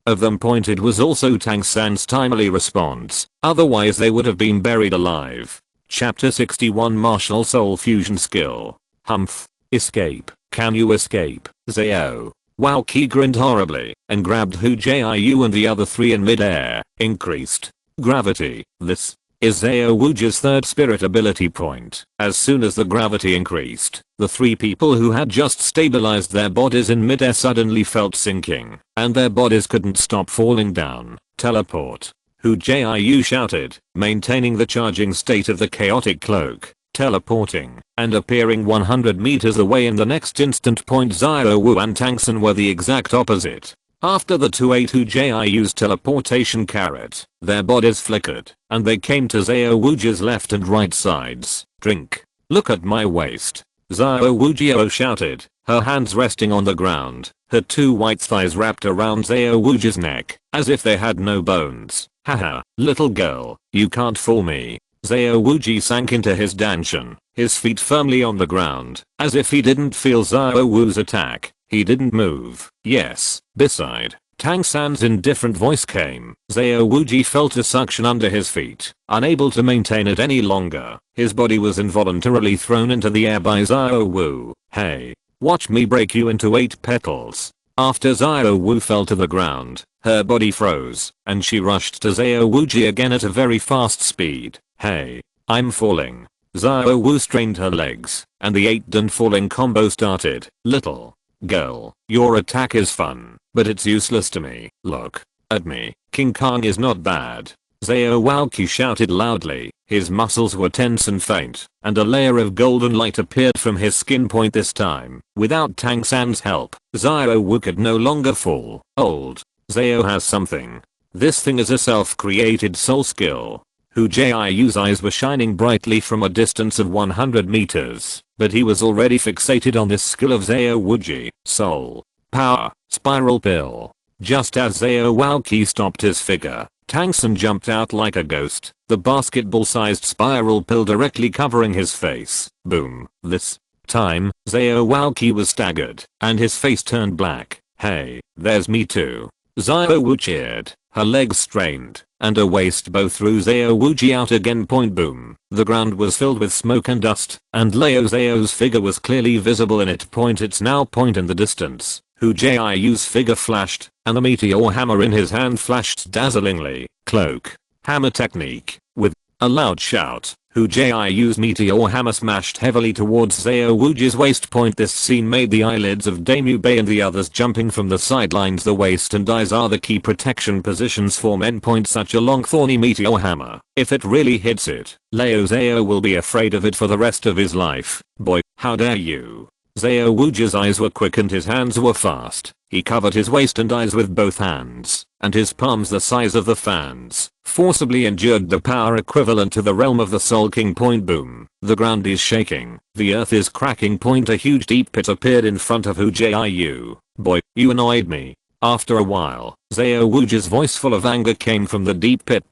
of them. It was also Tang San's timely response, otherwise they would have been buried alive. Chapter 61 Martial Soul Fusion Skill. Humph. Escape. Can you escape, Xiao? Wowki grinned horribly and grabbed Hu Jiu and the other three in midair. Increased gravity. This is Xiao Wu's third spirit ability point. As soon as the gravity increased, the three people who had just stabilized their bodies in midair suddenly felt sinking, and their bodies couldn't stop falling down. Teleport. Hu Jiu shouted, maintaining the charging state of the chaotic cloak, teleporting, and appearing 100 meters away in the next instant. Xiao Wu and Tang San were the exact opposite. After the two ate Hu Jiu's teleportation carrot, their bodies flickered, and they came to Xiao Wu's left and right sides. Drink. Look at my waist. Xiao Wu shouted, her hands resting on the ground, her two white thighs wrapped around Xiao Wu's neck, as if they had no bones. Haha, little girl, you can't fool me. Xiao Wu sank into his danshan, his feet firmly on the ground, as if he didn't feel Xiao Wu's attack. He didn't move. Yes. Beside, Tang San's indifferent voice came. Xiao Wu felt a suction under his feet. Unable to maintain it any longer, his body was involuntarily thrown into the air by Xiao Wu. Hey, watch me break you into 8 petals. After Xiao Wu fell to the ground, her body froze, and she rushed to Xiao Wu again at a very fast speed. Hey, I'm falling. Xiao Wu strained her legs, and the 8-dan falling combo started. Little girl, your attack is fun, but it's useless to me. Look at me. King Kong is not bad. Xiao Wowki shouted loudly. His muscles were tense and faint, and a layer of golden light appeared from his skin. This time, without Tang San's help, Xiao Wu could no longer fall. Old Xiao has something. This thing is a self-created soul skill. Hu Jiu's eyes were shining brightly from a distance of 100 meters, but he was already fixated on this skill of Xiao Wu. Soul Power Spiral Pill. Just as Xiao Wowki stopped his figure, Tang San jumped out like a ghost, the basketball-sized spiral pill directly covering his face. Boom. This time, Xiao Wowki was staggered, and his face turned black. Hey, there's me too. Xiao Wu cheered, her legs strained, and her waist bow threw Xiao Wu out again. Boom. The ground was filled with smoke and dust, and Xiao's figure was clearly visible in it. It's now in the distance. Hu Jiu's figure flashed, and the meteor hammer in his hand flashed dazzlingly. Cloak. Hammer technique. With a loud shout, Hu Jiu's meteor hammer smashed heavily towards Xiao Wu's waist. This scene made the eyelids of Damu Bei and the others jumping from the sidelines. The waist and eyes are the key protection positions for men. Such a long thorny meteor hammer, if it really hits it, Xiao will be afraid of it for the rest of his life. Boy, how dare you. Xiao Wu's eyes were quick and his hands were fast. He covered his waist and eyes with both hands, and his palms the size of the fans, forcibly endured the power equivalent to the realm of the Soul King. Boom. The ground is shaking. The earth is cracking. A huge deep pit appeared in front of Hu Jiu. Boy, you annoyed me. After a while, Xiao Wu's voice full of anger came from the deep pit.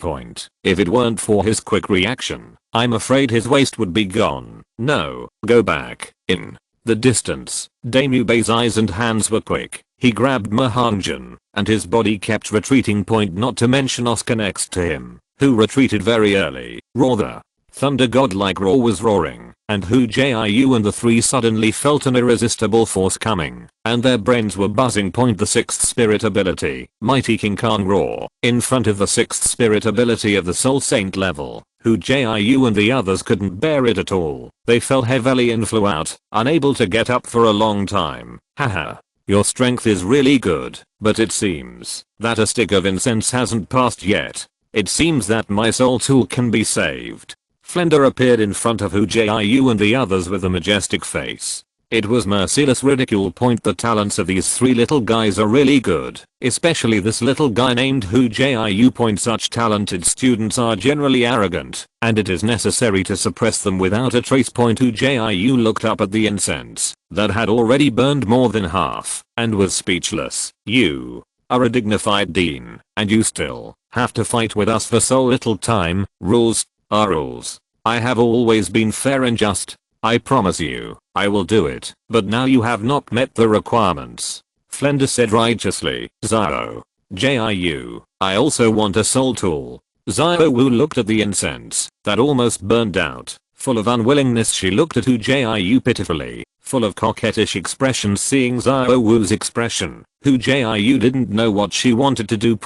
If it weren't for his quick reaction, I'm afraid his waist would be gone. No, go back. In the distance, Damu Bei's eyes and hands were quick. He grabbed Mahangjin, and his body kept retreating. Not to mention Oscar next to him, who retreated very early. Roar. The thunder god-like roar was roaring, and Hu Jiu and the three suddenly felt an irresistible force coming, and their brains were buzzing. The 6th spirit ability, Mighty King Kong Roar. In front of the 6th spirit ability of the Soul Saint level, Hu Jiu and the others couldn't bear it at all. They fell heavily and flew out, unable to get up for a long time. Haha. Your strength is really good, but it seems that a stick of incense hasn't passed yet. It seems that my soul tool can be saved. Flender appeared in front of Hu Jiu and the others with a majestic face. It was merciless ridicule. The talents of these three little guys are really good, especially this little guy named Hu Jiu. Such talented students are generally arrogant, and it is necessary to suppress them without a trace. Hu Jiu looked up at the incense that had already burned more than half and was speechless. You are a dignified dean, and you still have to fight with us for so little time. Rules are rules. I have always been fair and just. I promise you, I will do it, but now you have not met the requirements. Flender said righteously. Xiao Jiu, I also want a soul tool. Xiao Wu looked at the incense that almost burned out. Full of unwillingness, she looked at Hu Jiu pitifully, full of coquettish expressions. Seeing Xiao Wu's expression, Hu Jiu didn't know what she wanted to do.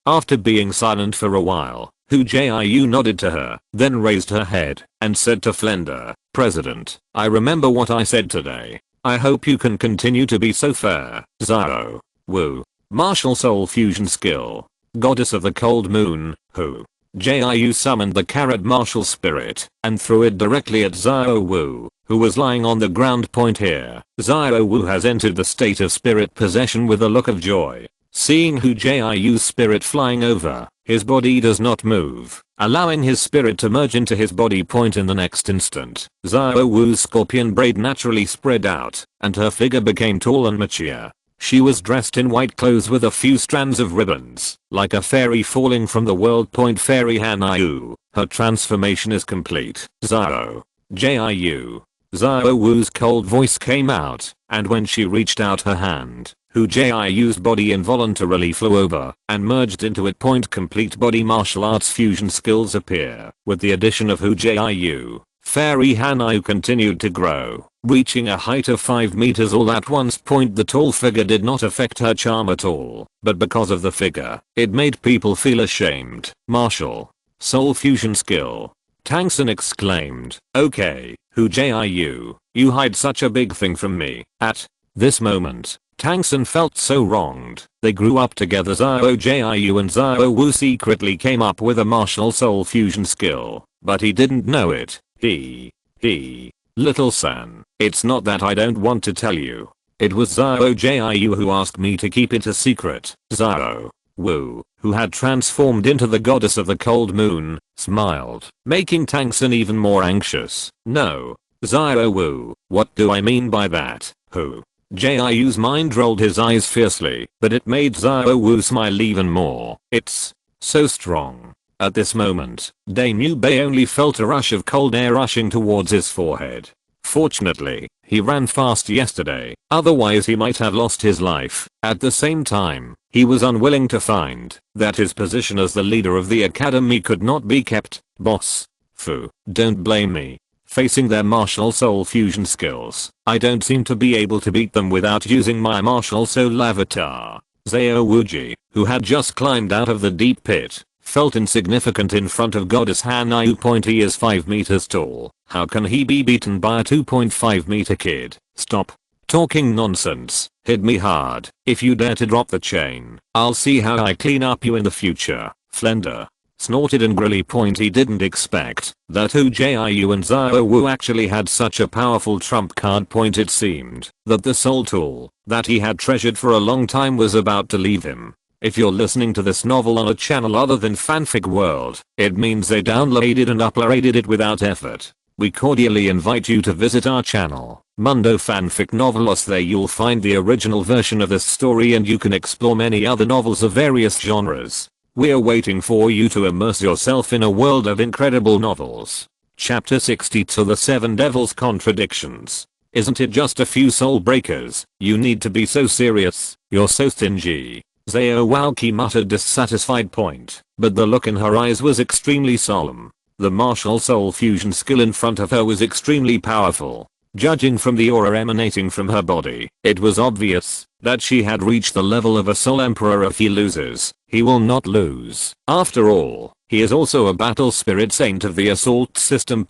After being silent for a while, Hu Jiu nodded to her, then raised her head and said to Flender, President, I remember what I said today. I hope you can continue to be so fair. Xiao Wu, martial soul fusion skill. Goddess of the cold moon. Hu Jiu summoned the carrot martial spirit and threw it directly at Xiao Wu, who was lying on the ground. Here, Xiao Wu has entered the state of spirit possession with a look of joy. Seeing Hu Jiu's spirit flying over, his body does not move, allowing his spirit to merge into his body. In the next instant, Xiao Wu's scorpion braid naturally spread out, and her figure became tall and mature. She was dressed in white clothes with a few strands of ribbons, like a fairy falling from the world. Fairy Hanyu. Her transformation is complete. Xiao Jiu. Xiao Wu's cold voice came out, and when she reached out her hand, Hu Jiu's body involuntarily flew over and merged into it. Complete body martial arts fusion skills appear. With the addition of Hu Jiu, Fairy Hanyu continued to grow, reaching a height of 5 meters all at once. The tall figure did not affect her charm at all, but because of the figure, it made people feel ashamed. Martial soul fusion skill. Tang San exclaimed, okay, Hu Jiu, you hide such a big thing from me. At this moment, Tang San felt so wronged. They grew up together. Xiao Jiu and Xiao Wu secretly came up with a martial soul fusion skill, but he didn't know it. Little San, it's not that I don't want to tell you. It was Xiao Jiu who asked me to keep it a secret. Xiao Wu, who had transformed into the goddess of the cold moon, smiled, making Tang San even more anxious. No, Xiao Wu, what do I mean by that? Hu Jiu's mind rolled his eyes fiercely, but it made Xiao Wu smile even more. It's so strong. At this moment, Dame Yu Bei only felt a rush of cold air rushing towards his forehead. Fortunately, he ran fast yesterday, otherwise he might have lost his life. At the same time, he was unwilling to find that his position as the leader of the academy could not be kept. Boss Fu, don't blame me. Facing their martial soul fusion skills, I don't seem to be able to beat them without using my martial soul avatar. Xiao Wuji, who had just climbed out of the deep pit, felt insignificant in front of Goddess Hanyu. He is 5 meters tall. How can he be beaten by a 2.5 meter kid? Stop talking nonsense. Hit me hard. If you dare to drop the chain, I'll see how I clean up you in the future. Flender snorted angrily. He didn't expect that Hu Jiu and Xiao Wu actually had such a powerful trump card. It seemed that the soul tool that he had treasured for a long time was about to leave him. If you're listening to this novel on a channel other than Fanfic World, it means they downloaded and uploaded it without effort. We cordially invite you to visit our channel, Mundo Fanfic Novelos. There you'll find the original version of this story and you can explore many other novels of various genres. We're waiting for you to immerse yourself in a world of incredible novels. Chapter 62, The Seven Devils Contradictions. Isn't it just a few soul breakers? You need to be so serious. You're so stingy. Xiao Wuqi muttered dissatisfied. But the look in her eyes was extremely solemn. The martial soul fusion skill in front of her was extremely powerful. Judging from the aura emanating from her body, it was obvious that she had reached the level of a soul emperor. If he loses, he will not lose. After all, he is also a battle spirit saint of the assault system.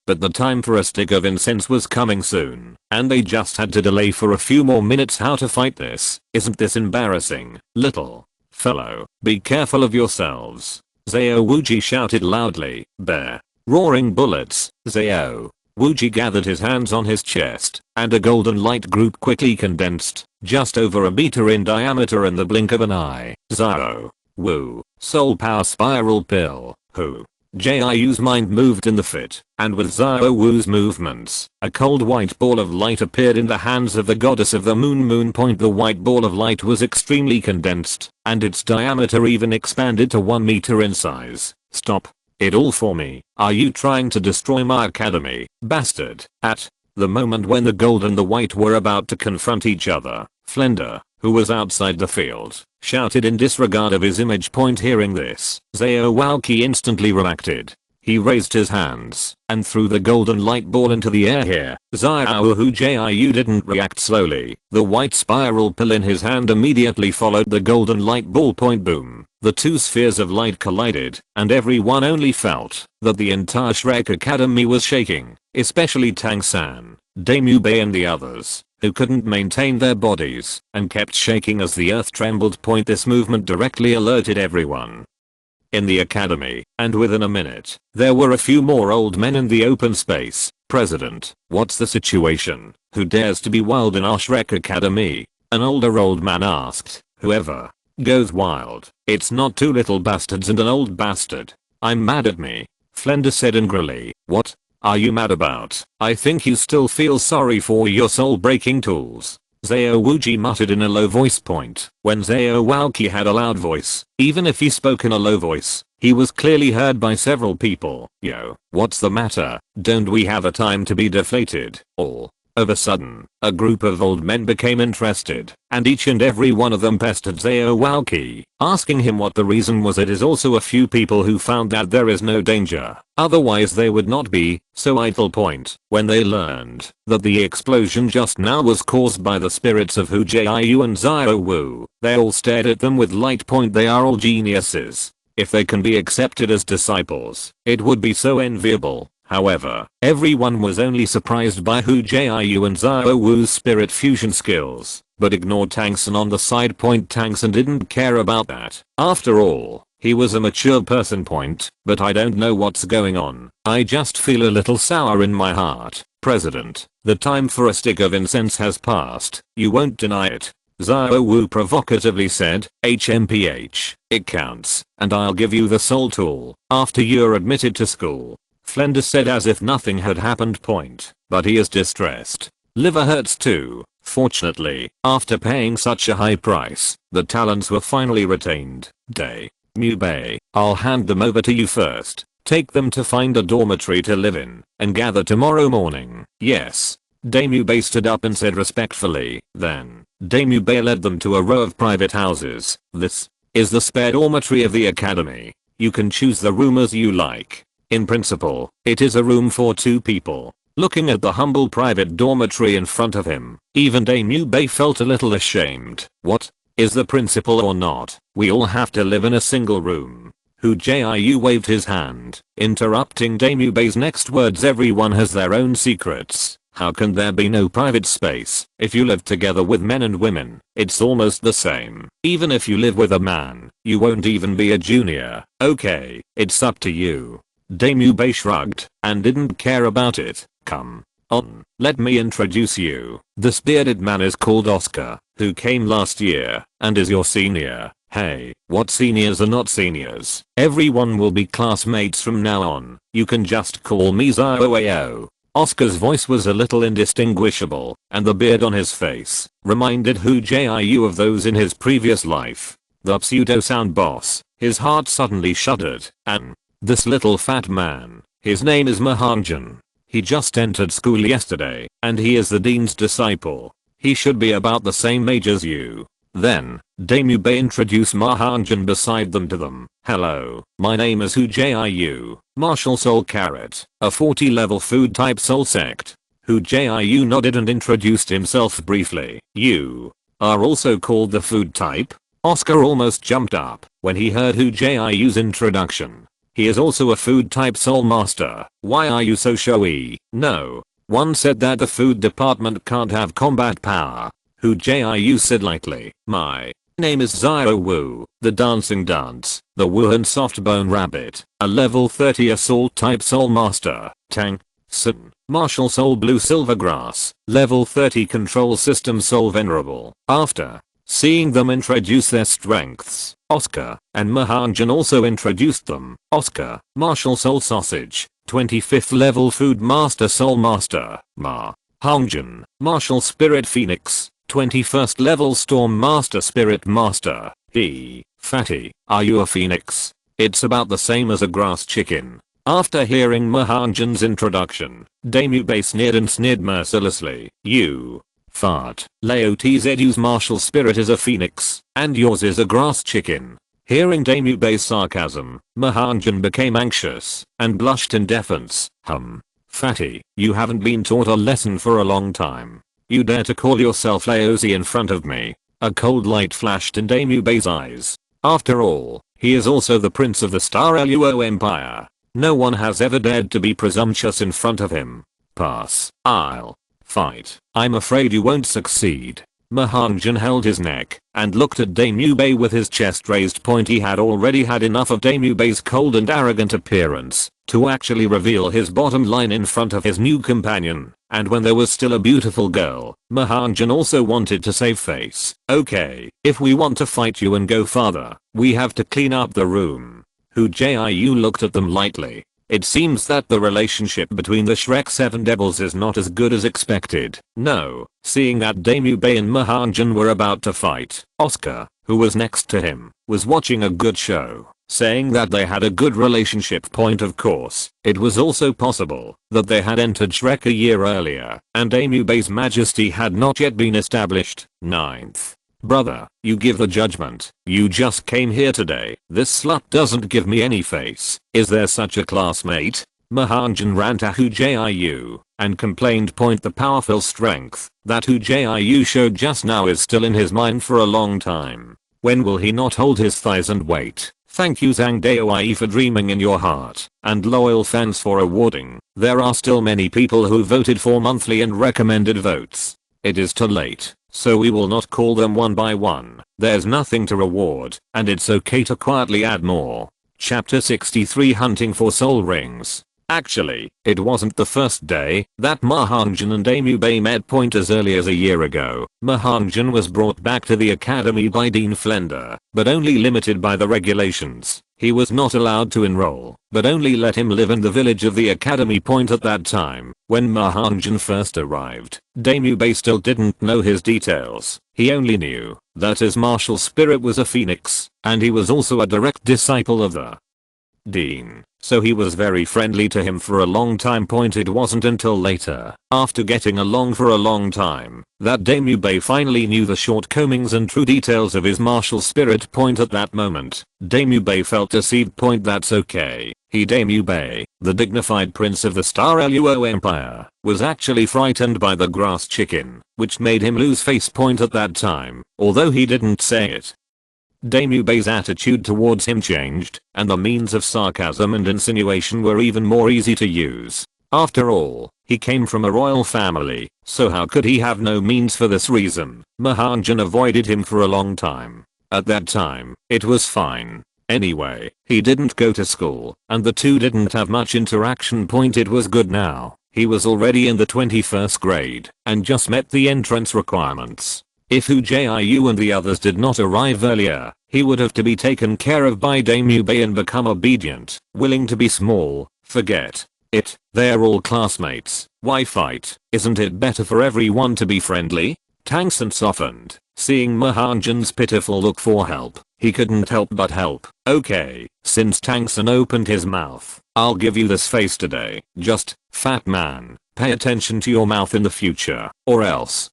But the time for a stick of incense was coming soon, and they just had to delay for a few more minutes. How to fight this? Isn't this embarrassing? Little fellow, be careful of yourselves. Xiao Wuji shouted loudly. Bear. Roaring bullets. Xiao Hu Jiu gathered his hands on his chest, and a golden light group quickly condensed, just over a meter in diameter in the blink of an eye. Xiao Wu, Soul Power Spiral Pill. Hu Jiu's mind moved in the fit, and with Xiao Wu's movements, a cold white ball of light appeared in the hands of the goddess of the moon. Point. The white ball of light was extremely condensed, and its diameter even expanded to 1 meter in size. Stop it all for me. Are you trying to destroy my academy, bastard? At the moment when the gold and the white were about to confront each other, Flender, who was outside the field, shouted in disregard of his image. Hearing this, Xiao Walqi instantly reacted. He raised his hands and threw the golden light ball into the air here. Xiao Hu Jiu didn't react slowly. The white spiral pill in his hand immediately followed the golden light ball. Boom. The two spheres of light collided, and everyone only felt that the entire Shrek Academy was shaking, especially Tang San, Damu Bei and the others, who couldn't maintain their bodies and kept shaking as the earth trembled. This movement directly alerted everyone in the academy, and within a minute, there were a few more old men in the open space. President, what's the situation? Who dares to be wild in our Shrek Academy? An older old man asked. Whoever goes wild, it's not two little bastards and an old bastard. I'm mad at me. Flender said angrily. What are you mad about? I think you still feel sorry for your soul-breaking tools. Xiao Wu Jiu muttered in a low voice. When Xiao Walqi had a loud voice, even if he spoke in a low voice, he was clearly heard by several people. Yo, what's the matter? Don't we have a time to be deflated? All of a sudden, a group of old men became interested, and each and every one of them pestered Xiao Walqi, asking him what the reason was. It is also a few people who found that there is no danger, otherwise they would not be so idle. When they learned that the explosion just now was caused by the spirits of Hu Jiu and Xiao Wu, they all stared at them with light. They are all geniuses. If they can be accepted as disciples, it would be so enviable. However, everyone was only surprised by Hu Jiu and Xiao Wu's spirit fusion skills, but ignored Tang San on the side. Tang San didn't care about that. After all, he was a mature person. But I don't know what's going on. I just feel a little sour in my heart. President, the time for a stick of incense has passed. You won't deny it. Xiao Wu provocatively said. HMPH, it counts, and I'll give you the soul tool after you're admitted to school. Flender said as if nothing had happened. But he is distressed. Liver hurts too. Fortunately, after paying such a high price, the talents were finally retained. Damu Bei, I'll hand them over to you first. Take them to find a dormitory to live in, and gather tomorrow morning. Yes. Damu Bei stood up and said respectfully. Then, Damu Bei led them to a row of private houses. This is the spare dormitory of the academy. You can choose the room as you like. In principle, it is a room for 2 people. Looking at the humble private dormitory in front of him, even Damu Bei felt a little ashamed. What? Is the principle or not? We all have to live in a single room. Hu Jiu waved his hand, interrupting Damu Bei's next words. Everyone has their own secrets. How can there be no private space? If you live together with men and women, it's almost the same. Even if you live with a man, you won't even be a junior. Okay, it's up to you. Damu Bei shrugged and didn't care about it. Come on, let me introduce you. This bearded man is called Oscar, who came last year and is your senior. Hey, what seniors are not seniors? Everyone will be classmates from now on. You can just call me Xiao. Oscar's voice was a little indistinguishable, and the beard on his face reminded Hu Jiu of those in his previous life. The pseudo-sound boss, his heart suddenly shuddered, and this little fat man, his name is Mahanjan. He just entered school yesterday, and he is the dean's disciple. He should be about the same age as you. Then, Damu Bei introduced Mahanjan beside them to them. Hello, my name is Hu Jiu, Martial Soul Carrot, a 40 level food type soul sect. Hu Jiu nodded and introduced himself briefly. You are also called the food type? Oscar almost jumped up when he heard Hu Jiu's introduction. He is also a food type soul master. Why are you so showy? No. One said that the food department can't have combat power. Hu Jiu said lightly. My name is Xiao Wu, the dancing dance, the Wuhan soft bone rabbit, a level 30 assault type soul master. Tang San, Martial Soul Blue Silver Grass, Level 30 Control System Soul Venerable. After seeing them introduce their strengths, Oscar and Mahanjan also introduced them. Oscar, Martial Soul Sausage, 25th level Food Master Soul Master. Mahanjan, Martial Spirit Phoenix, 21st level Storm Master Spirit Master. Fatty, are you a phoenix? It's about the same as a grass chicken. After hearing Mahanjan's introduction, Damubei sneered and sneered mercilessly. You fart. Leo TZU's martial spirit is a phoenix, and yours is a grass chicken. Hearing Damubei's sarcasm, Mahanjan became anxious and blushed in defense. Fatty, you haven't been taught a lesson for a long time. You dare to call yourself Laozi in front of me? A cold light flashed in Damubei's eyes. After all, he is also the prince of the Star Luo Empire. No one has ever dared to be presumptuous in front of him. Pass. I'll fight. I'm afraid you won't succeed. Mahanjan held his neck and looked at Damubei with his chest raised. He had already had enough of Damubei's cold and arrogant appearance to actually reveal his bottom line in front of his new companion, and when there was still a beautiful girl, Mahanjan also wanted to save face. Okay, if we want to fight you and go farther, we have to clean up the room. Hu Jiu looked at them lightly. It seems that the relationship between the Shrek 7 Devils is not as good as expected. No, seeing that Damubei and Mahanjan were about to fight, Oscar, who was next to him, was watching a good show, saying that they had a good relationship. Of course, it was also possible that they had entered Shrek a year earlier, and Damubei's majesty had not yet been established. 9th. Brother, you give the judgment. You just came here today. This slut doesn't give me any face. Is there such a classmate? Mahanjan ran to Hu Jiu and complained. The powerful strength that Hu Jiu showed just now is still in his mind for a long time. When will he not hold his thighs and wait? Thank you Zhang Daoi for dreaming in your heart, and loyal fans for awarding. There are still many people who voted for monthly and recommended votes. It is too late, so we will not call them one by one. There's nothing to reward, and it's okay to quietly add more. Chapter 63 Hunting for Soul Rings. Actually, it wasn't the first day that Mahanjan and Damubei met. As early as a year ago, Mahanjan was brought back to the academy by Dean Flender, but only limited by the regulations. He was not allowed to enroll, but only let him live in the village of the academy. At that time, when Mahanjan first arrived, Damubei still didn't know his details. He only knew that his martial spirit was a phoenix, and he was also a direct disciple of the Dean, so he was very friendly to him for a long time. It wasn't until later, after getting along for a long time, that Damubei finally knew the shortcomings and true details of his martial spirit. At that moment, Damubei felt deceived. That's okay. He, Damubei, the dignified prince of the Star Luo Empire, was actually frightened by the grass chicken, which made him lose face. At that time, although he didn't say it, Damubei's attitude towards him changed, and the means of sarcasm and insinuation were even more easy to use. After all, he came from a royal family, so how could he have no means? For this reason, Mahanjan avoided him for a long time. At that time, it was fine. Anyway, he didn't go to school, and the two didn't have much interaction. It was good now. He was already in the 21st grade, and just met the entrance requirements. If Hu Jiu and the others did not arrive earlier, he would have to be taken care of by Damubei and become obedient, willing to be small. Forget it, they're all classmates. Why fight? Isn't it better for everyone to be friendly? Tang San softened, seeing Mahanjan's pitiful look for help. He couldn't help but help. Okay, since Tang San opened his mouth, I'll give you this face today. Just, fat man, pay attention to your mouth in the future, or else,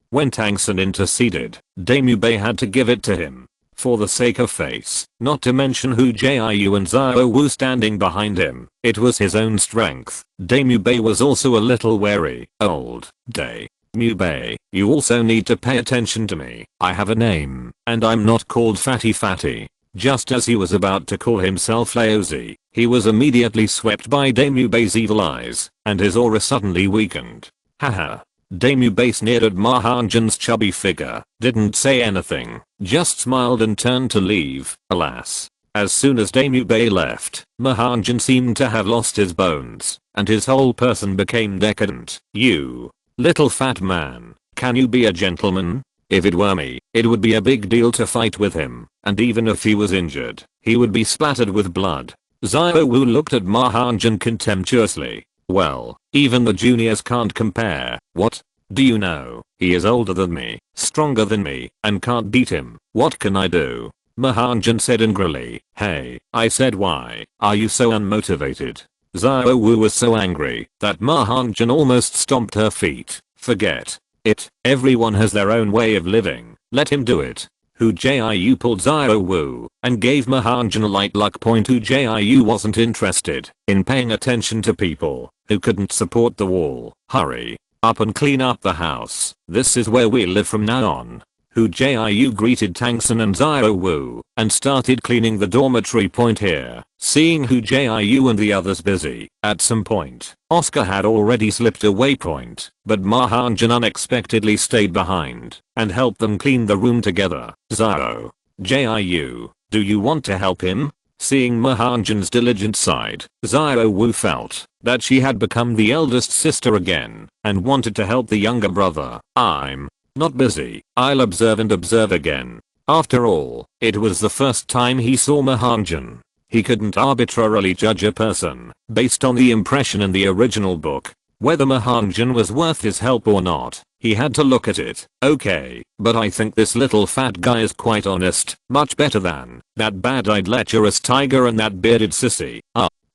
When Tang San interceded, Damubei had to give it to him. For the sake of face, not to mention Hu Jiu and Xiao Wu standing behind him, it was his own strength. Damubei was also a little wary. Old Damubei, you also need to pay attention to me. I have a name, and I'm not called Fatty Fatty. Just as he was about to call himself Laozi, he was immediately swept by Damubei's evil eyes, and his aura suddenly weakened. Haha. Damubei sneered at Mahanjan's chubby figure, didn't say anything, just smiled and turned to leave. Alas, As soon as Daemube left, Mahanjan seemed to have lost his bones, and his whole person became decadent. You little fat man, can you be a gentleman? If it were me, it would be a big deal to fight with him, and even if he was injured, he would be splattered with blood. Xiao Wu looked at Mahanjan contemptuously. Well, even the juniors can't compare. What? Do you know, he is older than me, stronger than me, and can't beat him. What can I do? Mahanjan said angrily. Hey, I said why are you so unmotivated? Xiao Wu was so angry that Mahanjan almost stomped her feet. Forget it, everyone has their own way of living, let him do it. Hu Jiu pulled Xiao Wu and gave Mahanjan a light luck point. Hu Jiu wasn't interested in paying attention to people who couldn't support the wall. Hurry up and clean up the house, this is where we live from now on. Hu Jiu greeted Tang San and Xiao Wu and started cleaning the dormitory point here. Seeing Hu Jiu and the others busy, at some point, Oscar had already slipped away point, but Mahanjan unexpectedly stayed behind and helped them clean the room together. Xiao Jiu, do you want to help him? Seeing Mahanjan's diligent side, Xiao Wu felt that she had become the eldest sister again and wanted to help the younger brother. I'm not busy, I'll observe and observe again. After all, it was the first time he saw Mahanjan. He couldn't arbitrarily judge a person based on the impression in the original book. Whether Mahanjan was worth his help or not, he had to look at it. Okay, but I think this little fat guy is quite honest, much better than that bad-eyed lecherous tiger and that bearded sissy.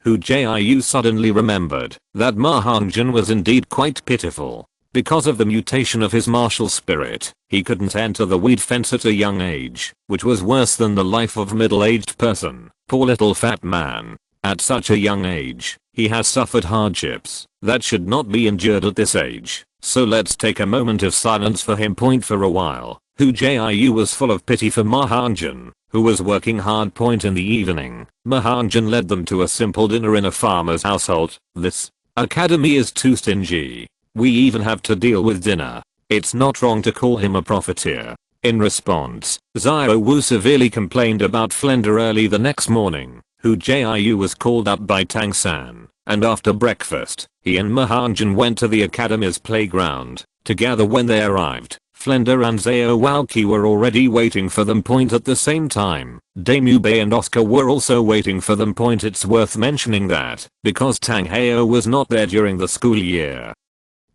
Hu Jiu suddenly remembered that Mahanjan was indeed quite pitiful. Because of the mutation of his martial spirit, he couldn't enter the weed fence at a young age, which was worse than the life of a middle-aged person. Poor little fat man. At such a young age, he has suffered hardships that should not be endured at this age. So let's take a moment of silence for him. For a while, Hu Jiu was full of pity for Mahanjan, who was working hard. In the evening, Mahanjan led them to a simple dinner in a farmer's household. This academy is too stingy. We even have to deal with dinner. It's not wrong to call him a profiteer. In response, Xiao Wu severely complained about Flender. Early the next morning, Hu Jiu was called up by Tang San, and after breakfast, he and Mahanjan went to the academy's playground together. When they arrived, Flender and Xiao Walqi were already waiting for them. At the same time, Daemube and Oscar were also waiting for them. It's worth mentioning that, because Tang Hao was not there during the school year,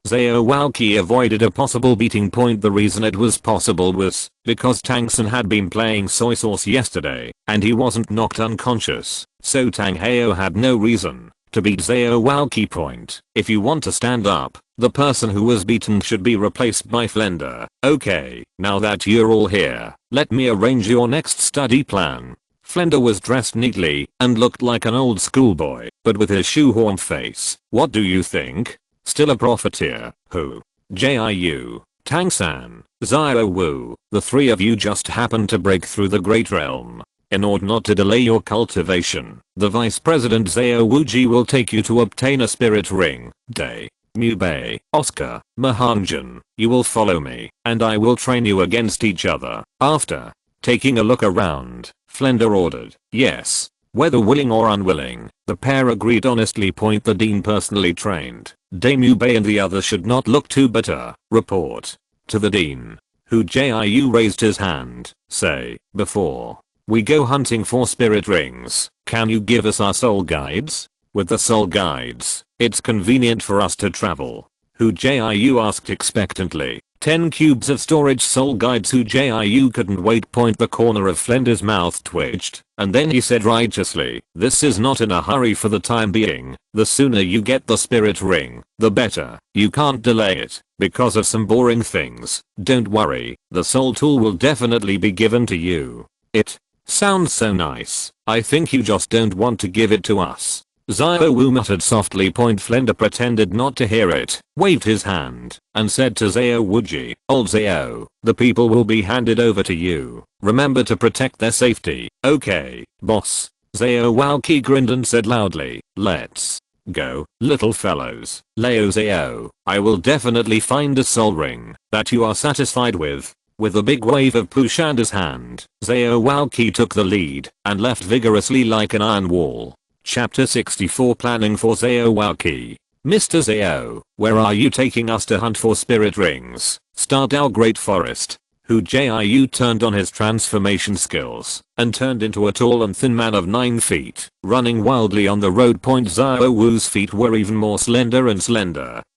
Xiao Walqi avoided a possible beating. The reason it was possible was because Tang San had been playing soy sauce yesterday and he wasn't knocked unconscious, so Tang Hao had no reason to beat Xiao Walqi. If you want to stand up, the person who was beaten should be replaced by Flender. Okay, now that you're all here, let me arrange your next study plan. Flender was dressed neatly and looked like an old schoolboy, but with his shoehorn face. What do you think? Still a profiteer? Hu Jiu, Tang San, Xiao Wu, the three of you just happened to break through the Great Realm. In order not to delay your cultivation, the Vice President Xiao Wuji will take you to obtain a spirit ring. Daemube, Oscar, Mahanjan, you will follow me, and I will train you against each other. After taking a look around, Flender ordered. Yes. Whether willing or unwilling, the pair agreed honestly. The dean personally trained Daemube and the others should not look too bitter. Report to the dean. Hu Jiu raised his hand. Say, before we go hunting for spirit rings, can you give us our soul guides? With the soul guides, it's convenient for us to travel. Hu Jiu asked expectantly. 10 cubes of storage soul guides. Hu Jiu couldn't wait. The corner of Flender's mouth twitched, and then he said righteously, this is not in a hurry for the time being. The sooner you get the spirit ring, the better. You can't delay it because of some boring things. Don't worry, the soul tool will definitely be given to you. It sounds so nice. I think you just don't want to give it to us. Xiao Wu muttered softly. Flender pretended not to hear it, waved his hand, and said to Xiao Wuji, old Xiao, the people will be handed over to you. Remember to protect their safety. Okay, boss. Xiao Walqi grinned and said loudly, let's go, little fellows. Leo Xiao, I will definitely find a soul ring that you are satisfied with. With a big wave of push and his hand, Zhao Walqi took the lead and left vigorously like an iron wall. Chapter 64 Planning for Zhao Walqi. Mr. Zhao, where are you taking us to hunt for spirit rings? Start our great forest. Hu Jiu turned on his transformation skills and turned into a tall and thin man of 9 feet, running wildly on the road. Zhao Wu's feet were even more slender,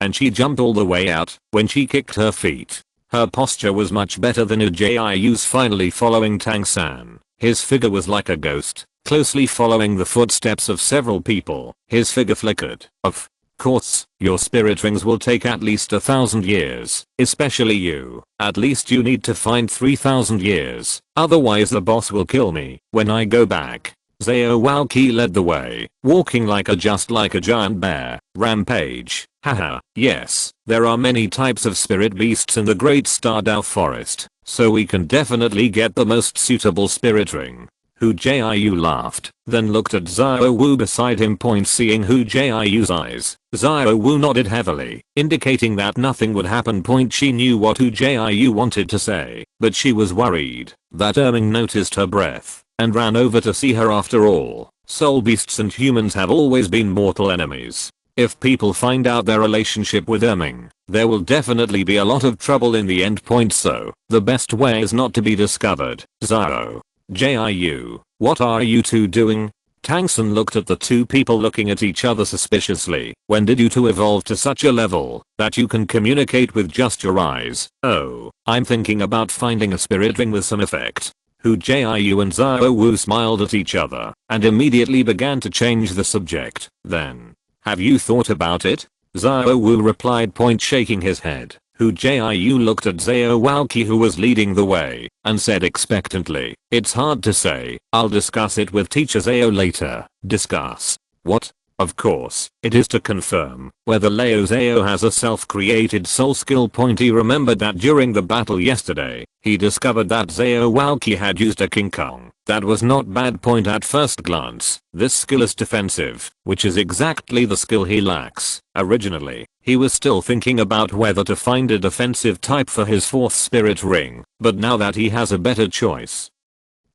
and she jumped all the way out when she kicked her feet. Her posture was much better than Hu Jiu's. Finally following Tang San, his figure was like a ghost, closely following the footsteps of several people. His figure flickered. Of course, your spirit rings will take at least 1,000 years, especially you. At least you need to find 3,000 years, otherwise the boss will kill me when I go back. Zhao Walqi led the way, walking just like a giant bear. Rampage. Haha, yes, there are many types of spirit beasts in the Great Stardow Forest, so we can definitely get the most suitable spirit ring. Hu Jiu laughed, then looked at Zhao Wu beside him. Seeing Hu Jiu's eyes, Zhao Wu nodded heavily, indicating that nothing would happen. She knew what Hu Jiu wanted to say, but she was worried that Erming noticed her breath and ran over to see her. After all, soul beasts and humans have always been mortal enemies. If people find out their relationship with Erming, there will definitely be a lot of trouble in the end. So, the best way is not to be discovered. Zhao Jiu, what are you two doing? Tang San looked at the two people looking at each other suspiciously. When did you two evolve to such a level that you can communicate with just your eyes? Oh, I'm thinking about finding a spirit ring with some effect. Hu Jiu and Zhao Wu smiled at each other and immediately began to change the subject. Then, have you thought about it? Zhao Wu replied, shaking his head. Hu Jiu looked at Zhao Walqi, who was leading the way, and said expectantly, it's hard to say, I'll discuss it with teacher Zhao later. Discuss? What? Of course, it is to confirm whether Leo Zhao has a self-created soul skill. He remembered that during the battle yesterday, he discovered that Zhao Walqi had used a King Kong. That was not bad. At first glance, this skill is defensive, which is exactly the skill he lacks. Originally, he was still thinking about whether to find a defensive type for his 4th spirit ring, but now that he has a better choice,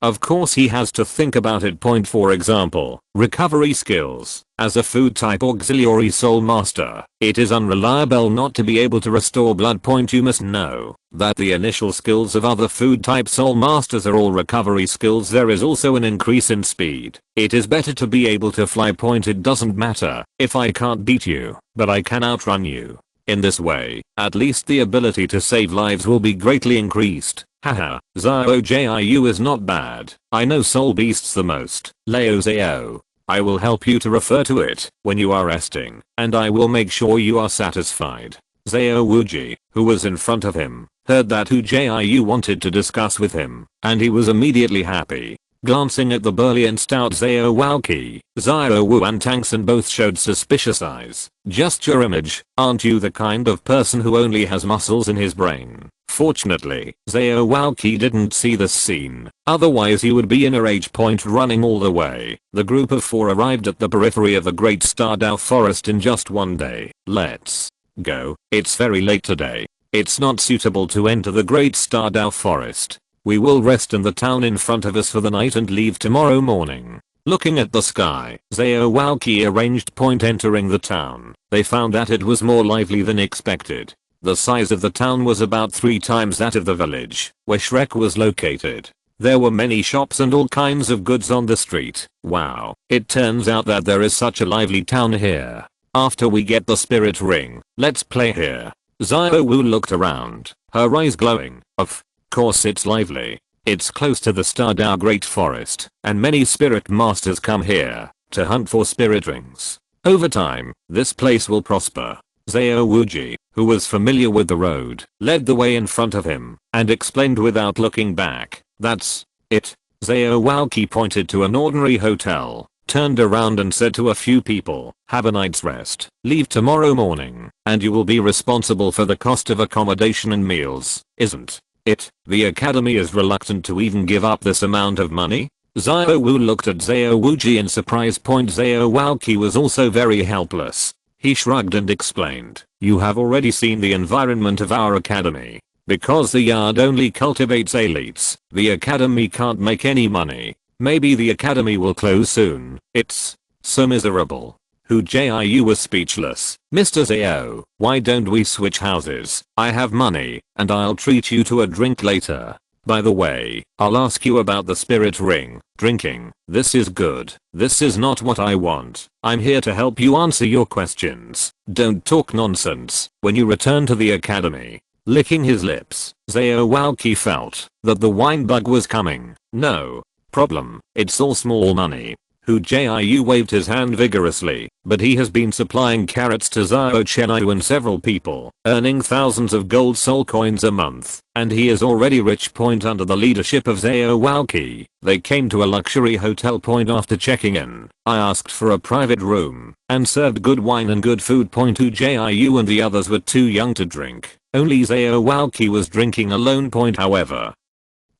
of course he has to think about it. For example, recovery skills. As a food type auxiliary soul master, it is unreliable not to be able to restore blood. You must know that the initial skills of other food type soul masters are all recovery skills. There is also an increase in speed. It is better to be able to fly. It doesn't matter if I can't beat you, but I can outrun you. In this way, at least the ability to save lives will be greatly increased. Haha, Zhao Jiu is not bad. I know soul beasts the most. Leo Zhao, I will help you to refer to it when you are resting, and I will make sure you are satisfied. Zhao Wuji, who was in front of him, heard that Hu Jiu wanted to discuss with him, and he was immediately happy. Glancing at the burly and stout Zhao Walqi, Zhao Wu and Tang San both showed suspicious eyes. Just your image, aren't you the kind of person who only has muscles in his brain? Fortunately, Zhao Walqi didn't see this scene, otherwise he would be in a rage. Running all the way, the group of 4 arrived at the periphery of the Great Stardow Forest in just one day. Let's go. It's very late today. It's not suitable to enter the Great Stardow Forest. We will rest in the town in front of us for the night and leave tomorrow morning. Looking at the sky, Zhao Walqi arranged. Entering the town, they found that it was more lively than expected. The size of the town was about 3 times that of the village where Shrek was located. There were many shops and all kinds of goods on the street. Wow, it turns out that there is such a lively town here. After we get the spirit ring, let's play here. Zhao Wu looked around, her eyes glowing. Of course it's lively. It's close to the Stardow Great Forest, and many spirit masters come here to hunt for spirit rings. Over time, this place will prosper. Zhao Wuji, who was familiar with the road, led the way in front of him and explained without looking back, that's it. Zhao Walqi pointed to an ordinary hotel, turned around and said to a few people, have a night's rest, leave tomorrow morning, and you will be responsible for the cost of accommodation and meals, isn't it? The academy is reluctant to even give up this amount of money? Zhao Wu looked at Zhao Wuji in surprise. Zhao Walqi was also very helpless. He shrugged and explained, you have already seen the environment of our academy. Because the yard only cultivates elites, the academy can't make any money. Maybe the academy will close soon. It's so miserable. Hu Jiu was speechless. Mr. Zhao, why don't we switch houses? I have money, and I'll treat you to a drink later. By the way, I'll ask you about the spirit ring. Drinking. This is good. This is not what I want. I'm here to help you answer your questions. Don't talk nonsense. When you return to the academy. Licking his lips, Zhao Walqi felt that the wine bug was coming. No problem. It's all small money. Hu Jiu waved his hand vigorously, but he has been supplying carrots to Zhao Chenyu and several people, earning thousands of gold soul coins a month, and he is already rich. Point under the leadership of Zhao Walqi, they came to a luxury hotel. Point after checking in, I asked for a private room, and served good wine and good food. Point Hu Jiu and the others were too young to drink, only Zhao Walqi was drinking alone. Point however,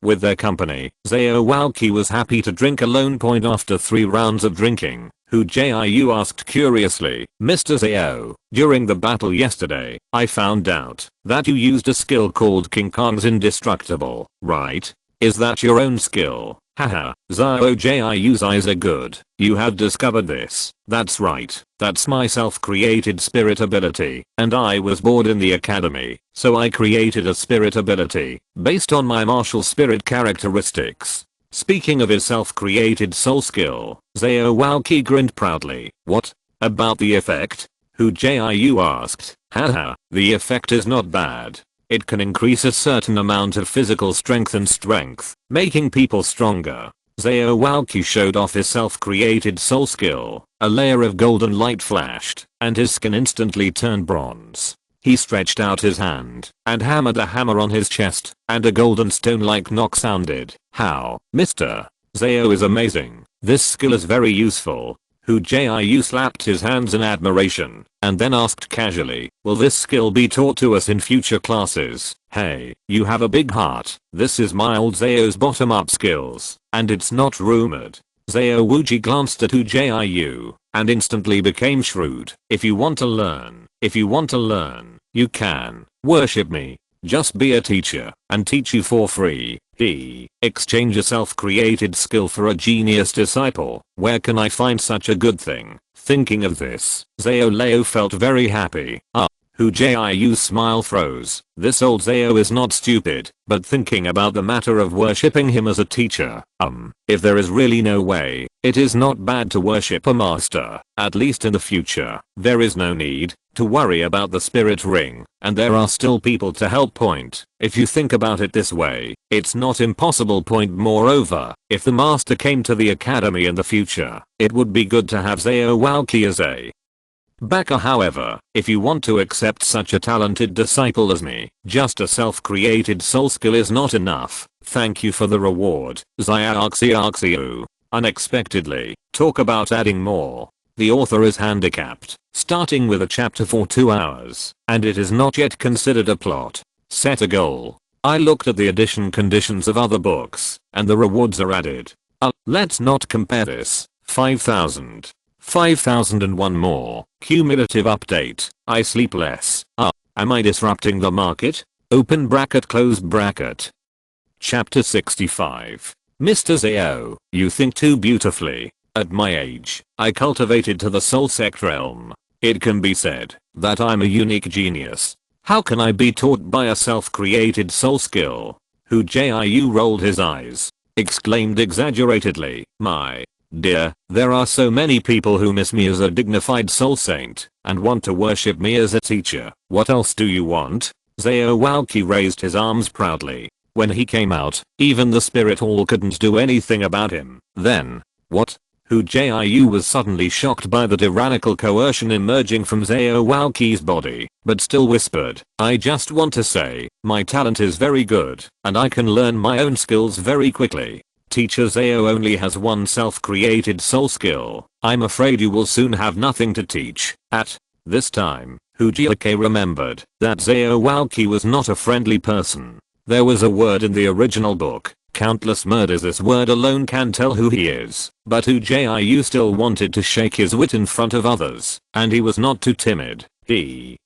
with their company, Zhao Walqi was happy to drink alone. Point after 3 rounds of drinking, Hu Jiu asked curiously, Mr. Zhao, during the battle yesterday, I found out that you used a skill called King Kong's Indestructible, right? Is that your own skill? Haha, Zhao Jiu's eyes are good. You have discovered this. That's right. That's my self-created spirit ability. And I was bored in the academy, so I created a spirit ability based on my martial spirit characteristics. Speaking of his self-created soul skill, Zhao Walqi grinned proudly. What? About the effect? Hu Jiu asked. Haha, the effect is not bad. It can increase a certain amount of physical strength and strength, making people stronger. Zhao Walqi showed off his self-created soul skill. A layer of golden light flashed, and his skin instantly turned bronze. He stretched out his hand and hammered a hammer on his chest, and a golden stone-like knock sounded. How, Mr. Zhao is amazing. This skill is very useful. Hu Jiu slapped his hands in admiration, and then asked casually, will this skill be taught to us in future classes? Hey, you have a big heart. This is my old Zhao's bottom-up skills, and it's not rumored. Zhao Wuji glanced at Hu Jiu, and instantly became shrewd. If you want to learn, you can worship me. Just be a teacher, and teach you for free. Exchange a self-created skill for a genius disciple. Where can I find such a good thing? Thinking of this, Zhao Leo felt very happy. Hu Jiu's smile froze. This old Zhao is not stupid, but thinking about the matter of worshipping him as a teacher. If there is really no way, it is not bad to worship a master, at least in the future. There is no need to worry about the spirit ring, and there are still people to help. Point. If you think about it this way, it's not impossible. Point. Moreover, if the master came to the academy in the future, it would be good to have Zhao Walqi as a backer. However, if you want to accept such a talented disciple as me, just a self-created soul skill is not enough. Thank you for the reward, Xiaoxiu. Unexpectedly, talk about adding more. The author is handicapped, starting with a chapter for 2 hours, and it is not yet considered a plot. Set a goal. I looked at the edition conditions of other books, and the rewards are added. Let's not compare this. 5,000. 5,001 more. Cumulative update. I sleep less. Am I disrupting the market? Open bracket, close bracket. Chapter 65. Mr. Zhao, you think too beautifully. At my age, I cultivated to the soul sect realm. It can be said that I'm a unique genius. How can I be taught by a self-created soul skill? Hu Jiu rolled his eyes, exclaimed exaggeratedly, my dear, there are so many people who miss me as a dignified soul saint, and want to worship me as a teacher. What else do you want? Zhao Walqi raised his arms proudly. When he came out, even the spirit hall couldn't do anything about him. Then, what? Hu Jiu was suddenly shocked by the tyrannical coercion emerging from Zhao Walqi's body, but still whispered, I just want to say, my talent is very good, and I can learn my own skills very quickly. Teacher Zhao only has one self-created soul skill. I'm afraid you will soon have nothing to teach. At this time, Hu Jiu remembered that Zhao Walqi was not a friendly person. There was a word in the original book, countless murders. This word alone can tell who he is, but Hu Jiu still wanted to shake his wit in front of others, and he was not too timid.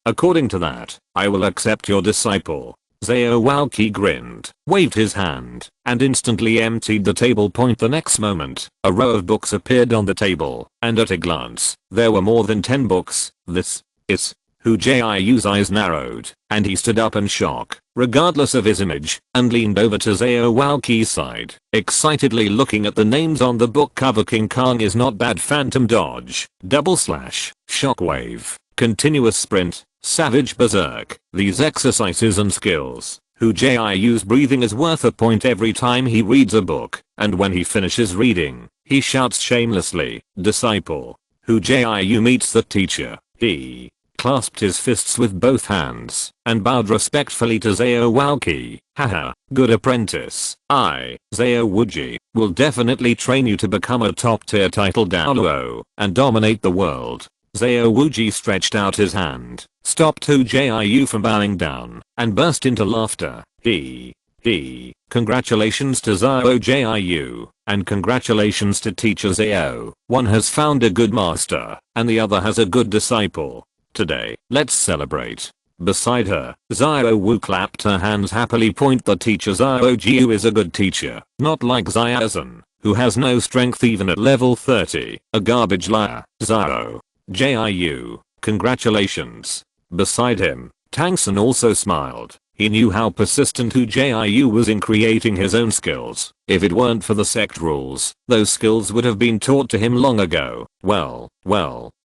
According to that, I will accept your disciple. Zhao Walqi grinned, waved his hand, and instantly emptied the table. The next moment, a row of books appeared on the table, and at a glance, there were more than 10 books. This is Hu Jiu's eyes narrowed, and he stood up in shock, regardless of his image, and leaned over to Zhao Walqi's side, excitedly looking at the names on the book cover. King Kong is not bad, phantom dodge, double slash, shockwave, continuous sprint, savage berserk. These exercises and skills, Hu Jiu's breathing is worth a point every time he reads a book, and when he finishes reading, he shouts shamelessly, disciple. Hu Jiu meets the teacher. He clasped his fists with both hands and bowed respectfully to Zhao Walqi. Haha, good apprentice. Zhao Jiu, will definitely train you to become a top tier title Douluo and dominate the world. Zhao Jiu stretched out his hand, stopped Hu Jiu from bowing down, and burst into laughter. Congratulations to Zhao Jiu, and congratulations to teacher Zhao. One has found a good master, and the other has a good disciple. Today, let's celebrate. Beside her, Zhao Wu clapped her hands happily. The teacher Zhao Jiu is a good teacher, not like Zhao San, who has no strength even at level 30, a garbage liar. Zhao Jiu, congratulations. Beside him, Tang San also smiled. He knew how persistent Hu Jiu was in creating his own skills. If it weren't for the sect rules, those skills would have been taught to him long ago. Well,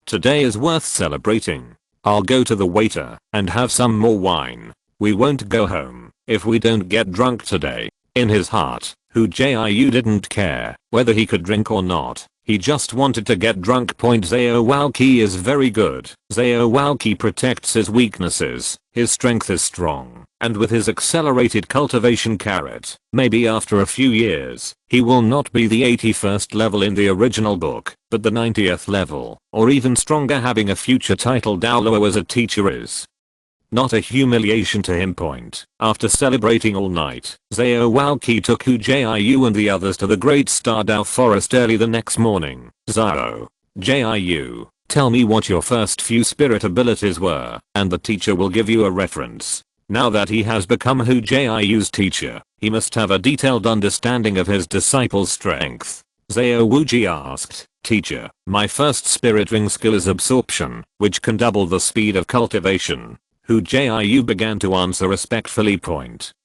today is worth celebrating. I'll go to the waiter and have some more wine. We won't go home if we don't get drunk today. In his heart, Hu Jiu didn't care whether he could drink or not. He just wanted to get drunk. Zhao Walqi is very good. Zhao Walqi protects his weaknesses. His strength is strong, and with his accelerated cultivation carrot, maybe after a few years, he will not be the 81st level in the original book, but the 90th level, or even stronger. Having a future title Douluo as a teacher is not a humiliation to him. After celebrating all night, Zhao Walqi took Hu Jiu and the others to the Great Stardao Forest early the next morning. Zhao Jiu, tell me what your first few spirit abilities were, and the teacher will give you a reference. Now that he has become Hu Jiu's teacher, he must have a detailed understanding of his disciple's strength. Zhao Jiu asked, teacher, my first spirit ring skill is absorption, which can double the speed of cultivation. Hu Jiu began to answer respectfully.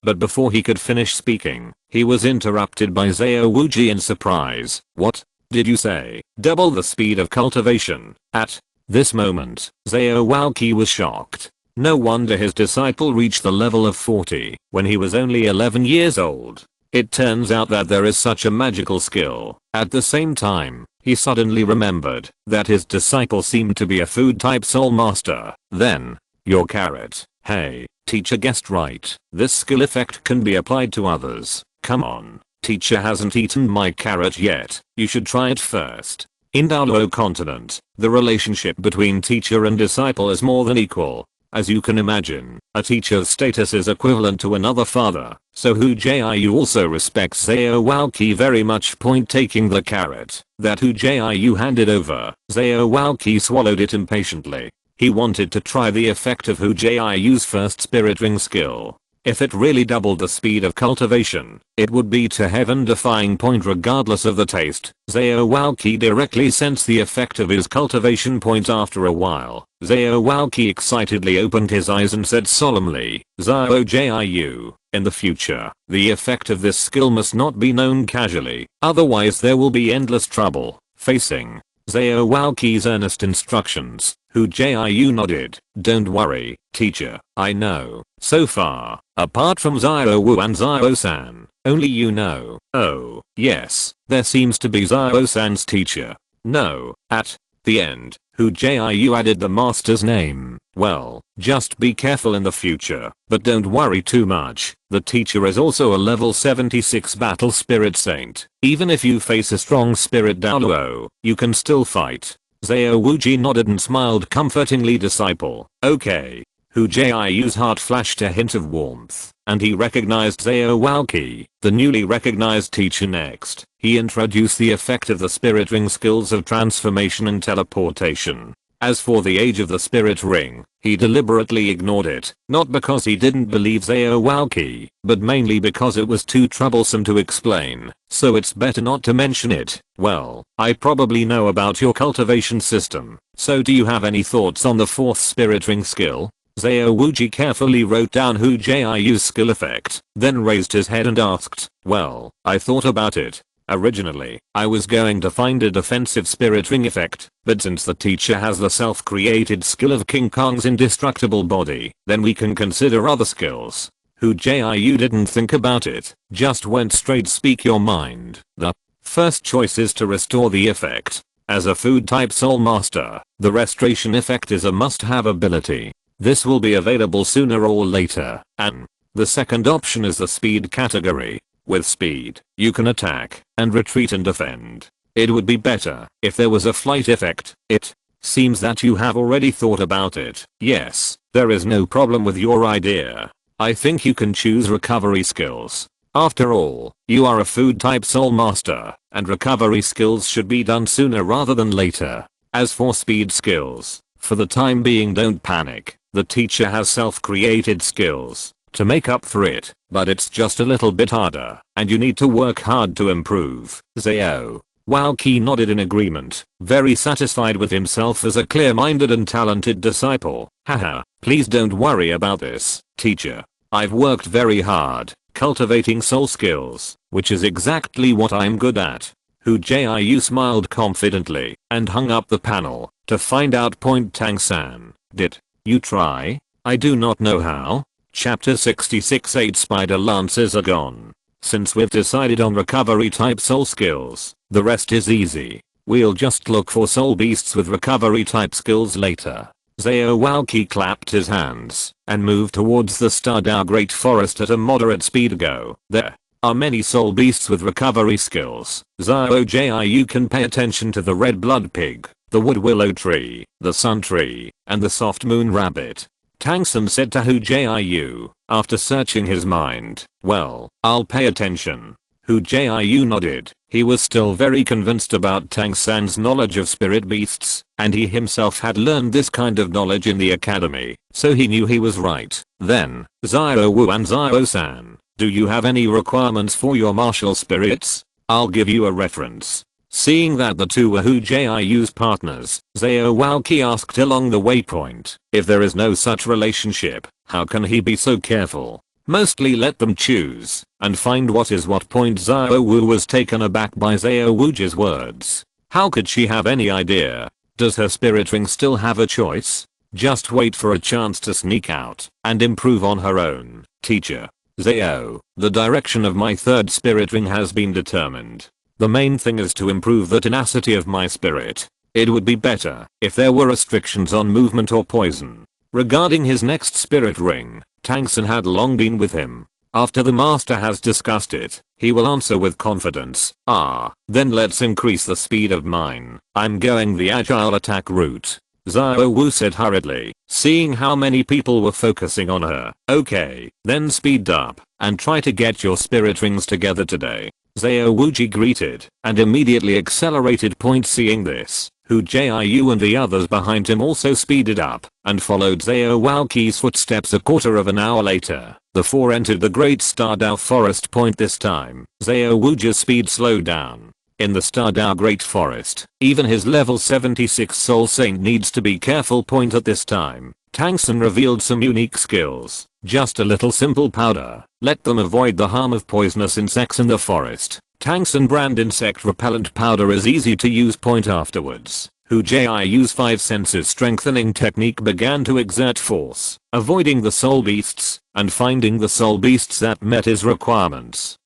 But before he could finish speaking, he was interrupted by Zhao Jiu in surprise. What did you say? Double the speed of cultivation? At this moment, Zhao Walqi was shocked. No wonder his disciple reached the level of 40 when he was only 11 years old. It turns out that there is such a magical skill. At the same time, he suddenly remembered that his disciple seemed to be a food type soul master. Then, your carrot. Hey, teacher guessed right. This skill effect can be applied to others. Come on. Teacher hasn't eaten my carrot yet. You should try it first. In Douluo continent, the relationship between teacher and disciple is more than equal. As you can imagine, a teacher's status is equivalent to another father, so Hu Jiu also respects Zhao Walqi very much. Taking the carrot that Hu Jiu handed over, Zhao Walqi swallowed it impatiently. He wanted to try the effect of Hu Jiu's first spirit ring skill. If it really doubled the speed of cultivation, it would be to heaven defying. Regardless of the taste, Zhao Walqi directly sensed the effect of his cultivation. After a while, Zhao Walqi excitedly opened his eyes and said solemnly, Zhao Jiu, in the future, the effect of this skill must not be known casually, otherwise there will be endless trouble. Facing Zhao Walqi's earnest instructions, Hu Jiu nodded. Don't worry, teacher, I know. So far, apart from Zhao Wu and Zhao San, only you know. Oh, yes, there seems to be Zhao San's teacher. No, at the end, Hu Jiu added the master's name. Well, just be careful in the future, but don't worry too much. The teacher is also a level 76 battle spirit saint. Even if you face a strong spirit Douluo, you can still fight. Zhao Jiu nodded and smiled comfortingly. Disciple. Okay. Hu Jiu's heart flashed a hint of warmth, and he recognized Zhao Walqi, the newly recognized teacher. Next, he introduced the effect of the spirit ring skills of transformation and teleportation. As for the age of the spirit ring, He deliberately ignored it, not because he didn't believe Zao Walki, but mainly because it was too troublesome to explain, so it's better not to mention it. Well, I probably know about your cultivation system, so do you have any thoughts on the 4th spirit ring skill? Zao Wuji carefully wrote down Hu Jiu's skill effect, then raised his head and asked, well, I thought about it. Originally, I was going to find a defensive spirit ring effect, but since the teacher has the self-created skill of King Kong's indestructible body, then we can consider other skills. Hu Jiu didn't think about it, just went straight speak your mind. The first choice is to restore the effect. As a food type soul master, the restoration effect is a must-have ability. This will be available sooner or later, and the second option is the speed category. With speed, you can attack and retreat and defend. It would be better if there was a flight effect. It seems that you have already thought about it. Yes, there is no problem with your idea. I think you can choose recovery skills. After all, you are a food type soul master, and recovery skills should be done sooner rather than later. As for speed skills, for the time being don't panic. The teacher has self-created skills to make up for it, but it's just a little bit harder, and you need to work hard to improve. Zao Walki nodded in agreement, very satisfied with himself as a clear-minded and talented disciple. Haha, please don't worry about this, teacher. I've worked very hard, cultivating soul skills, which is exactly what I'm good at. Hu Jiu smiled confidently, and hung up the panel, to find out point Tang San. Did you try? I do not know how. Chapter 66 8 Spider lances are gone. Since we've decided on recovery type soul skills, the rest is easy. We'll just look for soul beasts with recovery type skills later. Zao Walki clapped his hands and moved towards the Stardao Great Forest at a moderate speed. Go. There are many soul beasts with recovery skills. Zao Jiu can pay attention to the red blood pig, the wood willow tree, the sun tree, and the soft moon rabbit. Tang San said to Hu Jiu, after searching his mind. Well, I'll pay attention. Hu Jiu nodded. He was still very convinced about Tang San's knowledge of spirit beasts, and he himself had learned this kind of knowledge in the academy, so he knew he was right. Then, Zio Wu and Zio San, do you have any requirements for your martial spirits? I'll give you a reference. Seeing that the two were Hu Jiu's partners, Zao Walki asked along the waypoint, if there is no such relationship, how can he be so careful? Mostly let them choose, and find what is what. Point Zao Wu was taken aback by Zao Wuji's words. How could she have any idea? Does her spirit ring still have a choice? Just wait for a chance to sneak out, and improve on her own. Teacher. Zao, the direction of my 3rd spirit ring has been determined. The main thing is to improve the tenacity of my spirit. It would be better if there were restrictions on movement or poison. Regarding his next spirit ring, Tang San had long been with him. After the master has discussed it, he will answer with confidence. Then let's increase the speed of mine. I'm going the agile attack route. Zio Wu said hurriedly, seeing how many people were focusing on her. Okay, then speed up, and try to get your spirit rings together today. Zao Wuji greeted, and immediately accelerated. Seeing this, Hu Jiu and the others behind him also speeded up, and followed Zao Walki's footsteps. A quarter of an hour later, the four entered the Great Stardao Forest. This time, Zao Wuji's speed slowed down. In the Stardao Great Forest, even his level 76 Soul Saint needs to be careful. At this time, Tang San revealed some unique skills. Just a little simple powder. Let them avoid the harm of poisonous insects in the forest. Tang San brand insect repellent powder is easy to use. Afterwards, Hu Jiu's 5 senses strengthening technique began to exert force, avoiding the soul beasts, and finding the soul beasts that met his requirements,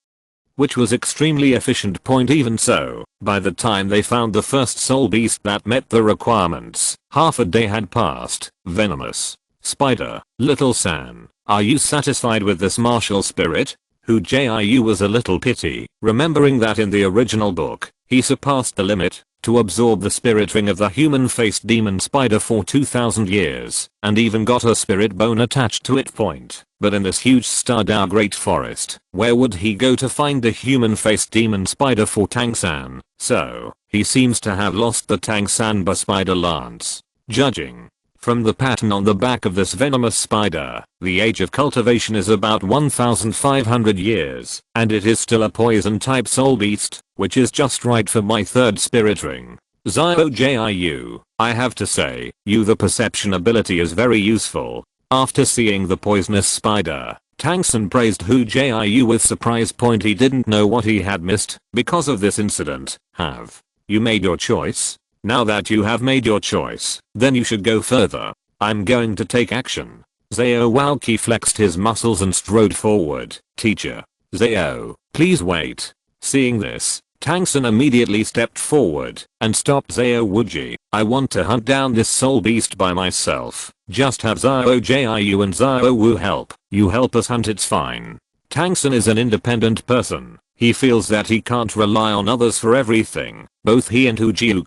which was extremely efficient. Even so, by the time they found the first soul beast that met the requirements, half a day had passed. Venomous spider. Little San, are you satisfied with this martial spirit? Hu Jiu was a little pity, remembering that in the original book, he surpassed the limit to absorb the spirit ring of the human-faced demon spider for 2000 years, and even got a spirit bone attached to it. But in this huge Stardao Great Forest, where would he go to find a human-faced demon spider for Tang San? So, he seems to have lost the Tang San spider lance. Judging From the pattern on the back of this venomous spider, the age of cultivation is about 1,500 years, and it is still a poison type soul beast, which is just right for my third spirit ring. Jiu, I have to say, the perception ability is very useful. After seeing the poisonous spider, Tang San praised Hu Jiu with surprise. He didn't know what he had missed because of this incident. Have you made your choice? Now that you have made your choice, then you should go further. I'm going to take action. Xiao Waoqi flexed his muscles and strode forward. Teacher. Xiao, please wait. Seeing this, Tang San immediately stepped forward and stopped Xiao Wuji. I want to hunt down this soul beast by myself. Just have Xiao Jiu and Xiao Wu help. You help us hunt, it's fine. Tang San is an independent person. He feels that he can't rely on others for everything. Both he and Hu Jiu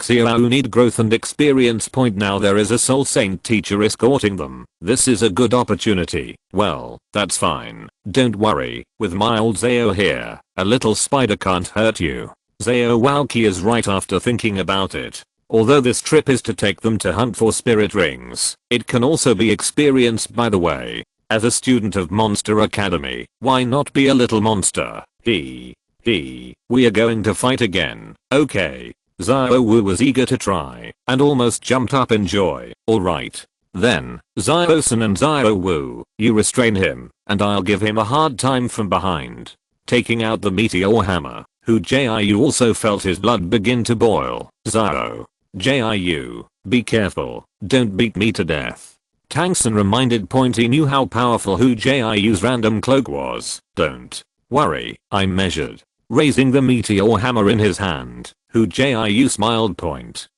need growth and experience. Now there is a soul saint teacher escorting them. This is a good opportunity. Well, that's fine. Don't worry, with my old Xiao here, a little spider can't hurt you. Xiao Waoqi is right after thinking about it. Although this trip is to take them to hunt for spirit rings, it can also be experienced by the way. As a student of Monster Academy, why not be a little monster? We are going to fight again. Okay. Xiao Wu was eager to try and almost jumped up in joy. Alright. Then, Xiao San and Xiao Wu, you restrain him, and I'll give him a hard time from behind. Taking out the meteor hammer, Hu Jiu also felt his blood begin to boil. Xiao Jiu, be careful, don't beat me to death. Tang San reminded. He knew how powerful Hu Jiu's random cloak was. Don't worry, I measured. Raising the meteor hammer in his hand, Hu Jiu smiled.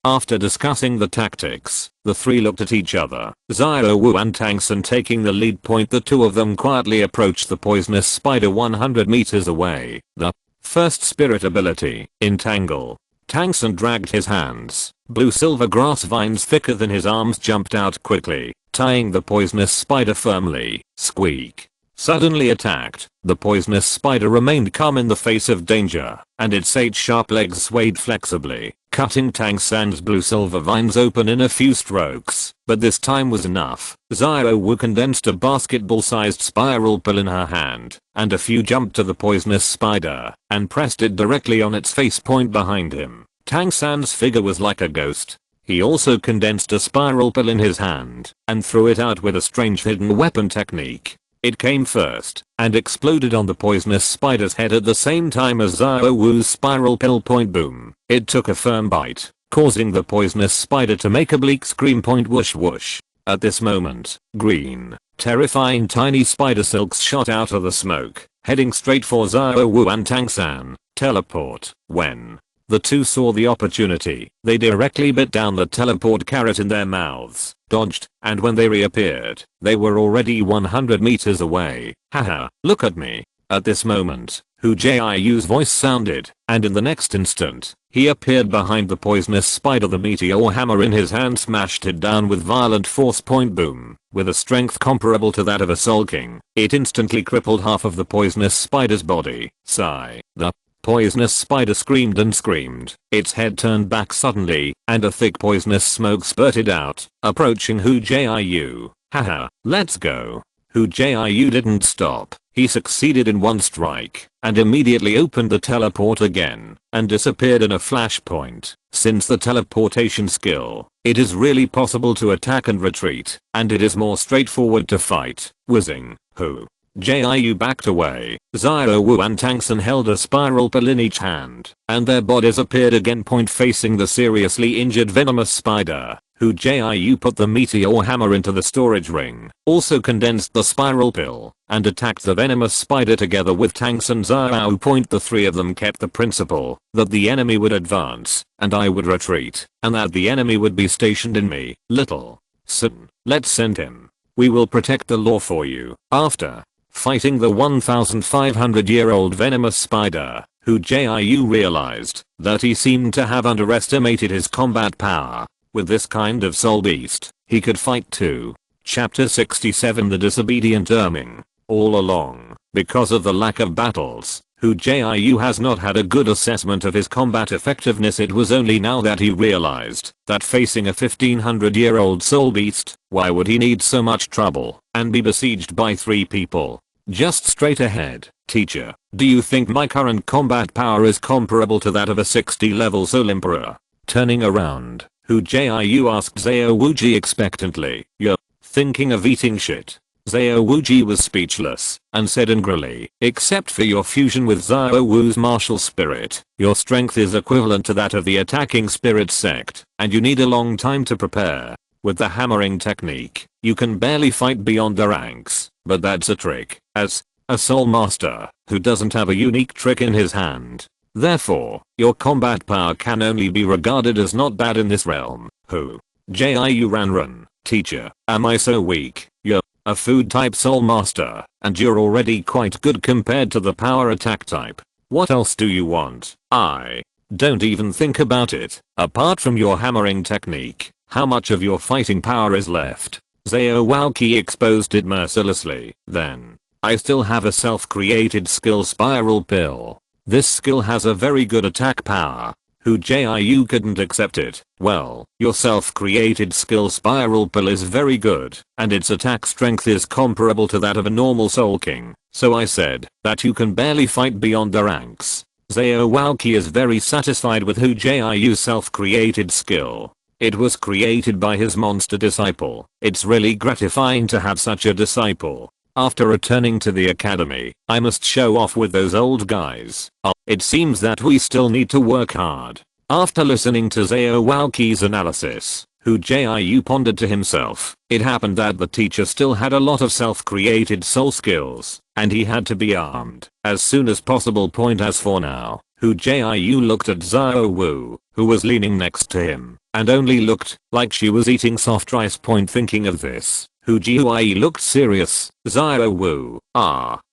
After discussing the tactics, the three looked at each other. Xiao Wu and Tang San taking the lead. The two of them quietly approached the poisonous spider 100 meters away. The first spirit ability, Entangle. Tang San dragged his hands. Blue silver grass vines thicker than his arms jumped out quickly, tying the poisonous spider firmly. Squeak. Suddenly attacked, the poisonous spider remained calm in the face of danger, and its 8 sharp legs swayed flexibly, cutting Tang San's blue silver vines open in a few strokes. But this time was enough. Xiao Wu condensed a basketball-sized spiral pill in her hand, and a few jumped to the poisonous spider and pressed it directly on its face. Behind him, Tang San's figure was like a ghost. He also condensed a spiral pill in his hand and threw it out with a strange hidden weapon technique. It came first and exploded on the poisonous spider's head at the same time as Xiao Wu's spiral pill. Boom. It took a firm bite, causing the poisonous spider to make a bleak scream. Whoosh whoosh. At this moment, green, terrifying tiny spider silks shot out of the smoke, heading straight for Xiao Wu and Tang San. Teleport. When the two saw the opportunity, they directly bit down the teleport carrot in their mouths, dodged, and when they reappeared, they were already 100 meters away. Haha, look at me. At this moment, Hu Jiu's voice sounded, and in the next instant, he appeared behind the poisonous spider. The meteor hammer in his hand smashed it down with violent force. Boom. With a strength comparable to that of a Soul King, it instantly crippled half of the poisonous spider's body. Sigh. The poisonous spider screamed and screamed. Its head turned back suddenly, and a thick poisonous smoke spurted out, approaching Hu Jiu. Haha, let's go. Hu Jiu didn't stop. He succeeded in one strike, and immediately opened the teleport again, and disappeared in a flashpoint. Since the teleportation skill, it is really possible to attack and retreat, and it is more straightforward to fight. Whizzing, Hu Jiu backed away. Xiao Wu and Tang San held a spiral pill in each hand, and their bodies appeared again. Facing the seriously injured venomous spider, Hu Jiu put the meteor hammer into the storage ring, also condensed the spiral pill, and attacked the venomous spider together with Tang San. Xiao. The three of them kept the principle that the enemy would advance, and I would retreat, and that the enemy would be stationed in me. Little San, let's send him. We will protect the law for you. After fighting the 1,500-year-old venomous spider, Hu Jiu realized that he seemed to have underestimated his combat power. With this kind of soul beast, he could fight too. Chapter 67. The Disobedient Erming. All along, because of the lack of battles, Hu Jiu has not had a good assessment of his combat effectiveness. It was only now that he realized that facing a 1500-year-old soul beast, why would he need so much trouble and be besieged by 3 people? Just straight ahead, teacher. Do you think my current combat power is comparable to that of a 60-level Soul Emperor? Turning around, Hu Jiu asked Xiao Wuji expectantly. You're thinking of eating shit? Xiao Wuji was speechless and said angrily, except for your fusion with Xiao Wu's martial spirit, your strength is equivalent to that of the attacking spirit sect, and you need a long time to prepare. With the hammering technique, you can barely fight beyond the ranks, but that's a trick, as a soul master who doesn't have a unique trick in his hand. Therefore, your combat power can only be regarded as not bad in this realm. Hu Jiu run. Teacher, am I so weak? You're a food type soul master, and you're already quite good compared to the power attack type. What else do you want? I don't even think about it. Apart from your hammering technique, how much of your fighting power is left? Xiao Wuqi exposed it mercilessly. Then, I still have a self-created skill spiral pill. This skill has a very good attack power. Hu Jiu couldn't accept it. Well, your self-created skill spiral pill is very good, and its attack strength is comparable to that of a normal Soul King. So I said that you can barely fight beyond the ranks. Xiao Wuqi is very satisfied with Hu Jiu's self-created skill. It was created by his monster disciple. It's really gratifying to have such a disciple. After returning to the academy, I must show off with those old guys. It seems that we still need to work hard. After listening to Xiao Wuqi's analysis, Hu Jiu pondered to himself. It happened that the teacher still had a lot of self-created soul skills, and he had to be armed as soon as possible. As for now, Hu Jiu looked at Xiao Wu, who was leaning next to him, and only looked like she was eating soft rice. Thinking of this, Hu Jiu looked serious. Xiao Wu,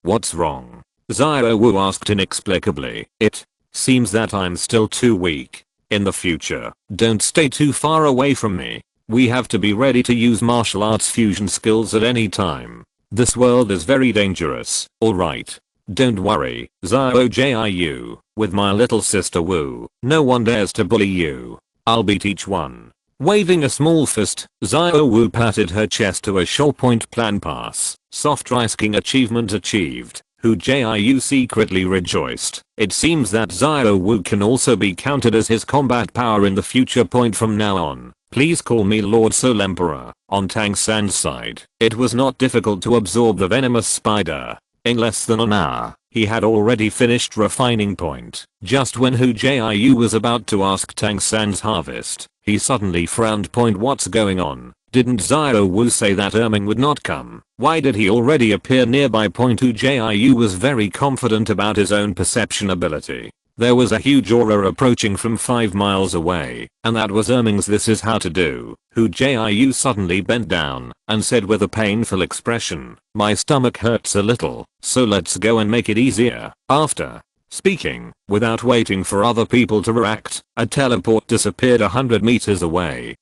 what's wrong? Xiao Wu asked inexplicably. It seems that I'm still too weak. In the future, don't stay too far away from me. We have to be ready to use martial arts fusion skills at any time. This world is very dangerous. Alright. Don't worry, Xiao Jiu. With my little sister Wu, no one dares to bully you. I'll beat each one. Waving a small fist, Xiao Wu patted her chest to assure plan pass. Soft Rice King achievement achieved. Hu Jiu secretly rejoiced. It seems that Xiao Wu can also be counted as his combat power in the future. From now on, please call me Lord Soul Emperor. On Tang San's side, it was not difficult to absorb the venomous spider. In less than an hour, he had already finished refining point. Just when Hu Jiu was about to ask Tang San's harvest, he suddenly frowned. What's going on? Didn't Xiao Wu say that Erming would not come? Why did he already appear nearby? Hu Jiu was very confident about his own perception ability. There was a huge aura approaching from 5 miles away, and that was Erming's. This is how to do. Hu Jiu suddenly bent down and said with a painful expression, my stomach hurts a little, so let's go and make it easier. After speaking, without waiting for other people to react, a teleport disappeared 100 meters away.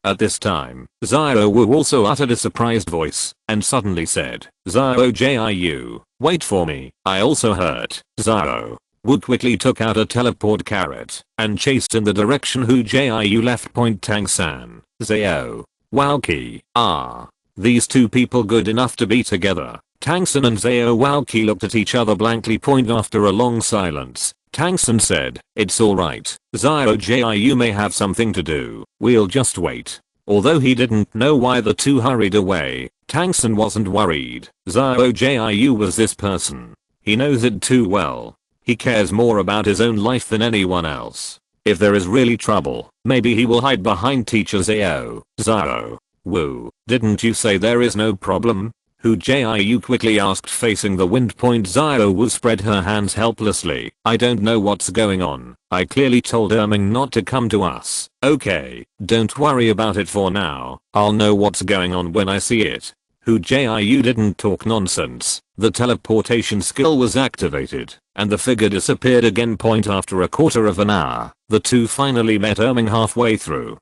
At this time, Xiao Wu also uttered a surprised voice and suddenly said, Xiao Jiu, wait for me, I also hurt. Xiao Wu quickly took out a teleport carrot and chased in the direction Hu Jiu left. Tang San, Xiao Wuqi, these two people good enough to be together. Tang San and Xiao Wuqi looked at each other blankly. After a long silence, Tang San said, it's alright, Xiao Jiu may have something to do, we'll just wait. Although he didn't know why the two hurried away, Tang San wasn't worried. Xiao Jiu was this person. He knows it too well. He cares more about his own life than anyone else. If there is really trouble, maybe he will hide behind teacher Xiao. Xiao Wu, didn't you say there is no problem? Hu Jiu quickly asked, facing the wind. Xiao Wu spread her hands helplessly. I don't know what's going on. I clearly told Erming not to come to us. Okay, don't worry about it for now. I'll know what's going on when I see it. Hu Jiu didn't talk nonsense. The teleportation skill was activated, and the figure disappeared again. After a quarter of an hour, the two finally met Erming halfway through.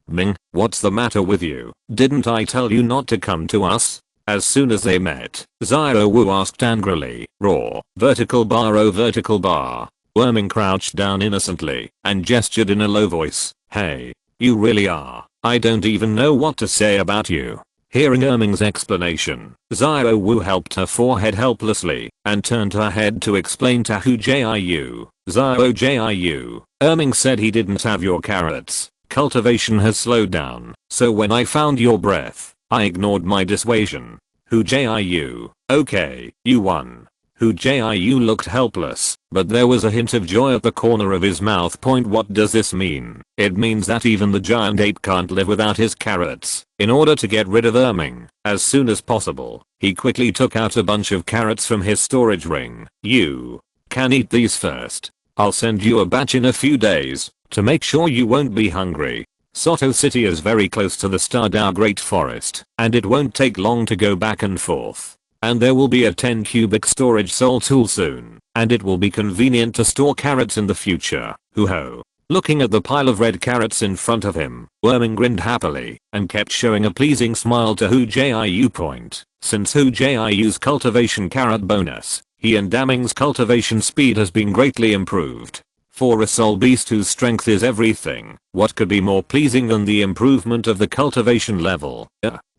Ming, what's the matter with you? Didn't I tell you not to come to us? As soon as they met, Xiao Wu asked angrily, "Raw, vertical bar, oh vertical bar." Worming crouched down innocently and gestured in a low voice, "Hey, you really are. I don't even know what to say about you." Hearing Erming's explanation, Xiao Wu helped her forehead helplessly and turned her head to explain to Hu Jiu. "Xiao Jiu, Erming said he didn't have your carrots. Cultivation has slowed down, so when I found your breath, I ignored my dissuasion." Hu Jiu, "Okay, you won." Hu Jiu looked helpless, but there was a hint of joy at the corner of his mouth. What does this mean? It means that even the giant ape can't live without his carrots. In order to get rid of Erming as soon as possible, he quickly took out a bunch of carrots from his storage ring. "You can eat these first. I'll send you a batch in a few days to make sure you won't be hungry." Soto City is very close to the Stardao Great Forest, and it won't take long to go back and forth. And there will be a 10 cubic storage soul tool soon, and it will be convenient to store carrots in the future. Hoo-ho. Looking at the pile of red carrots in front of him, Worming grinned happily and kept showing a pleasing smile to Hu Jiu. Since Hu Jiu's cultivation carrot bonus, he and Daming's cultivation speed has been greatly improved. For a soul beast whose strength is everything, what could be more pleasing than the improvement of the cultivation level?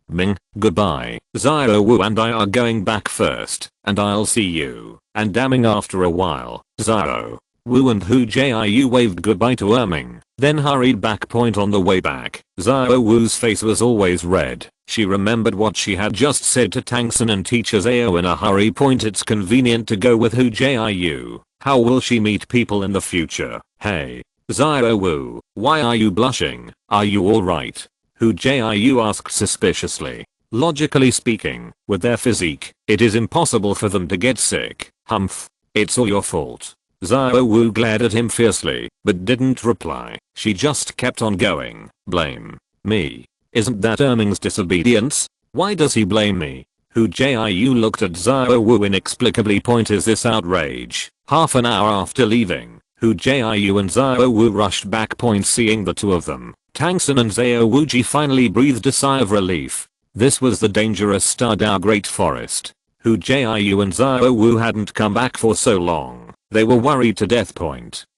Ming, goodbye. Xiao Wu and I are going back first, and I'll see you and Daming after a while. Xiao Wu and Hu Jiu waved goodbye to Erming, then hurried back. On the way back, Xiao Wu's face was always red. She remembered what she had just said to Tang San and teacher Zhao in a hurry. It's convenient to go with Hu Jiu. How will she meet people in the future? Hey, Xiao Wu, why are you blushing? Are you alright? Hu Jiu asked suspiciously. Logically speaking, with their physique, it is impossible for them to get sick. Humph. It's all your fault. Xiao Wu glared at him fiercely, but didn't reply. She just kept on going. Blame me. Isn't that Erming's disobedience? Why does he blame me? Hu Jiu looked at Xiao Wu inexplicably. Is this outrage? Half an hour after leaving, Hu Jiu and Xiao Wu rushed back. Seeing the two of them, Tang San and Xiao Wuji finally breathed a sigh of relief. This was the dangerous Stardao Great Forest. Hu Jiu and Xiao Wu hadn't come back for so long. They were worried to death.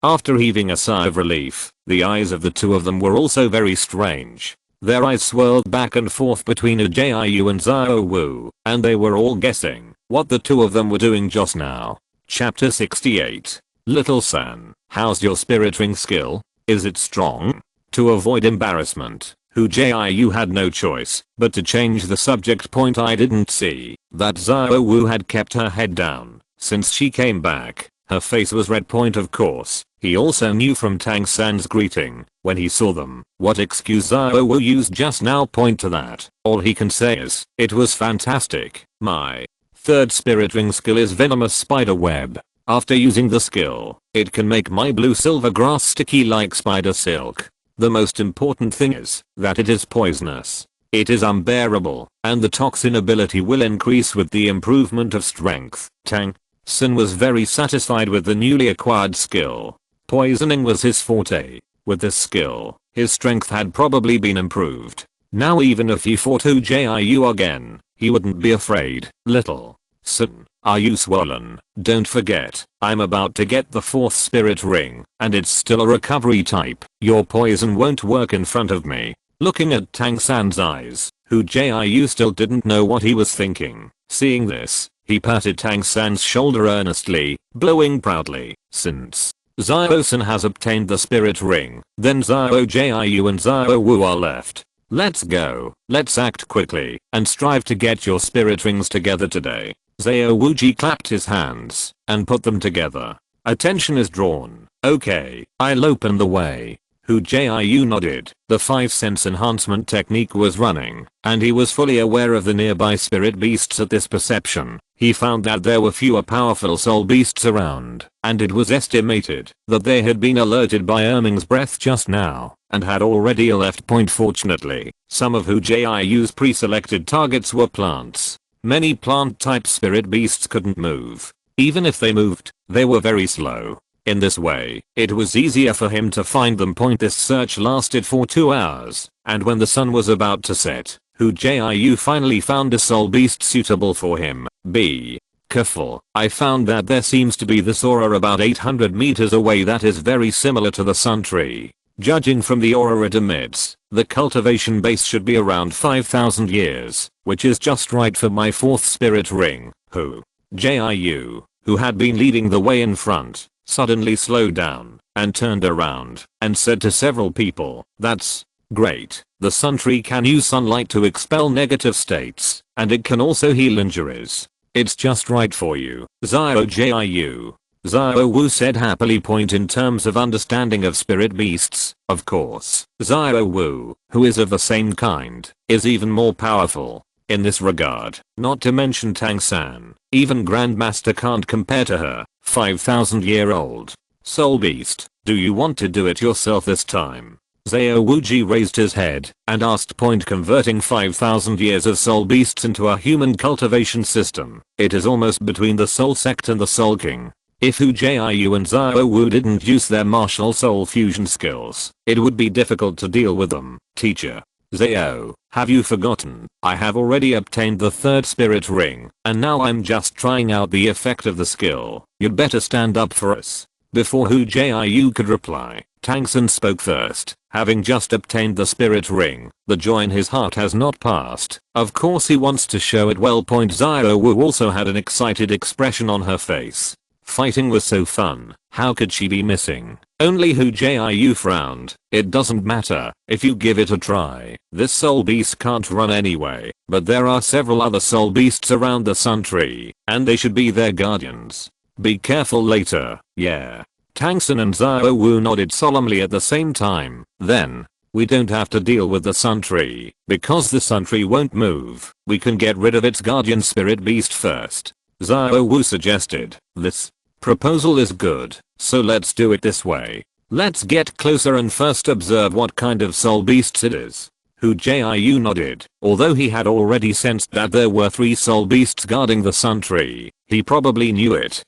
After heaving a sigh of relief, the eyes of the two of them were also very strange. Their eyes swirled back and forth between Hu Jiu and Xiao Wu, and they were all guessing what the two of them were doing just now. Chapter 68. Little San, how's your spirit ring skill? Is it strong? To avoid embarrassment, Hu Jiu had no choice but to change the subject. I didn't see that Xiao Wu had kept her head down since she came back. Her face was red. Of course, he also knew from Tang San's greeting when he saw them what excuse Xiao Wu used just now. To that, all he can say is, it was fantastic. My third spirit ring skill is venomous spider web. After using the skill, it can make my blue silver grass sticky like spider silk. The most important thing is that it is poisonous. It is unbearable, and the toxin ability will increase with the improvement of strength. Tang San was very satisfied with the newly acquired skill. Poisoning was his forte. With this skill, his strength had probably been improved. Now even if he fought Hu Jiu again, he wouldn't be afraid. Little San, are you swollen? Don't forget, I'm about to get the 4th spirit ring, and it's still a recovery type. Your poison won't work in front of me. Looking at Tang San's eyes, Hu Jiu still didn't know what he was thinking. Seeing this, he patted Tang San's shoulder earnestly, blowing proudly. Since Xiao San has obtained the spirit ring, then Xiao Jiu and Xiao Wu are left. Let's go. Let's act quickly and strive to get your spirit rings together today. Xiao Wuji clapped his hands and put them together. Attention is drawn. Okay, I'll open the way. Hu Jiu nodded. The 5 sense enhancement technique was running, and he was fully aware of the nearby spirit beasts. At this perception, he found that there were fewer powerful soul beasts around, and it was estimated that they had been alerted by Erming's breath just now, and had already left. Fortunately, some of Hu Jiu's pre-selected targets were plants. Many plant-type spirit beasts couldn't move. Even if they moved, they were very slow. In this way, it was easier for him to find them. This search lasted for 2 hours, and when the sun was about to set, Hu Jiu finally found a soul beast suitable for him. Be careful. I found that there seems to be this aura about 800 meters away that is very similar to the sun tree. Judging from the aura it emits, the cultivation base should be around 5,000 years, which is just right for my 4th spirit ring. Hu Jiu, who had been leading the way in front, suddenly slowed down and turned around and said to several people, "That's great. The sun tree can use sunlight to expel negative states, and it can also heal injuries. It's just right for you, Jiu." Xiao Wu said happily. Point in terms of understanding of spirit beasts, of course, Xiao Wu, who is of the same kind, is even more powerful in this regard, not to mention Tang San. Even Grandmaster can't compare to her, 5,000-year-old soul beast. Do you want to do it yourself this time? Xiao Wuji raised his head and asked, point converting 5,000 years of soul beasts into a human cultivation system. It is almost between the soul sect and the soul king. If Hu Jiu and Xiao Wu didn't use their martial soul fusion skills, it would be difficult to deal with them. Teacher Xiao, have you forgotten? I have already obtained the 3rd spirit ring, and now I'm just trying out the effect of the skill. You'd better stand up for us. Before Hu Jiu could reply, Tang San spoke first. Having just obtained the spirit ring, the joy in his heart has not passed. Of course he wants to show it well. Xiao Wu also had an excited expression on her face. Fighting was so fun, how could she be missing? Only Hu Jiu frowned. It doesn't matter if you give it a try. This soul beast can't run anyway, but there are several other soul beasts around the sun tree, and they should be their guardians. Be careful later, yeah. Tang San and Xiao Wu nodded solemnly at the same time. Then, we don't have to deal with the sun tree, because the sun tree won't move. We can get rid of its guardian spirit beast first. Xiao Wu suggested. This proposal is good, so let's do it this way. Let's get closer and first observe what kind of soul beasts it is. Hu Jiu nodded. Although he had already sensed that there were 3 soul beasts guarding the sun tree, he probably knew it.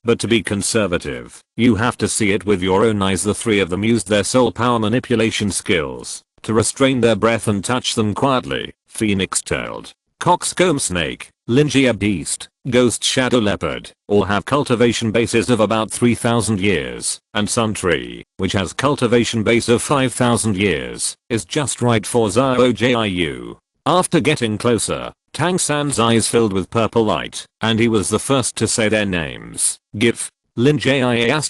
But to be conservative, you have to see it with your own eyes. The 3 of them used their soul power manipulation skills to restrain their breath and touch them quietly. Phoenix-tailed, coxcomb snake, Lingia beast, ghost shadow leopard, all have cultivation bases of about 3,000 years, and sun tree, which has cultivation base of 5,000 years, is just right for Xiao Jiu. After getting closer, Tang San's eyes filled with purple light, and he was the first to say their names. Give Lin Jia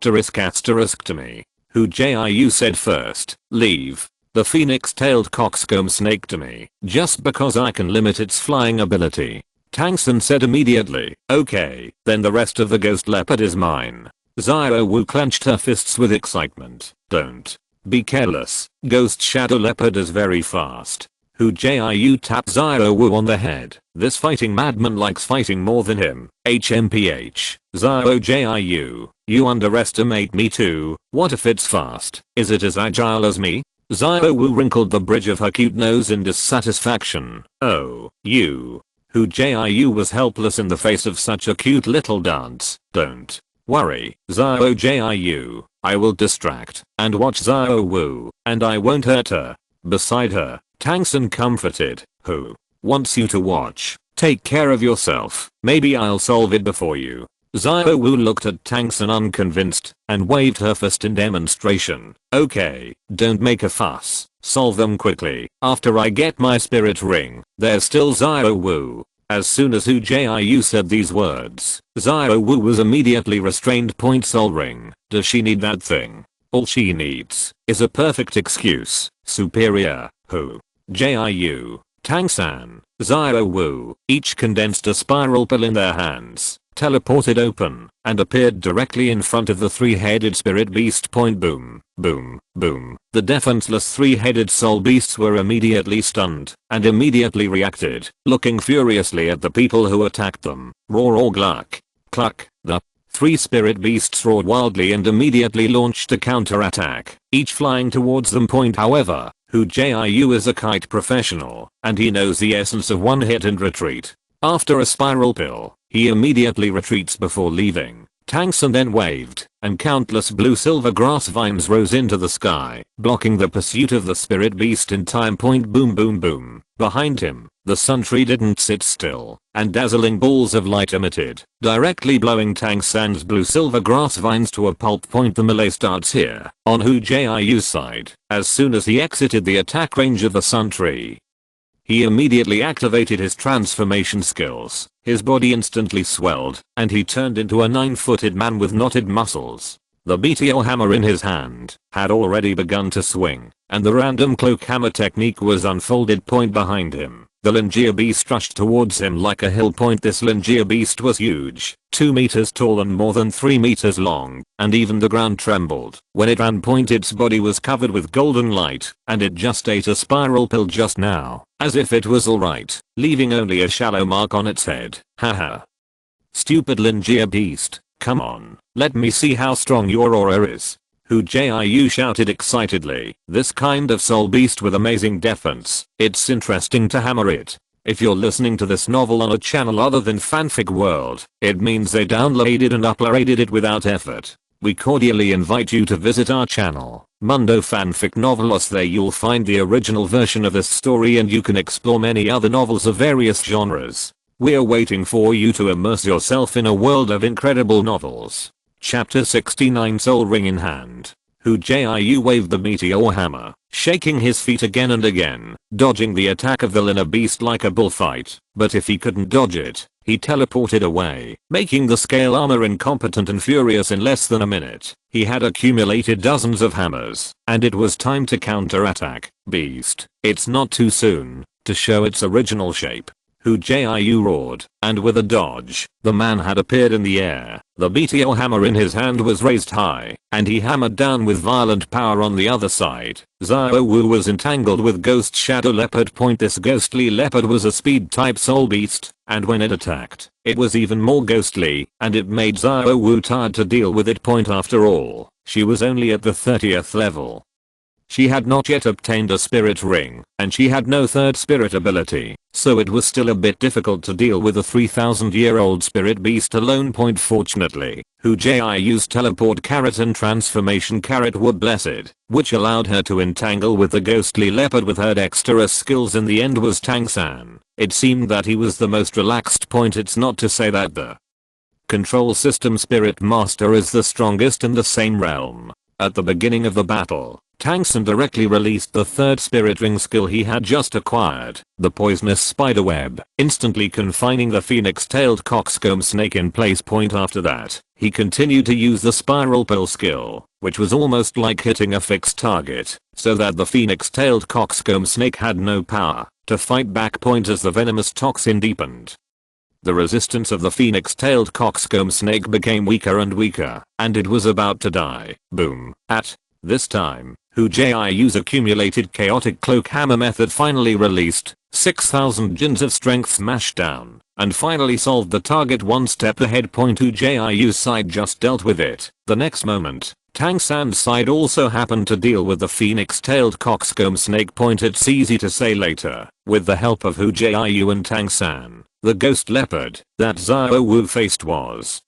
** to me. Hu Jiu said first. Leave the phoenix-tailed coxcomb snake to me, just because I can limit its flying ability. Tang San said immediately. Okay, then the rest of the ghost leopard is mine. Xiao Wu clenched her fists with excitement. Don't be careless. Ghost shadow leopard is very fast. Hu Jiu tapped Xiao Wu on the head. This fighting madman likes fighting more than him. HMPH. Xiao Jiu, you underestimate me too. What if it's fast? Is it as agile as me? Xiao Wu wrinkled the bridge of her cute nose in dissatisfaction. Oh, you. Hu Jiu was helpless in the face of such a cute little dance. Don't worry, Xiao Jiu. I will distract and watch Xiao Wu, and I won't hurt her. Beside her, Tang San comforted. Who wants you to watch? Take care of yourself. Maybe I'll solve it before you. Xiao Wu looked at Tang San unconvinced and waved her fist in demonstration. Okay, don't make a fuss. Solve them quickly. After I get my spirit ring. There's still Xiao Wu. As soon as Hu Jiu said these words, Xiao Wu was immediately restrained. Soul ring. Does she need that thing? All she needs is a perfect excuse. Superior. Hu Jiu, Tang San, Xiao Wu, each condensed a spiral pill in their hands, teleported open, and appeared directly in front of the 3-headed spirit beast. Boom, boom, boom. The defenseless 3-headed soul beasts were immediately stunned, and immediately reacted, looking furiously at the people who attacked them. Roar or gluck. Cluck. The 3 spirit beasts roared wildly and immediately launched a counterattack, each flying towards them. However, Hu Jiu is a kite professional, and he knows the essence of one hit and retreat. After a spiral pill, he immediately retreats before leaving. Tang San then waved, and countless blue-silver grass vines rose into the sky, blocking the pursuit of the spirit beast in time. Boom boom boom. Behind him, the sun tree didn't sit still, and dazzling balls of light emitted, directly blowing Tang San's blue-silver grass vines to a pulp. The melee starts here, on Hu Jiu's side, as soon as he exited the attack range of the sun tree. He immediately activated his transformation skills, his body instantly swelled, and he turned into a 9-footed man with knotted muscles. The meteor hammer in his hand had already begun to swing, and the random cloak hammer technique was unfolded. Behind him, the Linjia beast rushed towards him like a hill. This Linjia beast was huge, 2 meters tall and more than 3 meters long, and even the ground trembled when it ran. Its body was covered with golden light, and it just ate a spiral pill just now, as if it was alright, leaving only a shallow mark on its head. Haha. Stupid Linjia beast, come on, let me see how strong your aura is. Hu Jiu shouted excitedly. This kind of soul beast with amazing defense, it's interesting to hammer it. If you're listening to this novel on a channel other than Fanfic World, it means they downloaded and uploaded it without effort. We cordially invite you to visit our channel, Mundo Fanfic Novelos. There you'll find the original version of this story, and you can explore many other novels of various genres. We're waiting for you to immerse yourself in a world of incredible novels. Chapter 69. Soul Ring in hand. Hu Jiu waved the meteor hammer, shaking his feet again and again, dodging the attack of the Lina beast like a bullfight. But if he couldn't dodge it, he teleported away, making the scale armor incompetent and furious in less than a minute. He had accumulated dozens of hammers, and it was time to counterattack. Beast, it's not too soon to show its original shape. Hu Jiu roared, and with a dodge, the man had appeared in the air. The meteor hammer in his hand was raised high, and he hammered down with violent power on the other side. Xiao Wu was entangled with Ghost Shadow Leopard. This ghostly leopard was a speed type soul beast, and when it attacked, it was even more ghostly, and it made Xiao Wu tired to deal with it. After all, she was only at the 30th level. She had not yet obtained a spirit ring, and she had no third spirit ability, so it was still a bit difficult to deal with a 3,000-year-old spirit beast alone. Fortunately, Hu Jiu's teleport carrot and transformation carrot were blessed, which allowed her to entangle with the ghostly leopard with her dexterous skills. In the end was Tang San. It seemed that he was the most relaxed. It's not to say that the control system spirit master is the strongest in the same realm. At the beginning of the battle, Tang San directly released the third spirit ring skill he had just acquired, the poisonous spiderweb, instantly confining the phoenix-tailed coxcomb snake in place. After that, he continued to use the spiral pill skill, which was almost like hitting a fixed target, so that the phoenix-tailed coxcomb snake had no power to fight back. As the venomous toxin deepened, the resistance of the phoenix-tailed coxcomb snake became weaker and weaker, and it was about to die. Boom. At this time, Hu Jiu's accumulated chaotic cloak hammer method finally released. 6,000 jins of strength smashed down, and finally solved the target one step ahead. Hu Jiu's side just dealt with it. The next moment, Tang San's side also happened to deal with the phoenix-tailed coxcomb snake. It's easy to say later, with the help of Hu Jiu and Tang San, the ghost leopard that Xiao Wu faced was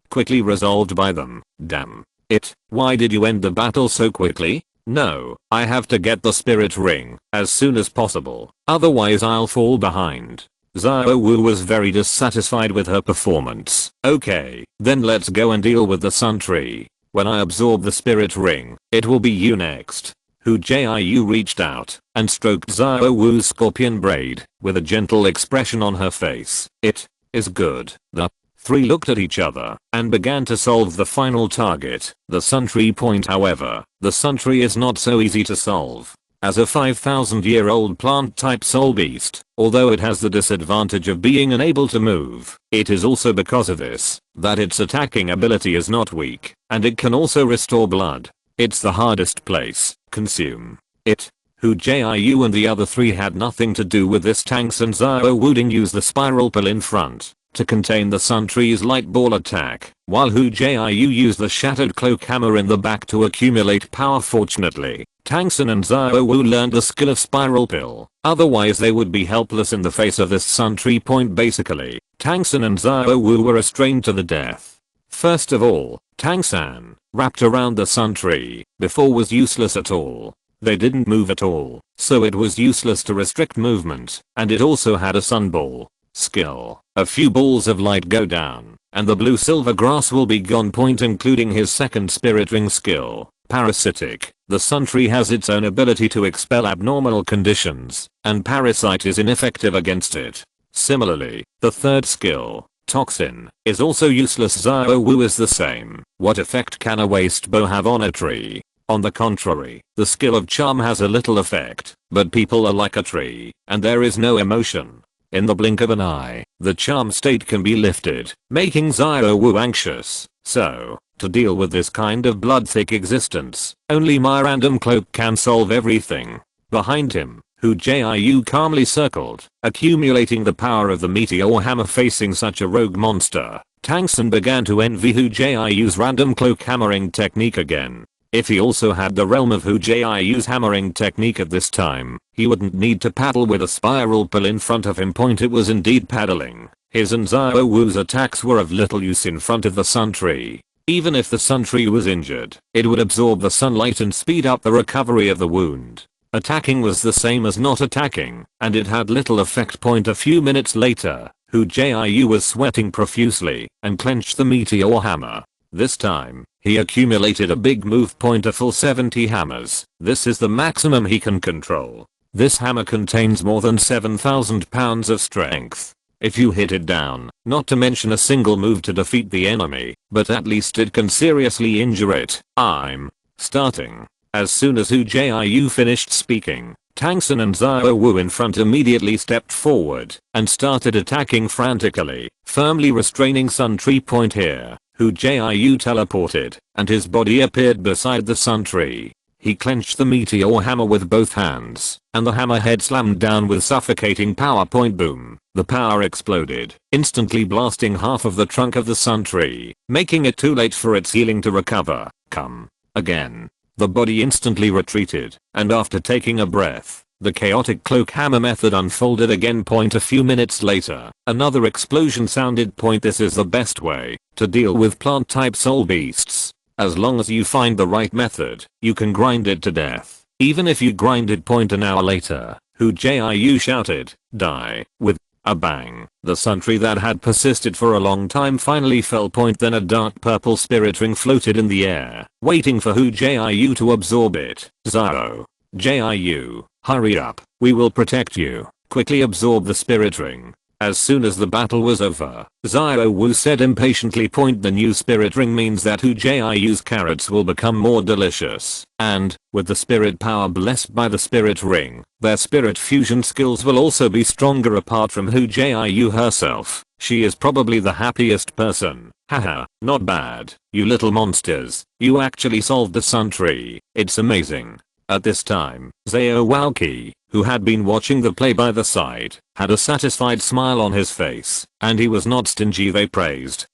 quickly resolved by them. Damn it, why did you end the battle so quickly? No, I have to get the spirit ring as soon as possible, otherwise I'll fall behind. Xiao Wu was very dissatisfied with her performance. Okay, then let's go and deal with the sun tree. When I absorb the spirit ring, it will be you next. Hu Jiu reached out and stroked Xiao Wu's scorpion braid with a gentle expression on her face. It is good. The three looked at each other and began to solve the final target, the sun tree. However, the sun tree is not so easy to solve. As a 5,000-year-old plant type soul beast, although it has the disadvantage of being unable to move, it is also because of this that its attacking ability is not weak, and it can also restore blood. It's the hardest place. Consume it. Hu Jiu and the other three had nothing to do with this. Tang San and Xiao Wu used the spiral pill in front to contain the sun tree's light ball attack, while Hu Jiu used the shattered cloak hammer in the back to accumulate power. Fortunately, Tang San and Xiao Wu learned the skill of spiral pill, otherwise they would be helpless in the face of this sun tree. Basically, Tang San and Xiao Wu were restrained to the death. First of all, Tang San, wrapped around the sun tree, before was useless at all. They didn't move at all, so it was useless to restrict movement, and it also had a sunball skill. A few balls of light go down, and the blue silver grass will be gone. Point including his second spirit ring skill, parasitic. The sun tree has its own ability to expel abnormal conditions, and parasite is ineffective against it. Similarly, the third skill, toxin, is also useless. Xiao Wu is the same. What effect can a waste bow have on a tree? On the contrary, the skill of charm has a little effect, but people are like a tree, and there is no emotion. In the blink of an eye, the charm state can be lifted, making Xiao Wu anxious. So, to deal with this kind of blood-thick existence, only my random cloak can solve everything. Behind him, Hu Jiu calmly circled, accumulating the power of the meteor hammer. Facing such a rogue monster, Tang San began to envy Hu Jiu's random cloak hammering technique again. If he also had the realm of Hu Jiu's hammering technique at this time, he wouldn't need to paddle with a spiral pull in front of him. It was indeed paddling. His and Xiao Wu's attacks were of little use in front of the sun tree. Even if the sun tree was injured, it would absorb the sunlight and speed up the recovery of the wound. Attacking was the same as not attacking, and it had little effect. A few minutes later, Hu Jiu was sweating profusely and clenched the meteor hammer. This time, he accumulated a big move. A full 70 hammers. This is the maximum he can control. This hammer contains more than 7,000 pounds of strength. If you hit it down, not to mention a single move to defeat the enemy, but at least it can seriously injure it. I'm starting. As soon as Hu Jiu finished speaking, Tang San and Xiao Wu in front immediately stepped forward and started attacking frantically, firmly restraining sun tree. Here, Hu Jiu teleported, and his body appeared beside the sun tree. He clenched the meteor hammer with both hands, and the hammer head slammed down with suffocating power. Boom. The power exploded, instantly blasting half of the trunk of the sun tree, making it too late for its healing to recover. Come again. The body instantly retreated, and after taking a breath, the chaotic cloak hammer method unfolded again. A few minutes later, another explosion sounded. This is the best way to deal with plant type soul beasts. As long as you find the right method, you can grind it to death. Even if you grind it. An hour later, Hu Jiu shouted, "Die!" with a bang. The sun tree that had persisted for a long time finally fell. Then a dark purple spirit ring floated in the air, waiting for Hu Jiu to absorb it. Xiao Jiu, hurry up, we will protect you. Quickly absorb the spirit ring. As soon as the battle was over, Xiao Wu said impatiently. The new spirit ring means that Hu Jiu's carrots will become more delicious, and, with the spirit power blessed by the spirit ring, their spirit fusion skills will also be stronger. Apart from Hu Jiu herself, she is probably the happiest person. Haha, not bad, you little monsters, you actually solved the sun tree, it's amazing. At this time, Xiao Wuqi, who had been watching the play by the side, had a satisfied smile on his face, and he was not stingy. They praised.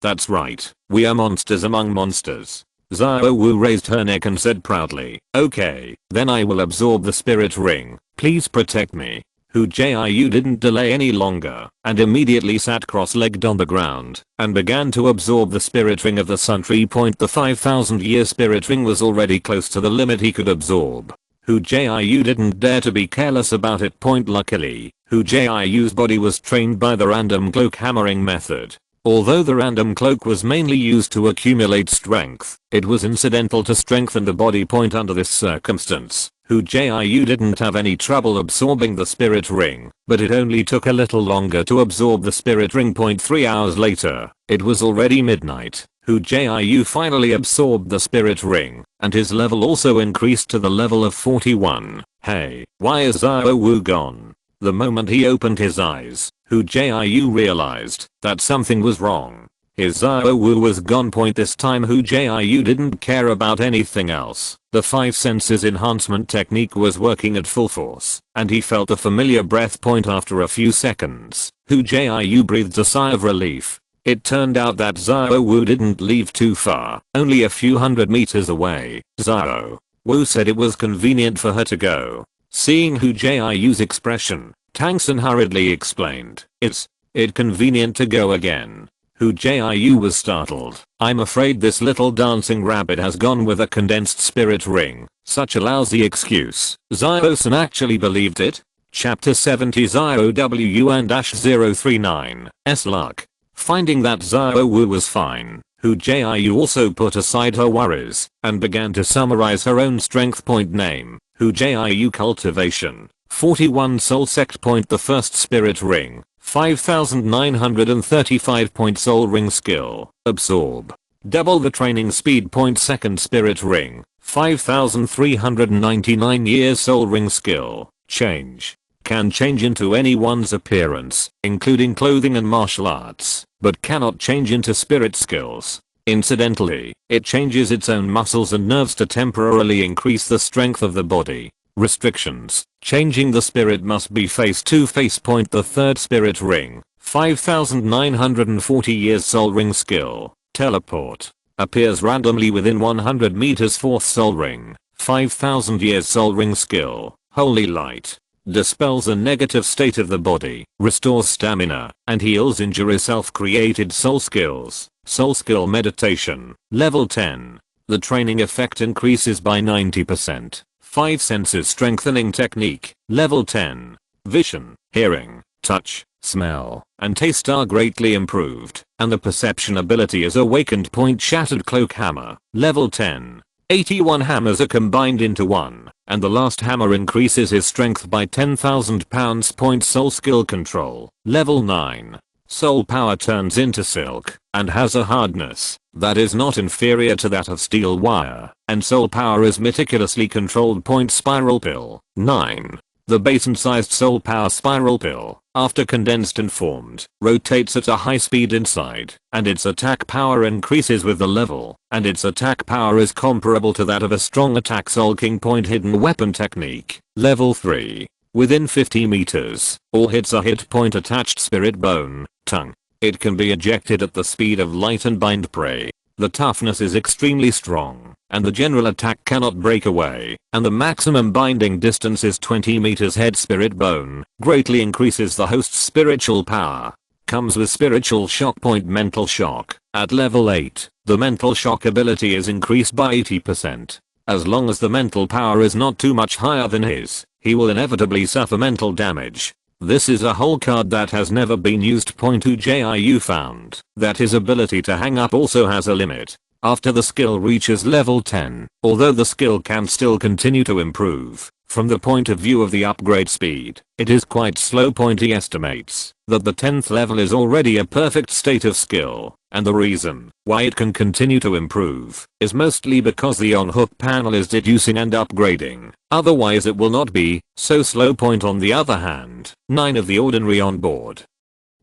That's right, we are monsters among monsters. Xiao Wu raised her neck and said proudly, okay, then I will absorb the spirit ring, please protect me. Hu Jiu didn't delay any longer, and immediately sat cross-legged on the ground, and began to absorb the spirit ring of the sun tree. The 5,000-year spirit ring was already close to the limit he could absorb. Hu Jiu didn't dare to be careless about it. Luckily, Hu Jiu's body was trained by the random cloak hammering method. Although the random cloak was mainly used to accumulate strength, it was incidental to strengthen the body. Under this circumstance, Hu Jiu didn't have any trouble absorbing the spirit ring, but it only took a little longer to absorb the spirit ring. 3 hours later, it was already midnight. Hu Jiu finally absorbed the spirit ring, and his level also increased to the level of 41. Hey, why is Xiao Wu gone? The moment he opened his eyes, Hu Jiu realized that something was wrong. His Xiao Wu was gone. This time Hu Jiu didn't care about anything else. The 5 senses enhancement technique was working at full force, and he felt a familiar breath. After a few seconds, Hu Jiu breathed a sigh of relief. It turned out that Xiao Wu didn't leave too far, only a few hundred meters away. Xiao Wu said it was convenient for her to go. Seeing Hu Jiu's expression, Tang San hurriedly explained, Is it convenient to go again? Hu Jiu was startled. I'm afraid this little dancing rabbit has gone with a condensed spirit ring. Such a lousy excuse. Xiao San actually believed it? Chapter 70 Xiao WN-039's luck. Finding that Xiao Wu was fine, Hu Jiu also put aside her worries and began to summarize her own strength point name. Hu Jiu cultivation. 41 soul sect point, the first spirit ring. 5935 point soul ring skill. Absorb. Double the training speed point, second spirit ring. 5399 years soul ring skill. Change. Can change into anyone's appearance, including clothing and martial arts, but cannot change into spirit skills. Incidentally, it changes its own muscles and nerves to temporarily increase the strength of the body. Restrictions. Changing the spirit must be face to face point, the third spirit ring. 5940 years soul ring skill. Teleport. Appears randomly within 100 meters, fourth soul ring. 5000 years soul ring skill. Holy light. Dispels a negative state of the body, restores stamina, and heals injuries. Self-created soul skills. Soul skill meditation. Level 10. The training effect increases by 90%. 5 senses strengthening technique. Level 10. Vision, hearing, touch, smell, and taste are greatly improved, and the perception ability is awakened. Point shattered cloak hammer. Level 10. 81 hammers are combined into one, and the last hammer increases his strength by 10,000 pounds. Point soul skill control. Level 9. Soul power turns into silk and has a hardness that is not inferior to that of steel wire, and soul power is meticulously controlled. Point spiral pill. 9. The basin-sized soul power spiral pill, after condensed and formed, rotates at a high speed inside, and its attack power increases with the level, and its attack power is comparable to that of a strong attack. Soul King. Point hidden weapon technique. Level 3. Within 50 meters, all hits are hit point attached spirit bone, tongue. It can be ejected at the speed of light and bind prey. The toughness is extremely strong, and the general attack cannot break away, and the maximum binding distance is 20 meters. Head spirit bone greatly increases the host's spiritual power. Comes with spiritual shock. Point mental shock. At level 8, the mental shock ability is increased by 80%. As long as the mental power is not too much higher than his, he will inevitably suffer mental damage. This is a whole card that has never been used. Point Hu Jiu found that his ability to hang up also has a limit after the skill reaches level 10, although the skill can still continue to improve. From the point of view of the upgrade speed, it is quite slow. Point he estimates that the 10th level is already a perfect state of skill, and the reason why it can continue to improve is mostly because the on-hook panel is deducing and upgrading. Otherwise it will not be so slow. Point on the other hand, 9 of the ordinary onboard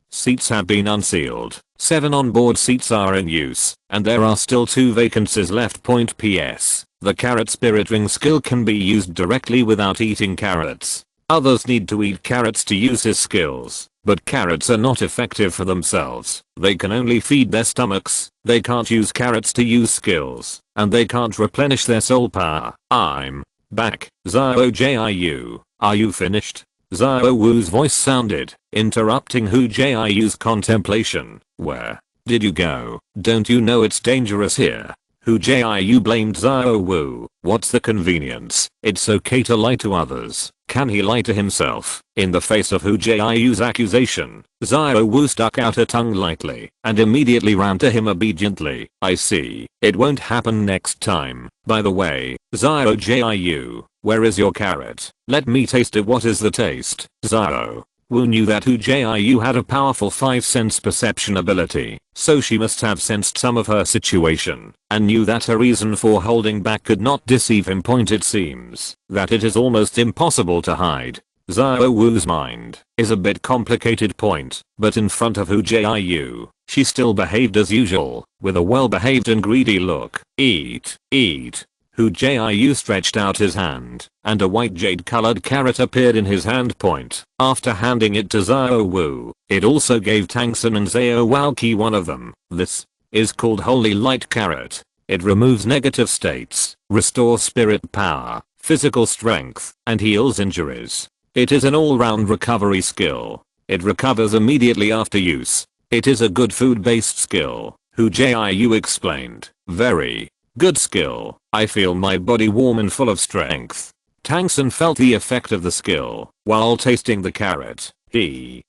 seats have been unsealed, 7 onboard seats are in use, and there are still 2 vacancies left. Point PS. The carrot spirit ring skill can be used directly without eating carrots. Others need to eat carrots to use his skills, but carrots are not effective for themselves. They can only feed their stomachs, they can't use carrots to use skills, and they can't replenish their soul power. I'm back. Xiao Jiu, are you finished? Xiao Wu's voice sounded, interrupting Hu Jiu's contemplation. Where did you go? Don't you know it's dangerous here? Hu Jiu blamed Xiao Wu. What's the convenience? It's okay to lie to others. Can he lie to himself? In the face of Hu Jiu's accusation, Xiao Wu stuck out her tongue lightly and immediately ran to him obediently. I see. It won't happen next time. By the way, Xiao Jiu, where is your carrot? Let me taste it. What is the taste? Xiao Wu knew that Hu Jiu had a powerful 5-sense perception ability, so she must have sensed some of her situation, and knew that her reason for holding back could not deceive him. Point it seems that it is almost impossible to hide. Xiao Wu's mind is a bit complicated. Point, but in front of Hu Jiu, she still behaved as usual, with a well-behaved and greedy look. Eat, eat. Hu Jiu stretched out his hand, and a white jade-colored carrot appeared in his hand. Point. After handing it to Xiao Wu, it also gave Tang San and Xiao Walqi one of them. This is called Holy Light Carrot. It removes negative states, restores spirit power, physical strength, and heals injuries. It is an all-round recovery skill. It recovers immediately after use. It is a good food-based skill, Hu Jiu explained. Very good skill. I feel my body warm and full of strength. Tang San felt the effect of the skill while tasting the carrot. In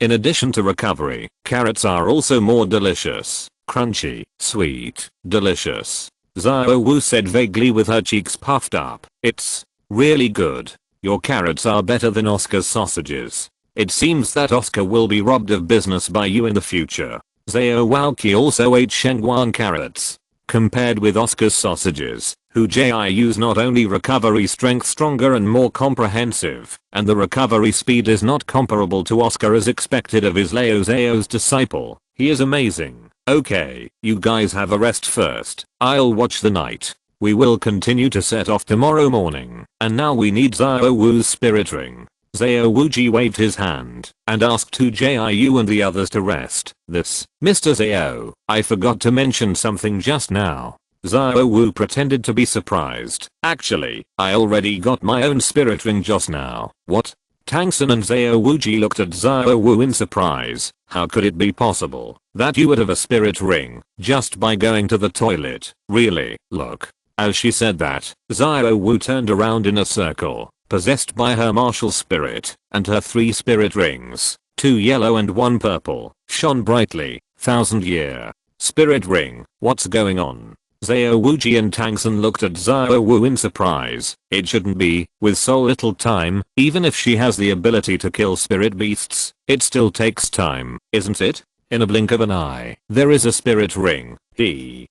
addition to recovery, carrots are also more delicious, crunchy, sweet, delicious. Xiao Wu said vaguely with her cheeks puffed up. It's really good. Your carrots are better than Oscar's sausages. It seems that Oscar will be robbed of business by you in the future. Xiao Waoqi also ate Shengguan carrots. Compared with Oscar's sausages, Hu Jiu's not only recovery strength stronger and more comprehensive, and the recovery speed is not comparable to Oscar as expected of his Lao Zhao's disciple. He is amazing. Okay, you guys have a rest first. I'll watch the night. We will continue to set off tomorrow morning. And now we need Xiao Wu's spirit ring. Xiao Wuji waved his hand and asked Hu Jiu and the others to rest. This, Mr. Xiao, I forgot to mention something just now. Xiao Wu pretended to be surprised. Actually, I already got my own spirit ring just now. What? Tang San and Xiao Wuji looked at Xiao Wu in surprise. How could it be possible that you would have a spirit ring just by going to the toilet? Really? Look. As she said that, Xiao Wu turned around in a circle, possessed by her martial spirit, and her 3 spirit rings, 2 yellow and 1 purple, shone brightly. 1000-year spirit ring. What's going on? Xiao Wuji and Tang San looked at Xiao Wu in surprise. It shouldn't be, with so little time. Even if she has the ability to kill spirit beasts, it still takes time, isn't it? In a blink of an eye, there is a spirit ring. I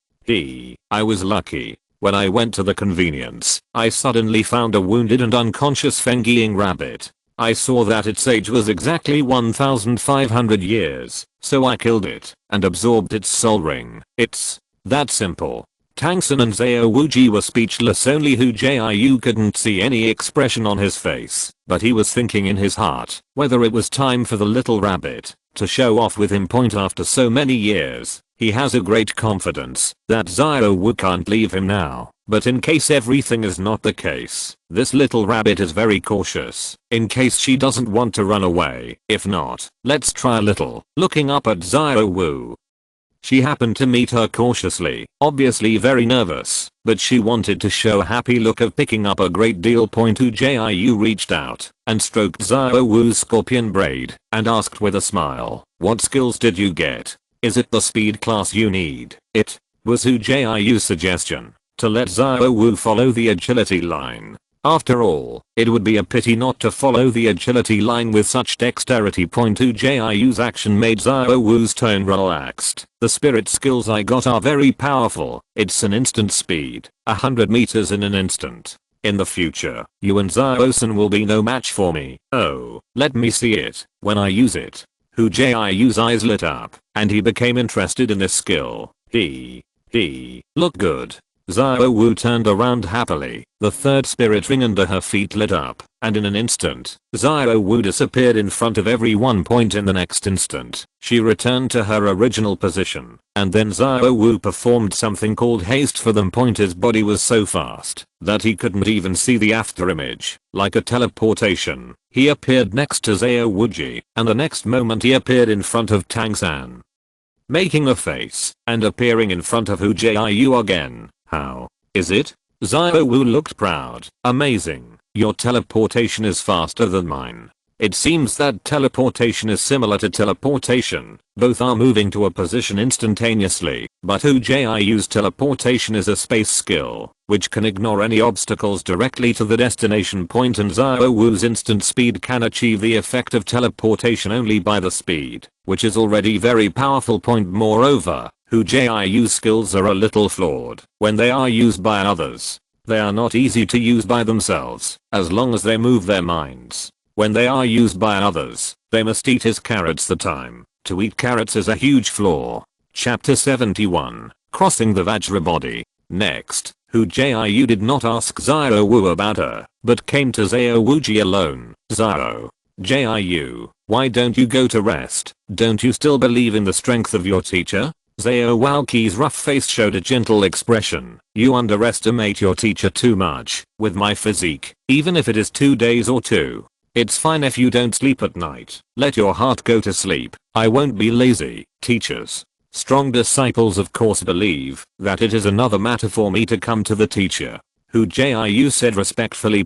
was lucky. When I went to the convenience, I suddenly found a wounded and unconscious Fengiying rabbit. I saw that its age was exactly 1500 years, so I killed it and absorbed its soul ring. It's that simple. Tang San and Xiao Wuji were speechless. Only Hu Jiu couldn't see any expression on his face, but he was thinking in his heart whether it was time for the little rabbit to show off with him. After so many years, he has a great confidence that Xiao Wu can't leave him now. But in case everything is not the case, this little rabbit is very cautious, in case she doesn't want to run away. If not, let's try a little looking up at Xiao Wu. She happened to meet her cautiously, obviously very nervous, but she wanted to show a happy look of picking up a great deal. Hu Jiu reached out and stroked Xiao Wu's scorpion braid and asked with a smile, "What skills did you get? Is it the speed class you need?" It was Hu Jiu's suggestion to let Xiao Wu follow the agility line. After all, it would be a pity not to follow the agility line with such dexterity. Hu Jiu's action made Xiao Wu's tone relaxed. The spirit skills I got are very powerful. It's an instant speed, 100 meters in an instant. In the future, you and Xiao San will be no match for me. Oh, let me see it when I use it. Hu Jiu's eyes lit up, and he became interested in this skill. Look good. Xiao Wu turned around happily. The 3rd spirit ring under her feet lit up, and in an instant, Xiao Wu disappeared in front of everyone. In the next instant, she returned to her original position, and then Xiao Wu performed something called haste for them. His body was so fast that he couldn't even see the afterimage. Like a teleportation, he appeared next to Xiao Wuji, and the next moment he appeared in front of Tang San, making a face and appearing in front of Hu Jiu again. How is it? Xiao Wu looked proud. Amazing. Your teleportation is faster than mine. It seems that teleportation is similar to teleportation. Both are moving to a position instantaneously, but Hu Jiu's teleportation is a space skill, which can ignore any obstacles directly to the destination point, and Xiao Wu's instant speed can achieve the effect of teleportation only by the speed, which is already very powerful. Moreover, Hu Jiu's skills are a little flawed when they are used by others. They are not easy to use by themselves, as long as they move their minds. When they are used by others, they must eat his carrots. The time to eat carrots is a huge flaw. Chapter 71, Crossing the Vajra Body. Next, Hu Jiu did not ask Xiao Wu about her, but came to Xiao Wuji alone. Xiao Jiu, why don't you go to rest? Don't you still believe in the strength of your teacher? Xiao Waoqi's rough face showed a gentle expression. You underestimate your teacher too much. With my physique, even if it is 2 days or 2 It's fine if you don't sleep at night. Let your heart go to sleep. I won't be lazy. Teachers. Strong disciples of course believe that it is another matter for me to come to the teacher. Hu Jiu said respectfully.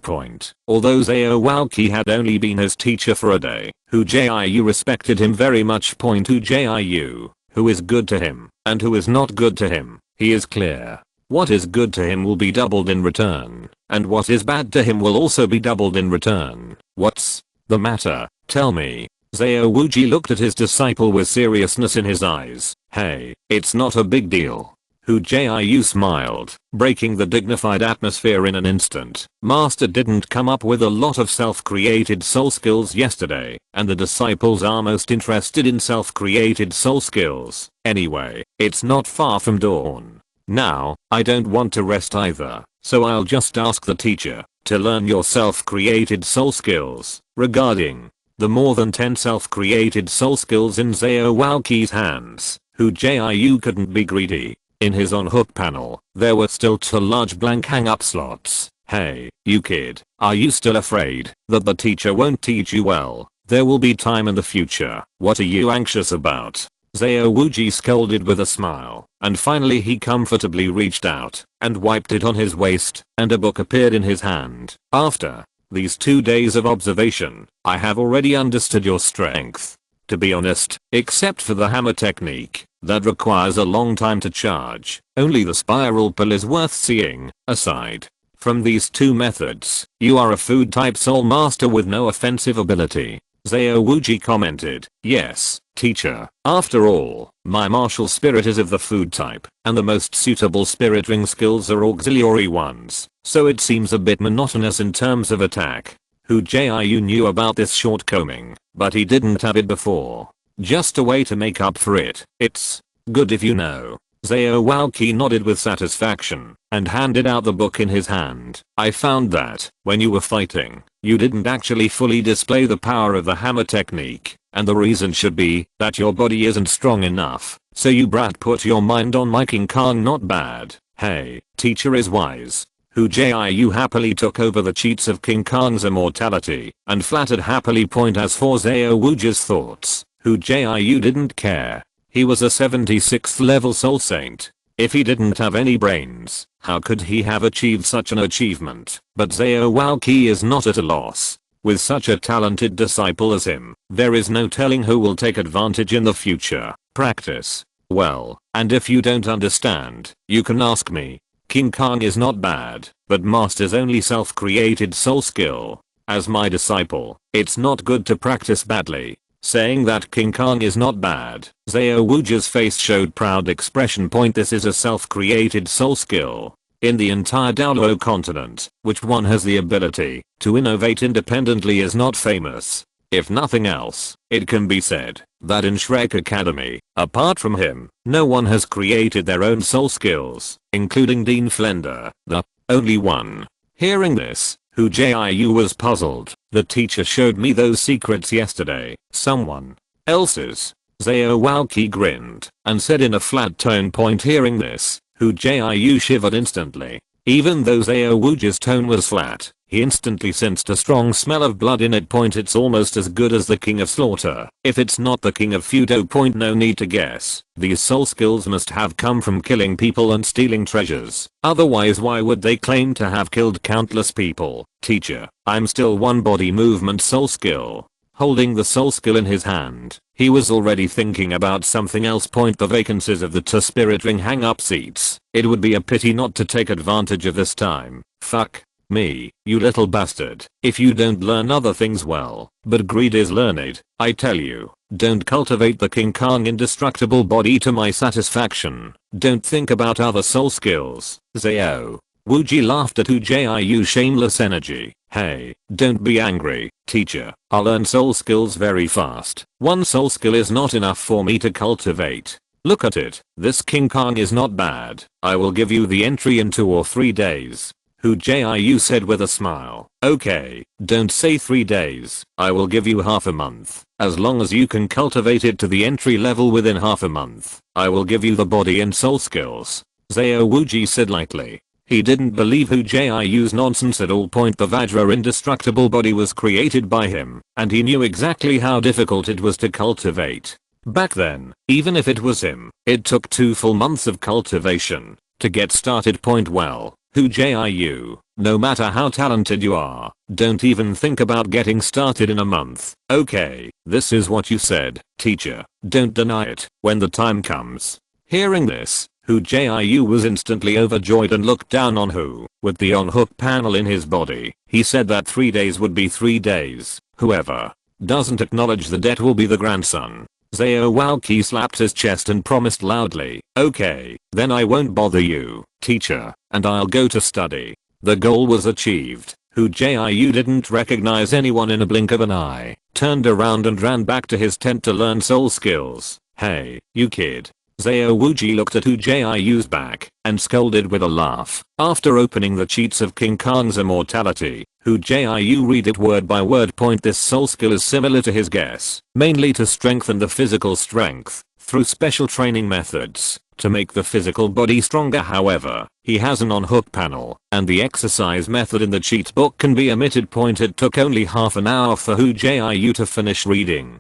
Although Zhao Walqi had only been his teacher for a day, Hu Jiu respected him very much. Hu Jiu, who is good to him and who is not good to him, he is clear. What is good to him will be doubled in return, and what is bad to him will also be doubled in return. What's the matter? Tell me. Zhao Wuji looked at his disciple with seriousness in his eyes. Hey, it's not a big deal. Hu Jiu smiled, breaking the dignified atmosphere in an instant. Master didn't come up with a lot of self-created soul skills yesterday, and the disciples are most interested in self-created soul skills. Anyway, it's not far from dawn. Now, I don't want to rest either, so I'll just ask the teacher to learn your self-created soul skills. Regarding the more than 10 self-created soul skills in Zhao Walqi's hands, Hu Jiu couldn't be greedy. In his on-hook panel, there were still 2 large blank hang-up slots. Hey, you kid, are you still afraid that the teacher won't teach you well? There will be time in the future. What are you anxious about? Zhao Wuji scolded with a smile, and finally he comfortably reached out and wiped it on his waist, and a book appeared in his hand. After these 2 days of observation, I have already understood your strength. To be honest, except for the hammer technique, that requires a long time to charge, only the spiral pull is worth seeing. Aside from these 2 methods, you are a food type soul master with no offensive ability. Zhao Wuji commented. Yes, teacher. After all, my martial spirit is of the food type, and the most suitable spirit ring skills are auxiliary ones, so it seems a bit monotonous in terms of attack. Hu Jiu knew about this shortcoming, but he didn't have it before. Just a way to make up for it. It's good if you know. Zhao Walqi nodded with satisfaction and handed out the book in his hand. I found that when you were fighting, you didn't actually fully display the power of the hammer technique, and the reason should be that your body isn't strong enough, so you brat put your mind on my King Kong. Not bad. Hey, teacher is wise. Hu Jiu happily took over the cheats of King Kong's immortality and flattered happily. As for Zhao Wuji's thoughts, Hu Jiu didn't care. He was a 76th level soul saint. If he didn't have any brains, how could he have achieved such an achievement? But Zhao Walqi is not at a loss. With such a talented disciple as him, there is no telling who will take advantage in the future. Practice well, and if you don't understand, you can ask me. King Kong is not bad, but master's only self-created soul skill. As my disciple, it's not good to practice badly. Saying that King Kong is not bad, Zhao Wuji's face showed proud expression. This is a self-created soul skill. In the entire Douluo continent, which one has the ability to innovate independently is not famous. If nothing else, it can be said that in Shrek Academy, apart from him, no one has created their own soul skills, including Dean Flender, the only one. Hearing this, Hu Jiu was puzzled. The teacher showed me those secrets yesterday. Someone else's. Zhao Walqi grinned and said in a flat tone. Hearing this, Hu Jiu shivered instantly. Even though Zhao Wuji's tone was flat, he instantly sensed a strong smell of blood in it. It's almost as good as the King of Slaughter. If it's not the King of Fudo. No need to guess. These soul skills must have come from killing people and stealing treasures. Otherwise why would they claim to have killed countless people? Teacher, I'm still one body movement soul skill. Holding the soul skill in his hand, he was already thinking about something else. The vacancies of the 2 spirit ring hang-up seats. It would be a pity not to take advantage of this time. Fuck me, you little bastard. If you don't learn other things well, but greed is learned, I tell you, don't cultivate the King Kong indestructible body to my satisfaction. Don't think about other soul skills. Zhao Wuji laughed at Hu Jiu's shameless energy. Hey, don't be angry, teacher. I'll learn soul skills very fast. One soul skill is not enough for me to cultivate. Look at it. This King Kong is not bad. I will give you the entry in 2 or 3 days. Hu Jiu said with a smile. Okay, don't say 3 days. I will give you half a month. As long as you can cultivate it to the entry level within half a month, I will give you the body and soul skills. Zhao Wuji said lightly. He didn't believe Hu Jiu's nonsense at all. The Vajra indestructible body was created by him, and he knew exactly how difficult it was to cultivate. Back then, even if it was him, it took 2 full months of cultivation to get started. Well, Hu Jiu, no matter how talented you are, don't even think about getting started in a month. Okay, this is what you said, teacher. Don't deny it when the time comes. Hearing this, Hu Jiu was instantly overjoyed and looked down on Hu. With the on-hook panel in his body, he said that 3 days would be 3 days. Whoever doesn't acknowledge the debt will be the grandson. Zhao Walqi slapped his chest and promised loudly, okay, then I won't bother you, teacher, and I'll go to study. The goal was achieved. Hu Jiu didn't recognize anyone in a blink of an eye, turned around and ran back to his tent to learn soul skills. Hey, you kid. Hu Jiu looked at Hu Jiu's back and scolded with a laugh. After opening the cheats of King Kong's immortality, Hu Jiu read it word by word. This soul skill is similar to his guess, mainly to strengthen the physical strength through special training methods to make the physical body stronger. However, he has an on-hook panel, and the exercise method in the cheat book can be omitted. It took only half an hour for Hu Jiu to finish reading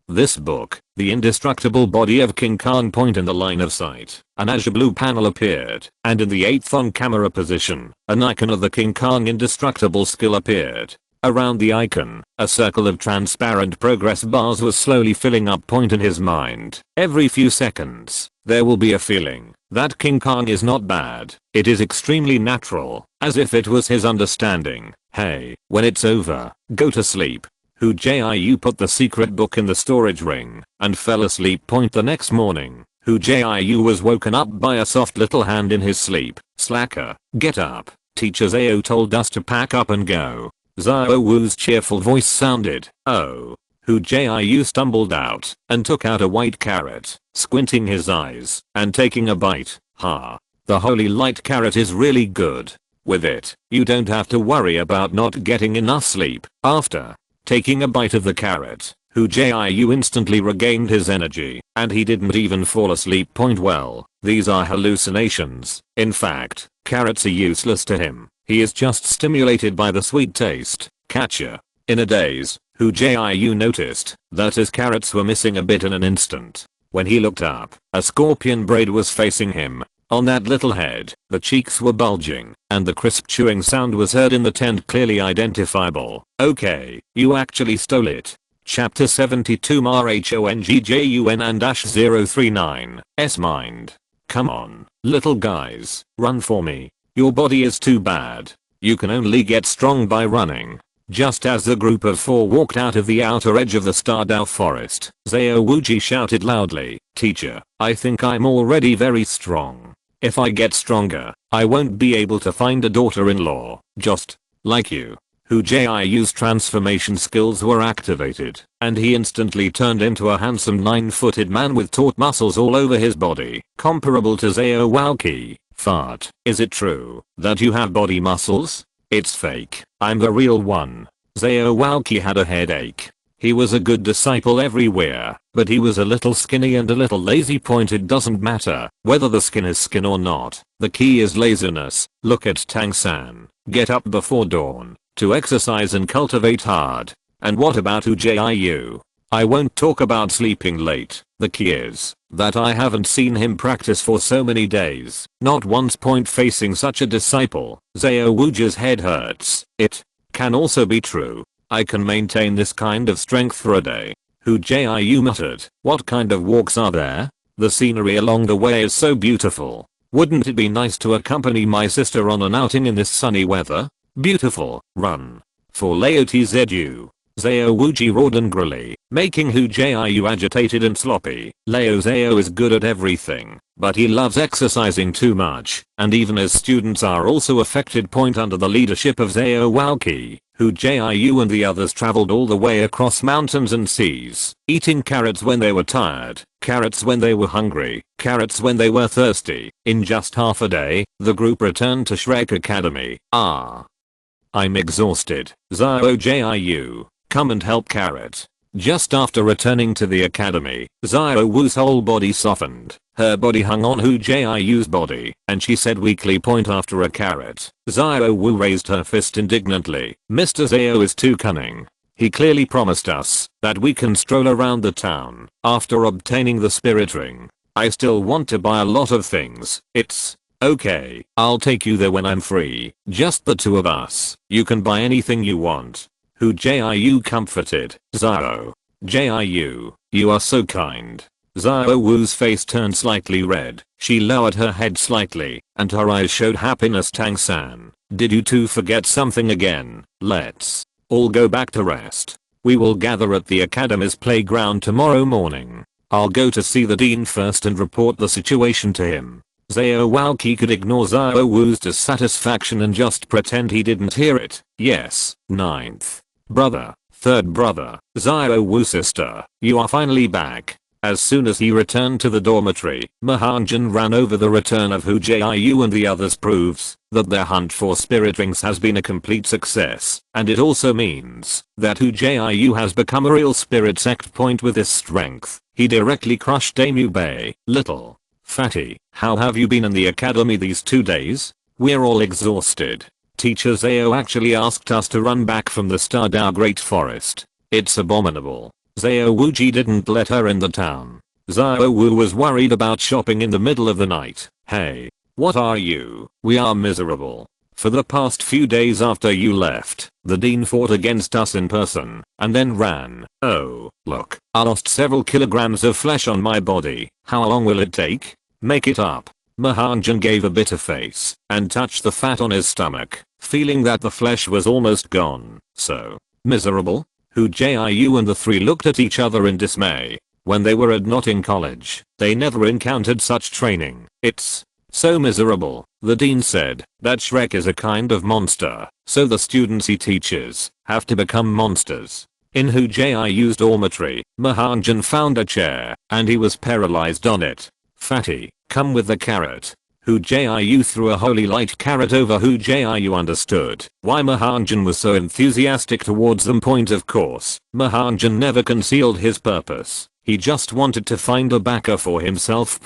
this book. The indestructible body of King Kong. In the line of sight, an azure blue panel appeared, and in the 8th on camera position, an icon of the King Kong indestructible skill appeared. Around the icon, a circle of transparent progress bars was slowly filling up. In his mind, every few seconds, there will be a feeling that King Kong is not bad. It is extremely natural, as if it was his understanding. Hey, when it's over, go to sleep. Hu Jiu put the secret book in the storage ring and fell asleep. The next morning, Hu Jiu was woken up by a soft little hand in his sleep. Slacker, get up. Teacher Zhao told us to pack up and go. Zhao Wu's cheerful voice sounded. Oh. Hu Jiu stumbled out and took out a white carrot, squinting his eyes and taking a bite. Ha. The holy light carrot is really good. With it, you don't have to worry about not getting enough sleep. After taking a bite of the carrot, Hu Jiu instantly regained his energy, and he didn't even fall asleep. Well, these are hallucinations. In fact, carrots are useless to him. He is just stimulated by the sweet taste. Catcher. In a daze, Hu Jiu noticed that his carrots were missing a bit in an instant. When he looked up, a scorpion braid was facing him. On that little head, the cheeks were bulging, and the crisp chewing sound was heard in the tent, clearly identifiable. Okay, you actually stole it. Chapter 72 Marhongjun and -039 S mind. Come on, little guys, run for me. Your body is too bad. You can only get strong by running. Just as the group of 4 walked out of the outer edge of the Stardow forest, Hu Jiu shouted loudly, teacher, I think I'm already very strong. If I get stronger, I won't be able to find a daughter-in-law, just like you. Hu Jiu's transformation skills were activated, and he instantly turned into a handsome 9-footed man with taut muscles all over his body, comparable to Zhao Walqi. Fart, is it true that you have body muscles? It's fake, I'm the real one. Zhao Walqi had a headache. He was a good disciple everywhere, but he was a little skinny and a little lazy. It doesn't matter whether the skin is skin or not, the key is laziness. Look at Tang San. Get up before dawn to exercise and cultivate hard. And what about Hu Jiu? I won't talk about sleeping late. The key is that I haven't seen him practice for so many days. Not once. Facing such a disciple, Zhao Jiu's head hurts. It can also be true. I can maintain this kind of strength for a day. Hu Jiu muttered. What kind of walks are there? The scenery along the way is so beautiful. Wouldn't it be nice to accompany my sister on an outing in this sunny weather? Beautiful. Run. For Laotzu. Zhao Jiu roared angrily, making Hu Jiu agitated and sloppy. Zhao is good at everything, but he loves exercising too much, and even his students are also affected. Under the leadership of Zhao Walqi, Hu Jiu and the others traveled all the way across mountains and seas, eating carrots when they were tired, carrots when they were hungry, carrots when they were thirsty. In just half a day, the group returned to Shrek Academy. I'm exhausted. Zhao Jiu, come and help Carrot. Just after returning to the academy, Xiao Wu's whole body softened. Her body hung on Hu Jiu's body, and she said weakly point after a carrot. Xiao Wu raised her fist indignantly. Mr. Xiao is too cunning. He clearly promised us that we can stroll around the town after obtaining the spirit ring. I still want to buy a lot of things. It's okay. I'll take you there when I'm free. Just the two of us. You can buy anything you want. Hu Jiu comforted. Xiao. Jiu, you are so kind. Xiao Wu's face turned slightly red. She lowered her head slightly, and her eyes showed happiness. Tang San, did you two forget something again? Let's all go back to rest. We will gather at the academy's playground tomorrow morning. I'll go to see the dean first and report the situation to him. Xiao Walqi could ignore Xiao Wu's dissatisfaction and just pretend he didn't hear it. Yes, ninth brother, third brother, Xiao Wu's sister, you are finally back. As soon as he returned to the dormitory, Mahanjan ran over the return of Hu Jiu and the others proves that their hunt for spirit rings has been a complete success, and it also means that Hu Jiu has become a real spirit sect point with his strength. He directly crushed Damu Bei. Little fatty, how have you been in the academy these 2 days? We're all exhausted. Teacher Xiao actually asked us to run back from the Stardao Great Forest. It's abominable. Xiao Wuji didn't let her in the town. Xiao Wu was worried about shopping in the middle of the night. Hey, what are you? We are miserable. For the past few days after you left, the dean fought against us in person, and then ran. Oh, look, I lost several kilograms of flesh on my body. How long will it take? Make it up. Mahanjan gave a bitter face, and touched the fat on his stomach, feeling that the flesh was almost gone. So miserable? Hu Jiu and the three looked at each other in dismay. When they were at Notting College, they never encountered such training. It's so miserable. The dean said that Shrek is a kind of monster, so the students he teaches have to become monsters. In Hu Jiu's dormitory, Mahanjan found a chair, and he was paralyzed on it. Fatty, come with the carrot. Hu Jiu threw a holy light carrot over. Hu Jiu understood why Mahanjan was so enthusiastic towards them. Of course, Mahanjan never concealed his purpose. He just wanted to find a backer for himself.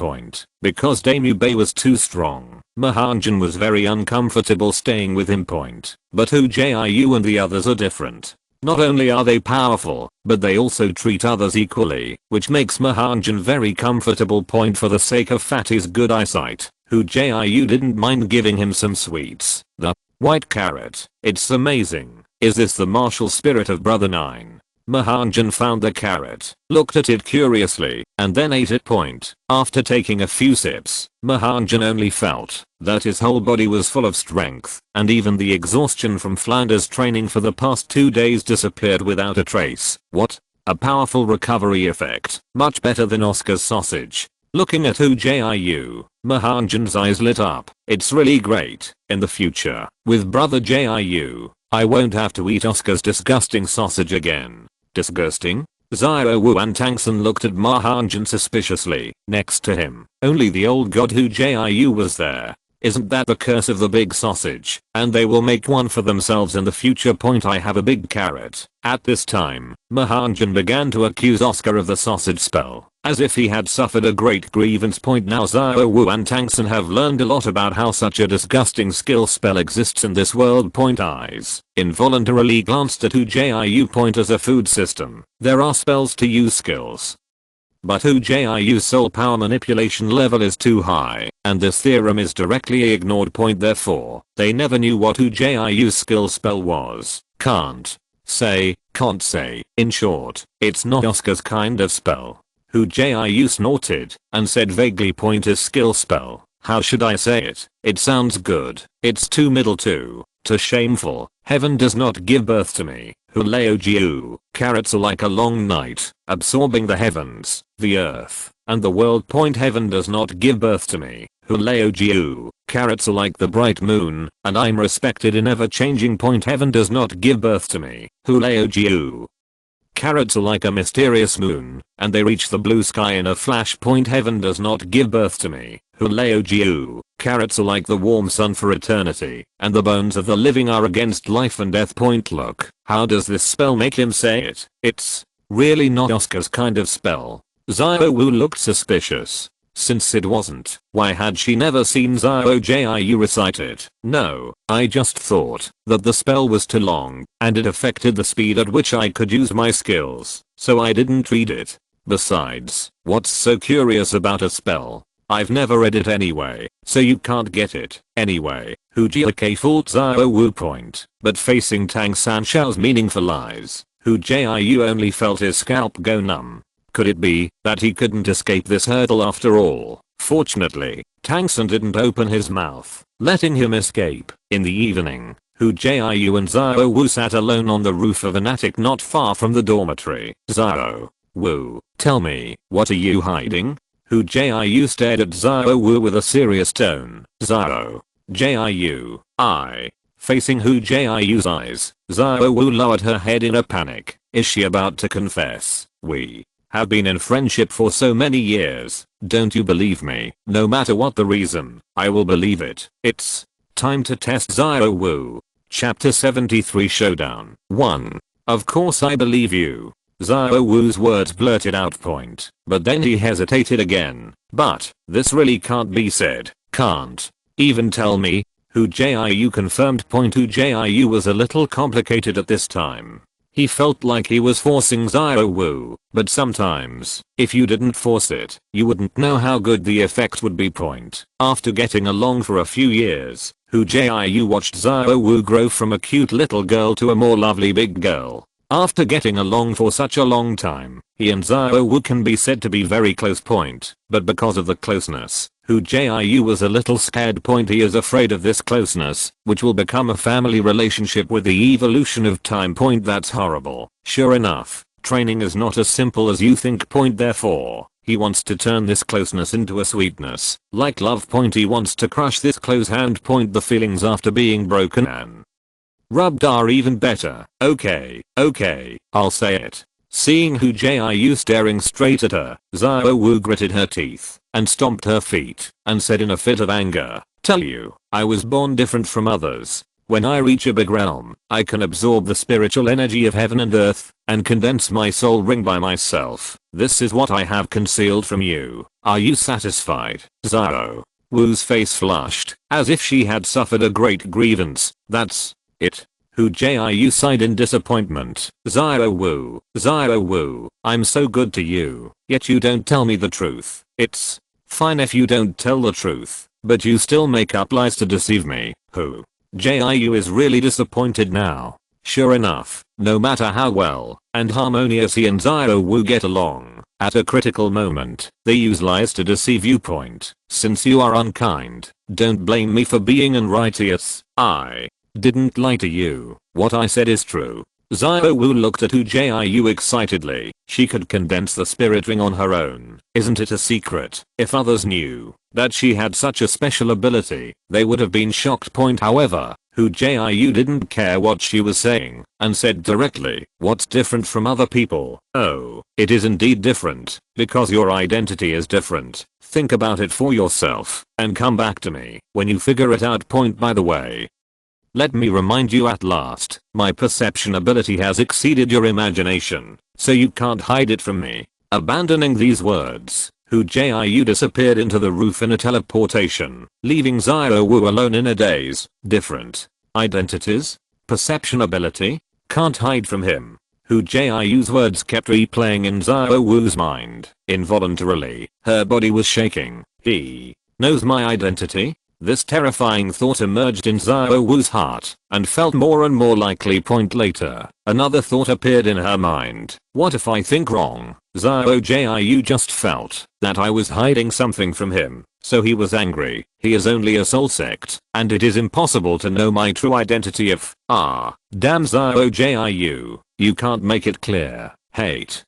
Because Damu Bei was too strong, Mahanjan was very uncomfortable staying with him. But Hu Jiu and the others are different. Not only are they powerful, but they also treat others equally, which makes Mahanjan very comfortable. For the sake of Fatty's good eyesight, Hu Jiu didn't mind giving him some sweets. The white carrot. It's amazing. Is this the martial spirit of Brother 9? Mahanjan found the carrot, looked at it curiously, and then ate it. After taking a few sips, Mahanjan only felt that his whole body was full of strength, and even the exhaustion from Flanders training for the past 2 days disappeared without a trace. What? A powerful recovery effect, much better than Oscar's sausage. Looking at Hu Jiu, Mahanjan's eyes lit up. It's really great. In the future, with Brother Jiu, I won't have to eat Oscar's disgusting sausage again. Disgusting? Xiao Wu and Tang San looked at Mahanjan suspiciously. Next to him, only the old god Hu Jiu was there. Isn't that the curse of the big sausage? And they will make one for themselves in the future. I have a big carrot. At this time, Mahanjan began to accuse Oscar of the sausage spell, as if he had suffered a great grievance. Now Xiao Wu and Tang San have learned a lot about how such a disgusting skill spell exists in this world. Eyes involuntarily glanced at Hu Jiu. As a food system, there are spells to use skills. But Hu Jiu's soul power manipulation level is too high, and this theorem is directly ignored. Therefore, they never knew what Hu Jiu's skill spell was. Can't say. In short, it's not Oscar's kind of spell. Hu Jiu snorted and said vaguely. His skill spell. How should I say it? It sounds good. It's too middle to shameful. Heaven does not give birth to me. Hu Jiu. Carrots are like a long night, absorbing the heavens, the earth, and the world. Heaven does not give birth to me. Hu Jiu. Carrots are like the bright moon, and I'm respected in ever changing. Heaven does not give birth to me. Hu Jiu. Carrots are like a mysterious moon, and they reach the blue sky in a flash. Heaven does not give birth to me. Hu Jiu. Carrots are like the warm sun for eternity, and the bones of the living are against life and death. Look, how does this spell make him say it? It's Really not Oscar's kind of spell. Xiao Wu looked suspicious. Since it wasn't, why had she never seen Xiao Jiu recite it? No, I just thought that the spell was too long and it affected the speed at which I could use my skills, so I didn't read it. Besides, what's so curious about a spell? I've never read it anyway, so you can't get it. Anyway, Hu Jiu fault Xiao Wu point, but facing Tang San Shao's meaningful lies, Hu Jiu only felt his scalp go numb. Could it be that he couldn't escape this hurdle after all? Fortunately, Tang San didn't open his mouth, letting him escape. In the evening, Hu Jiu and Xiao Wu sat alone on the roof of an attic not far from the dormitory. Xiao Wu, tell me, what are you hiding? Hu Jiu stared at Xiao Wu with a serious tone. Xiao Jiu, facing Hu Jiu's eyes, Xiao Wu lowered her head in a panic. Is she about to confess? We have been in friendship for so many years. Don't you believe me? No matter what the reason, I will believe it. It's time to test Xiao Wu. Chapter 73 Showdown 1. Of course I believe you. Xiao Wu's words blurted out point, but then he hesitated again. But this really can't be said. Can't even tell me. Hu Jiu confirmed point. Hu Jiu was a little complicated at this time. He felt like he was forcing Xiao Wu, but sometimes, if you didn't force it, you wouldn't know how good the effect would be point. After getting along for a few years, Hu Jiu watched Xiao Wu grow from a cute little girl to a more lovely big girl. After getting along for such a long time, he and Xiao Wu can be said to be very close point, but because of the closeness, Hu Jiu was a little scared point. He is afraid of this closeness, which will become a family relationship with the evolution of time point. That's horrible. Sure enough, training is not as simple as you think point. Therefore, he wants to turn this closeness into a sweetness, like love point. He wants to crush this close hand point. The feelings after being broken and rubbed are even better. Okay, I'll say it. Seeing Hu Jiu staring straight at her, Xiao Wu gritted her teeth and stomped her feet and said in a fit of anger, tell you, I was born different from others. When I reach a big realm, I can absorb the spiritual energy of heaven and earth and condense my soul ring by myself. This is what I have concealed from you. Are you satisfied? Xiao Wu's face flushed as if she had suffered a great grievance. That's it. Hu Jiu sighed in disappointment. Xiao Wu, I'm so good to you, yet you don't tell me the truth. It's fine if you don't tell the truth, but you still make up lies to deceive me. Hu Jiu is really disappointed now. Sure enough, no matter how well and harmonious he and Xiao Wu get along, at a critical moment, they use lies to deceive you point. Since you are unkind, don't blame me for being unrighteous. I didn't lie to you. What I said is true. Xiao Wu looked at Hu Jiu excitedly. She could condense the spirit ring on her own. Isn't it a secret? If others knew that she had such a special ability, they would have been shocked point. However, Hu Jiu didn't care what she was saying and said directly, what's different from other people? Oh, it is indeed different, because your identity is different. Think about it for yourself and come back to me when you figure it out point. By the way, let me remind you at last, my perception ability has exceeded your imagination, so you can't hide it from me. Abandoning these words, Hu Jiu disappeared into the roof in a teleportation, leaving Xiao Wu alone in a daze. Different identities? Perception ability? Can't hide from him. Hu Jiu's words kept replaying in Xiao Wu's mind. Involuntarily, her body was shaking. He knows my identity? This terrifying thought emerged in Xiao Wu's heart and felt more and more likely point. Later, another thought appeared in her mind. What if I think wrong? Xiao Jiu just felt that I was hiding something from him, so he was angry. He is only a soul sect, and it is impossible to know my true identity if, damn Xiao Jiu, you can't make it clear. Hate,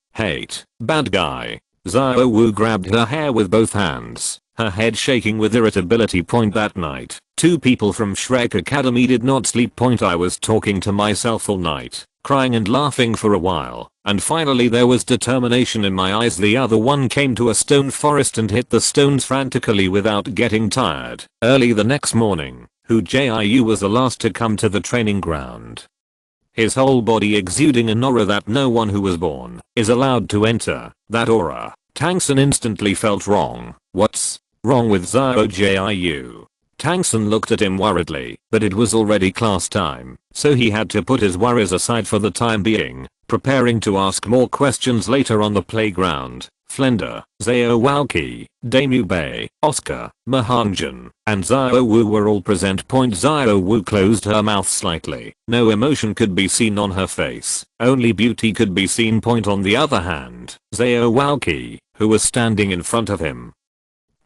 bad guy. Xiao Wu grabbed her hair with both hands, her head shaking with irritability point. That night, two people from Shrek Academy did not sleep point. I was talking to myself all night, crying and laughing for a while, and finally there was determination in my eyes. The other one came to a stone forest and hit the stones frantically without getting tired. Early the next morning, Hu Jiu was the last to come to the training ground. his whole body exuding an aura that no one who was born is allowed to enter. That aura. Tang San instantly felt wrong. What's wrong with Xiao Jiu? Tang San looked at him worriedly, but it was already class time, so he had to put his worries aside for the time being, preparing to ask more questions later on the playground. Flender, Xiao Walqi, Damu Bei, Oscar, Mahangjin, and Xiao Wu were all present. Xiao Wu closed her mouth slightly. No emotion could be seen on her face. Only beauty could be seen. On the other hand, Xiao Walqi, who was standing in front of him,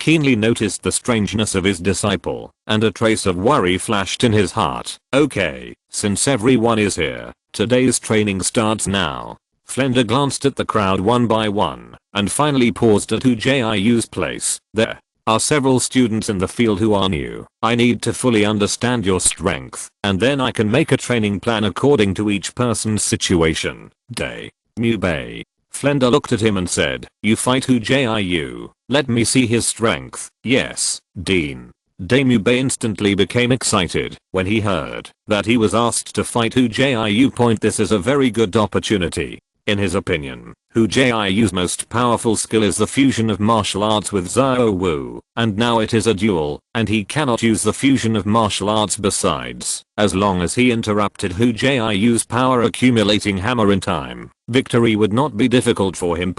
keenly noticed the strangeness of his disciple, and a trace of worry flashed in his heart. Okay, since everyone is here, today's training starts now. Flender glanced at the crowd one by one, and finally paused at Hu Jiu's place. There are several students in the field who are new. I need to fully understand your strength, and then I can make a training plan according to each person's situation. Damu Bei. Flender looked at him and said, you fight Hu Jiu. Let me see his strength. Yes, Dean. Damu Bei instantly became excited when he heard that he was asked to fight Hu Jiu. This is a very good opportunity. In his opinion, Hu Jiu's most powerful skill is the fusion of martial arts with Xiao Wu, and now it is a duel, and he cannot use the fusion of martial arts. Besides, as long as he interrupted Hu Jiu's power accumulating hammer in time, victory would not be difficult for him.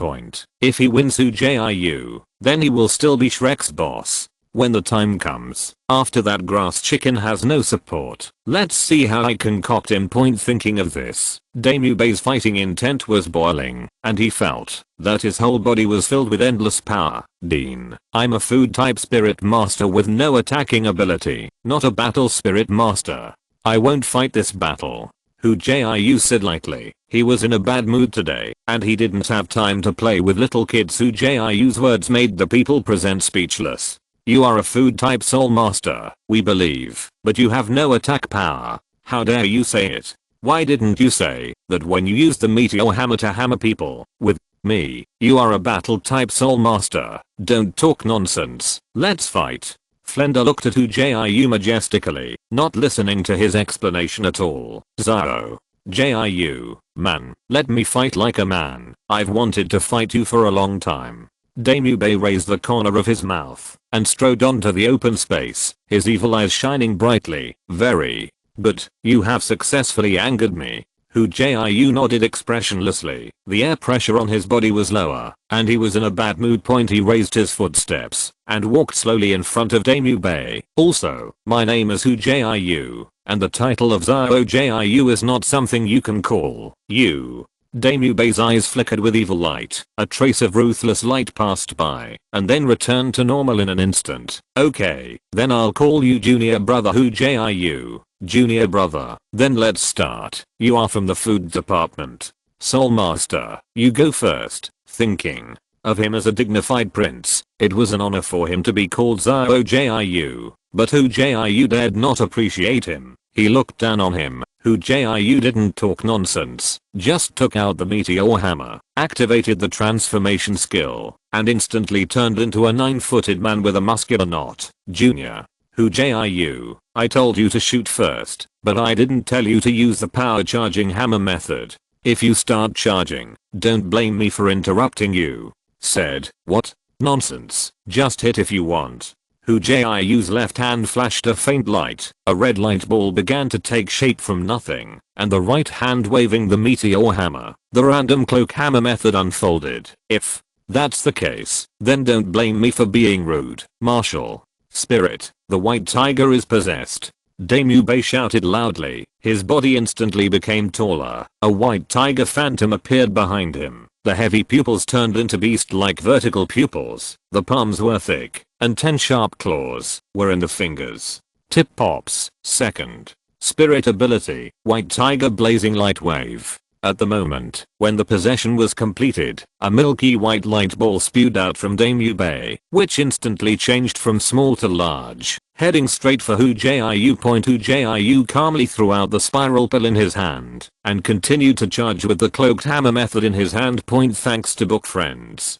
If he wins Hu Jiu, then he will still be Shrek's boss when the time comes. After that, grass chicken has no support. Let's see how I concoct him. Thinking of this, Damu Bei's fighting intent was boiling, and he felt that his whole body was filled with endless power. Dean, I'm a food type spirit master with no attacking ability, not a battle spirit master. I won't fight this battle. Hu Jiu said lightly. He was in a bad mood today, and he didn't have time to play with little kids. Hu Jiu's words made the people present speechless. You are a food type soul master, we believe, but you have no attack power. How dare you say it? Why didn't you say that when you use the meteor hammer to hammer people with me? You are a battle type soul master. Don't talk nonsense. Let's fight. Flender looked at Hu Jiu majestically, not listening to his explanation at all. Xiao Jiu, man, let me fight like a man. I've wanted to fight you for a long time. Damu Bei raised the corner of his mouth and strode onto the open space, his evil eyes shining brightly. Very good, you have successfully angered me. Hu Jiu nodded expressionlessly. The air pressure on his body was lower, and he was in a bad mood. He raised his footsteps and walked slowly in front of Damu Bei. Also, my name is Hu Jiu, and the title of Xiao Jiu is not something you can call you. Damu Bei's eyes flickered with evil light. A trace of ruthless light passed by, and then returned to normal in an instant. Okay, then I'll call you Junior Brother Hu Jiu. Junior Brother, then let's start. You are from the food department. Soul Master, you go first. Thinking of him as a dignified prince, it was an honor for him to be called Xiao Jiu, but Hu Jiu dared not appreciate him. He looked down on him. Hu Jiu didn't talk nonsense, just took out the meteor hammer, activated the transformation skill, and instantly turned into a 9-footed man with a muscular knot. Junior Hu Jiu, I told you to shoot first, but I didn't tell you to use the power charging hammer method. If you start charging, don't blame me for interrupting you. Said, what? Nonsense, just hit if you want. Hu Jiu's left hand flashed a faint light. A red light ball began to take shape from nothing, and the right hand waving the meteor hammer. The random cloak hammer method unfolded. If that's the case, then don't blame me for being rude. Martial spirit, the white tiger is possessed. Damu Bei shouted loudly. His body instantly became taller. A white tiger phantom appeared behind him. The heavy pupils turned into beast-like vertical pupils. The palms were thick, and 10 sharp claws were in the fingers. Tip pops. Second spirit ability, white tiger blazing light wave. At the moment when the possession was completed, a milky white light ball spewed out from Damu Bei, which instantly changed from small to large, heading straight for Hu Jiu. Hu Jiu calmly threw out the spiral pill in his hand, and continued to charge with the cloaked hammer method in his hand. Thanks to book friends.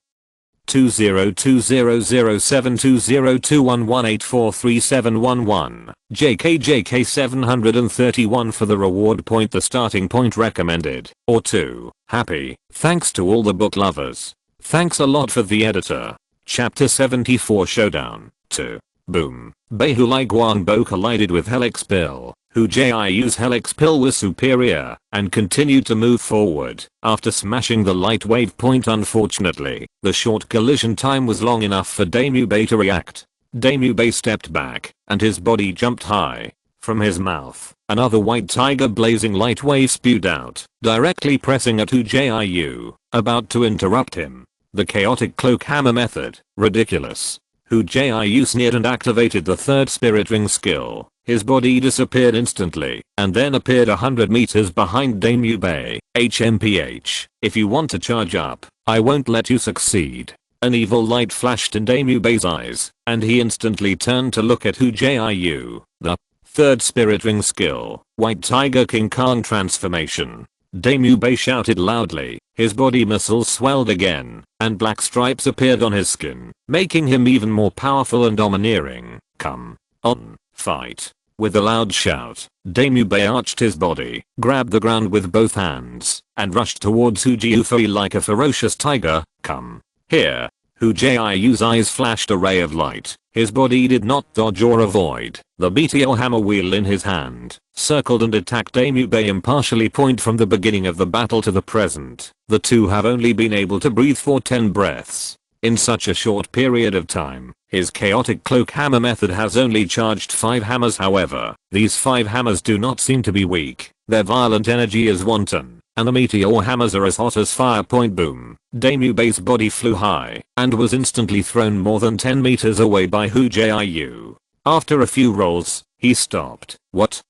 2020720211843711. JK 731 for the reward point, the starting point recommended. Or 2. Happy. Thanks to all the book lovers. Thanks a lot for the editor. Chapter 74 Showdown. 2. Boom. Behu Lai Guangbo collided with Helix Pill. Hu Jiu's Helix Pill was superior and continued to move forward after smashing the light wave point. Unfortunately, the short collision time was long enough for Damu Bei to react. Damu Bei stepped back and his body jumped high. From his mouth, another white tiger blazing light wave spewed out, directly pressing at Hu Jiu, about to interrupt him. The chaotic cloak hammer method, ridiculous. Hu Jiu sneered and activated the third spirit ring skill. His body disappeared instantly and then appeared 100 meters behind Damu Bei. HMPH, if you want to charge up, I won't let you succeed. An evil light flashed in Damu Bei's eyes and he instantly turned to look at Hu Jiu. The third spirit ring skill, White Tiger King Kong transformation. Damu Bei shouted loudly, his body muscles swelled again, and black stripes appeared on his skin, making him even more powerful and domineering. Come on, fight. With a loud shout, Damu Bei arched his body, grabbed the ground with both hands, and rushed towards Hu Jiu like a ferocious tiger. Come here. Hu Jiu's eyes flashed a ray of light. His body did not dodge or avoid. The meteor hammer wheel in his hand circled and attacked Damu Bei impartially. Point from the beginning of the battle to the present, the two have only been able to breathe for 10 breaths. In such a short period of time, his chaotic cloak hammer method has only charged 5 hammers. However, these 5 hammers do not seem to be weak. Their violent energy is wanton, and the meteor hammers are as hot as fire. Point boom. Damu Bei's body flew high and was instantly thrown more than 10 meters away by Hu Jiu. After a few rolls, he stopped. What?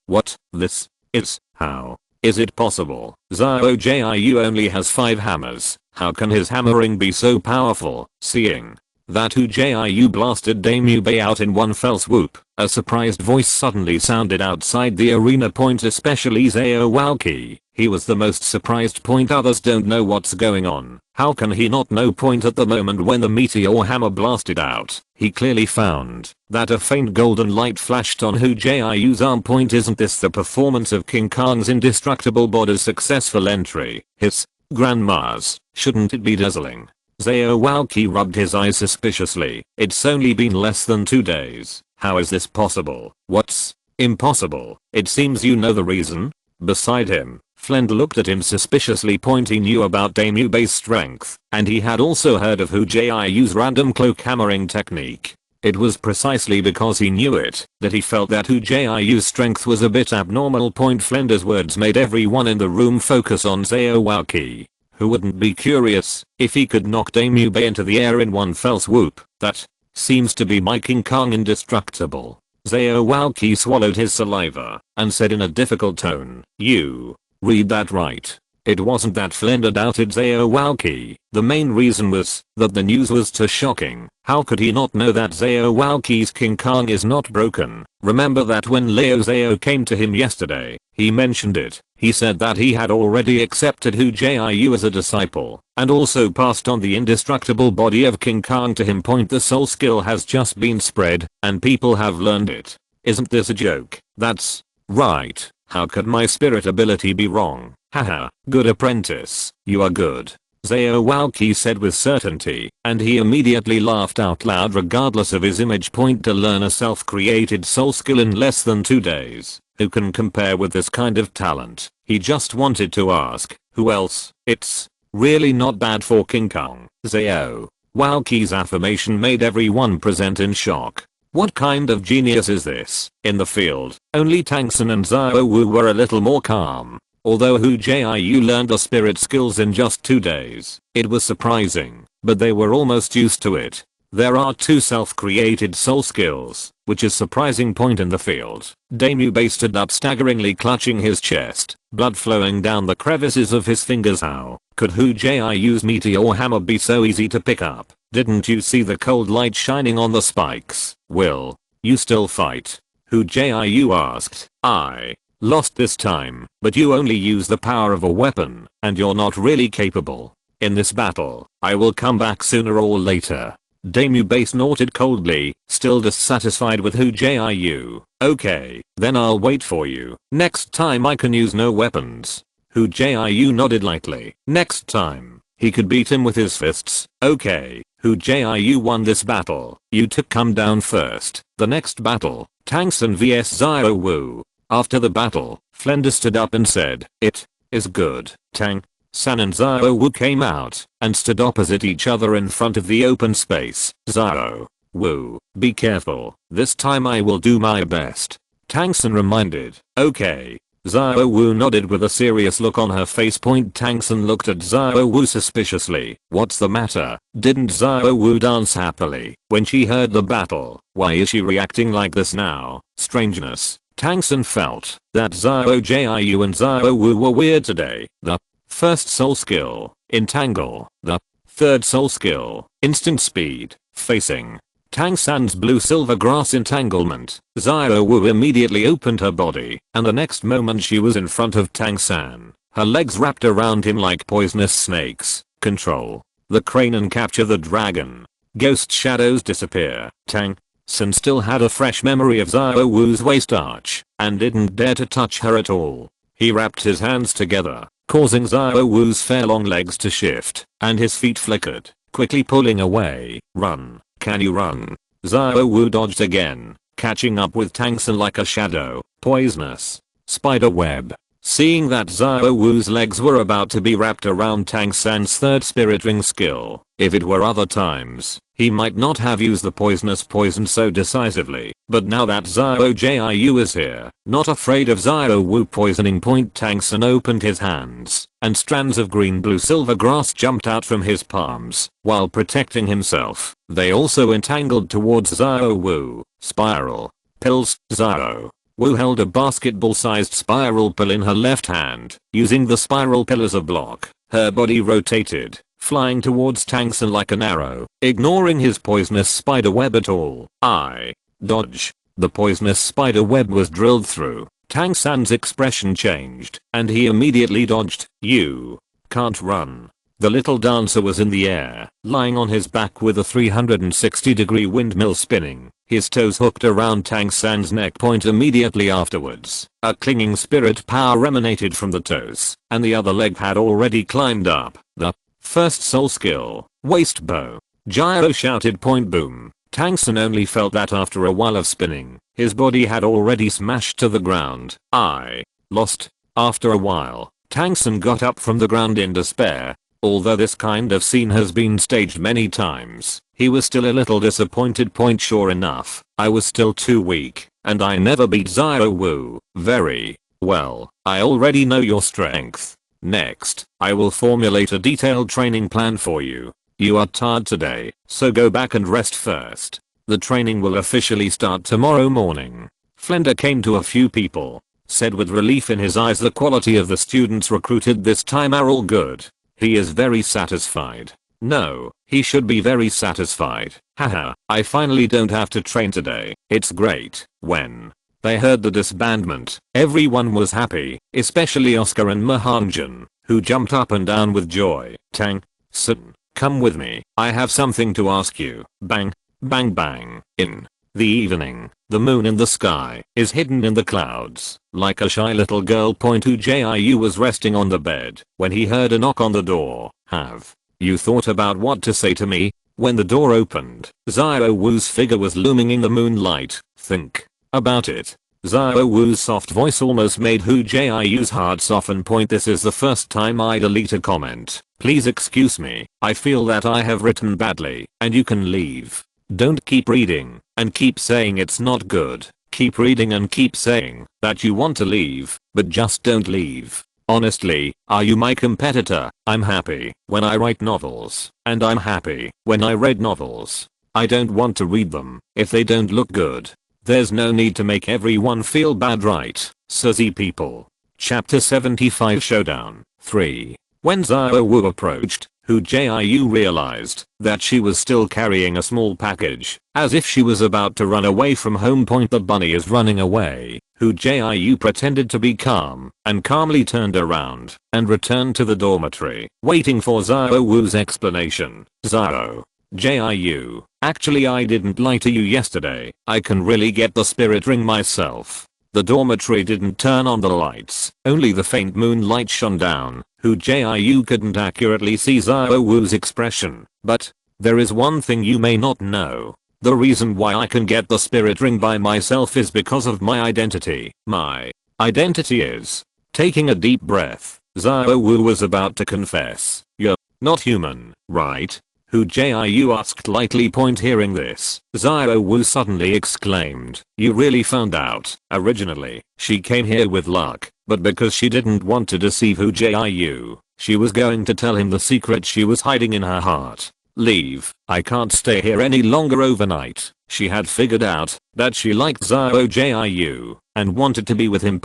This is how is it possible? Hu Jiu only has 5 hammers. How can his hammering be so powerful? Seeing that Hu Jiu blasted Damu Bei out in one fell swoop, a surprised voice suddenly sounded outside the arena. Point especially Zhao Walqi. He was the most surprised. Point others don't know what's going on. How can he not know? Point at the moment when the meteor hammer blasted out, he clearly found that a faint golden light flashed on Hu Jiu's arm. Point isn't this the performance of King Kong's indestructible body's successful entry? His grandma's, shouldn't it be dazzling? Zhao Walqi rubbed his eyes suspiciously. It's only been less than 2 days. How is this possible? What's impossible? It seems you know the reason. Beside him, Flend looked at him suspiciously. Point he knew about Damu Bei's strength, and he had also heard of Hu Jiu's random cloak hammering technique. It was precisely because he knew it that he felt that Hu Jiu's strength was a bit abnormal. Point Flender's words made everyone in the room focus on Zhao Walqi. Who wouldn't be curious if he could knock Damu Bei into the air in one fell swoop? That seems to be my King Kong indestructible. Zhao Walqi swallowed his saliva and said in a difficult tone, "You read that right?" It wasn't that Flender doubted Zhao Walqi. The main reason was that the news was too shocking. How could he not know that Zhao Walqi's King Kong is not broken? Remember that when Liao Zhao came to him yesterday, he mentioned it. He said that he had already accepted Hu Jiu as a disciple and also passed on the indestructible body of King Kong to him. Point the soul skill has just been spread and people have learned it. Isn't this a joke? That's right. How could my spirit ability be wrong? Haha, good apprentice, you are good. Zhao Walqi said with certainty, and he immediately laughed out loud regardless of his image. Point to learn a self-created soul skill in less than 2 days. Who can compare with this kind of talent? He just wanted to ask, who else? It's really not bad for King Kong. Zhao Walqi's affirmation made everyone present in shock. What kind of genius is this? In the field, only Tang San and Zhao Wu were a little more calm. Although Hu Jiu learned the spirit skills in just 2 days, it was surprising, but they were almost used to it. There are 2 self-created soul skills, which is surprising. Point in the field, Damu Bei stood up staggeringly clutching his chest, blood flowing down the crevices of his fingers. How could Hu Jiu's meteor hammer be so easy to pick up? Didn't you see the cold light shining on the spikes? Will you still fight? Hu Jiu asked. I lost this time, but you only use the power of a weapon, and you're not really capable. in this battle. I will come back sooner or later. Damu Base nodded coldly, still dissatisfied with Hu Jiu. Okay, then I'll wait for you. Next time I can use no weapons. Hu Jiu nodded lightly. Next time, he could beat him with his fists. Okay, Hu Jiu won this battle. You two come down first. The next battle, Tang San vs Xiao Wu. After the battle, Flender stood up and said, "It is good." Tang San and Xiao Wu came out and stood opposite each other in front of the open space. Xiao Wu, be careful. This time I will do my best. Tang San reminded. Okay. Xiao Wu nodded with a serious look on her face. Tang San looked at Xiao Wu suspiciously. What's the matter? Didn't Xiao Wu dance happily when she heard the battle? Why is she reacting like this now? Strangeness. Tang San felt that Xiao Jiu and Xiao Wu were weird today. The first soul skill, entangle. The third soul skill, instant speed, facing Tang San's blue-silver grass entanglement. Xiao Wu immediately opened her body, and the next moment she was in front of Tang San, her legs wrapped around him like poisonous snakes. Control the crane and capture the dragon. Ghost shadows disappear. Tang San still had a fresh memory of Xiao Wu's waist arch, and didn't dare to touch her at all. He wrapped his hands together, causing Xiao Wu's fair long legs to shift, and his feet flickered, quickly pulling away. Run. Can you run? Xiao Wu dodged again, catching up with Tang San like a shadow. Poisonous spider web. Seeing that Xiao Wu's legs were about to be wrapped around Tang San's third spirit ring skill, if it were other times, he might not have used the poisonous poison so decisively, but now that Xiao Jiu is here, not afraid of Xiao Wu poisoning. Tang San opened his hands, and strands of green blue silver grass jumped out from his palms. While protecting himself, they also entangled towards Xiao Wu. Spiral pills. Xiao Wu held a basketball-sized spiral pill in her left hand, using the spiral pill as a block. Her body rotated, flying towards Tang San like an arrow, ignoring his poisonous spider web at all. Dodge. The poisonous spider web was drilled through. Tang San's expression changed, and he immediately dodged. You can't run. The little dancer was in the air, lying on his back with a 360-degree windmill spinning, his toes hooked around Tang San's neck. Immediately afterwards, a clinging spirit power emanated from the toes, and the other leg had already climbed up. The first soul skill, waist bow. Gyro shouted. Boom. Tang San only felt that after a while of spinning, his body had already smashed to the ground. I lost. After a while, Tang San got up from the ground in despair. Although this kind of scene has been staged many times, he was still a little disappointed. Sure enough, I was still too weak, and I never beat Xiao Wu. Very well, I already know your strength. Next, I will formulate a detailed training plan for you. You are tired today, so go back and rest first. The training will officially start tomorrow morning. Flender came to a few people, said with relief in his eyes the quality of the students recruited this time are all good. He is very satisfied. No, he should be very satisfied. Haha, I finally don't have to train today. It's great. When they heard the disbandment, everyone was happy, especially Oscar and Mahanjan, who jumped up and down with joy. Tang San, come with me. I have something to ask you. Bang, bang, bang. In the evening, the moon in the sky is hidden in the clouds, like a shy little girl. Hu Jiu was resting on the bed when he heard a knock on the door. Have you thought about what to say to me? When the door opened, Xiao Wu's figure was looming in the moonlight. Think about it. Xiao Wu's soft voice almost made Hu Jiu's heart soften. This is the first time I delete a comment. Please excuse me. I feel that I have written badly, and you can leave. Don't keep reading and keep saying it's not good. Keep reading and keep saying that you want to leave, but just don't leave. Honestly, are you my competitor? I'm happy when I write novels, and I'm happy when I read novels. I don't want to read them if they don't look good. There's no need to make everyone feel bad, right? Suzy people. Chapter 75 Showdown 3. When Xiao Wu approached, Hu Jiu realized that she was still carrying a small package, as if she was about to run away from home. The bunny is running away. Hu Jiu pretended to be calm and calmly turned around and returned to the dormitory, waiting for Xiao Wu's explanation. Xiao Jiu, actually I didn't lie to you yesterday. I can really get the spirit ring myself. The dormitory didn't turn on the lights, only the faint moonlight shone down. Hu Jiu couldn't accurately see Xiao Wu's expression, but there is one thing you may not know. The reason why I can get the spirit ring by myself is because of my identity. My identity is. Taking a deep breath, Xiao Wu was about to confess. You're not human, right? Hu Jiu asked lightly. Hearing this, Xiao Wu suddenly exclaimed, you really found out. Originally, she came here with luck, but because she didn't want to deceive Hu Jiu, she was going to tell him the secret she was hiding in her heart. Leave, I can't stay here any longer overnight. She had figured out that she liked Xiao Jiu and wanted to be with him.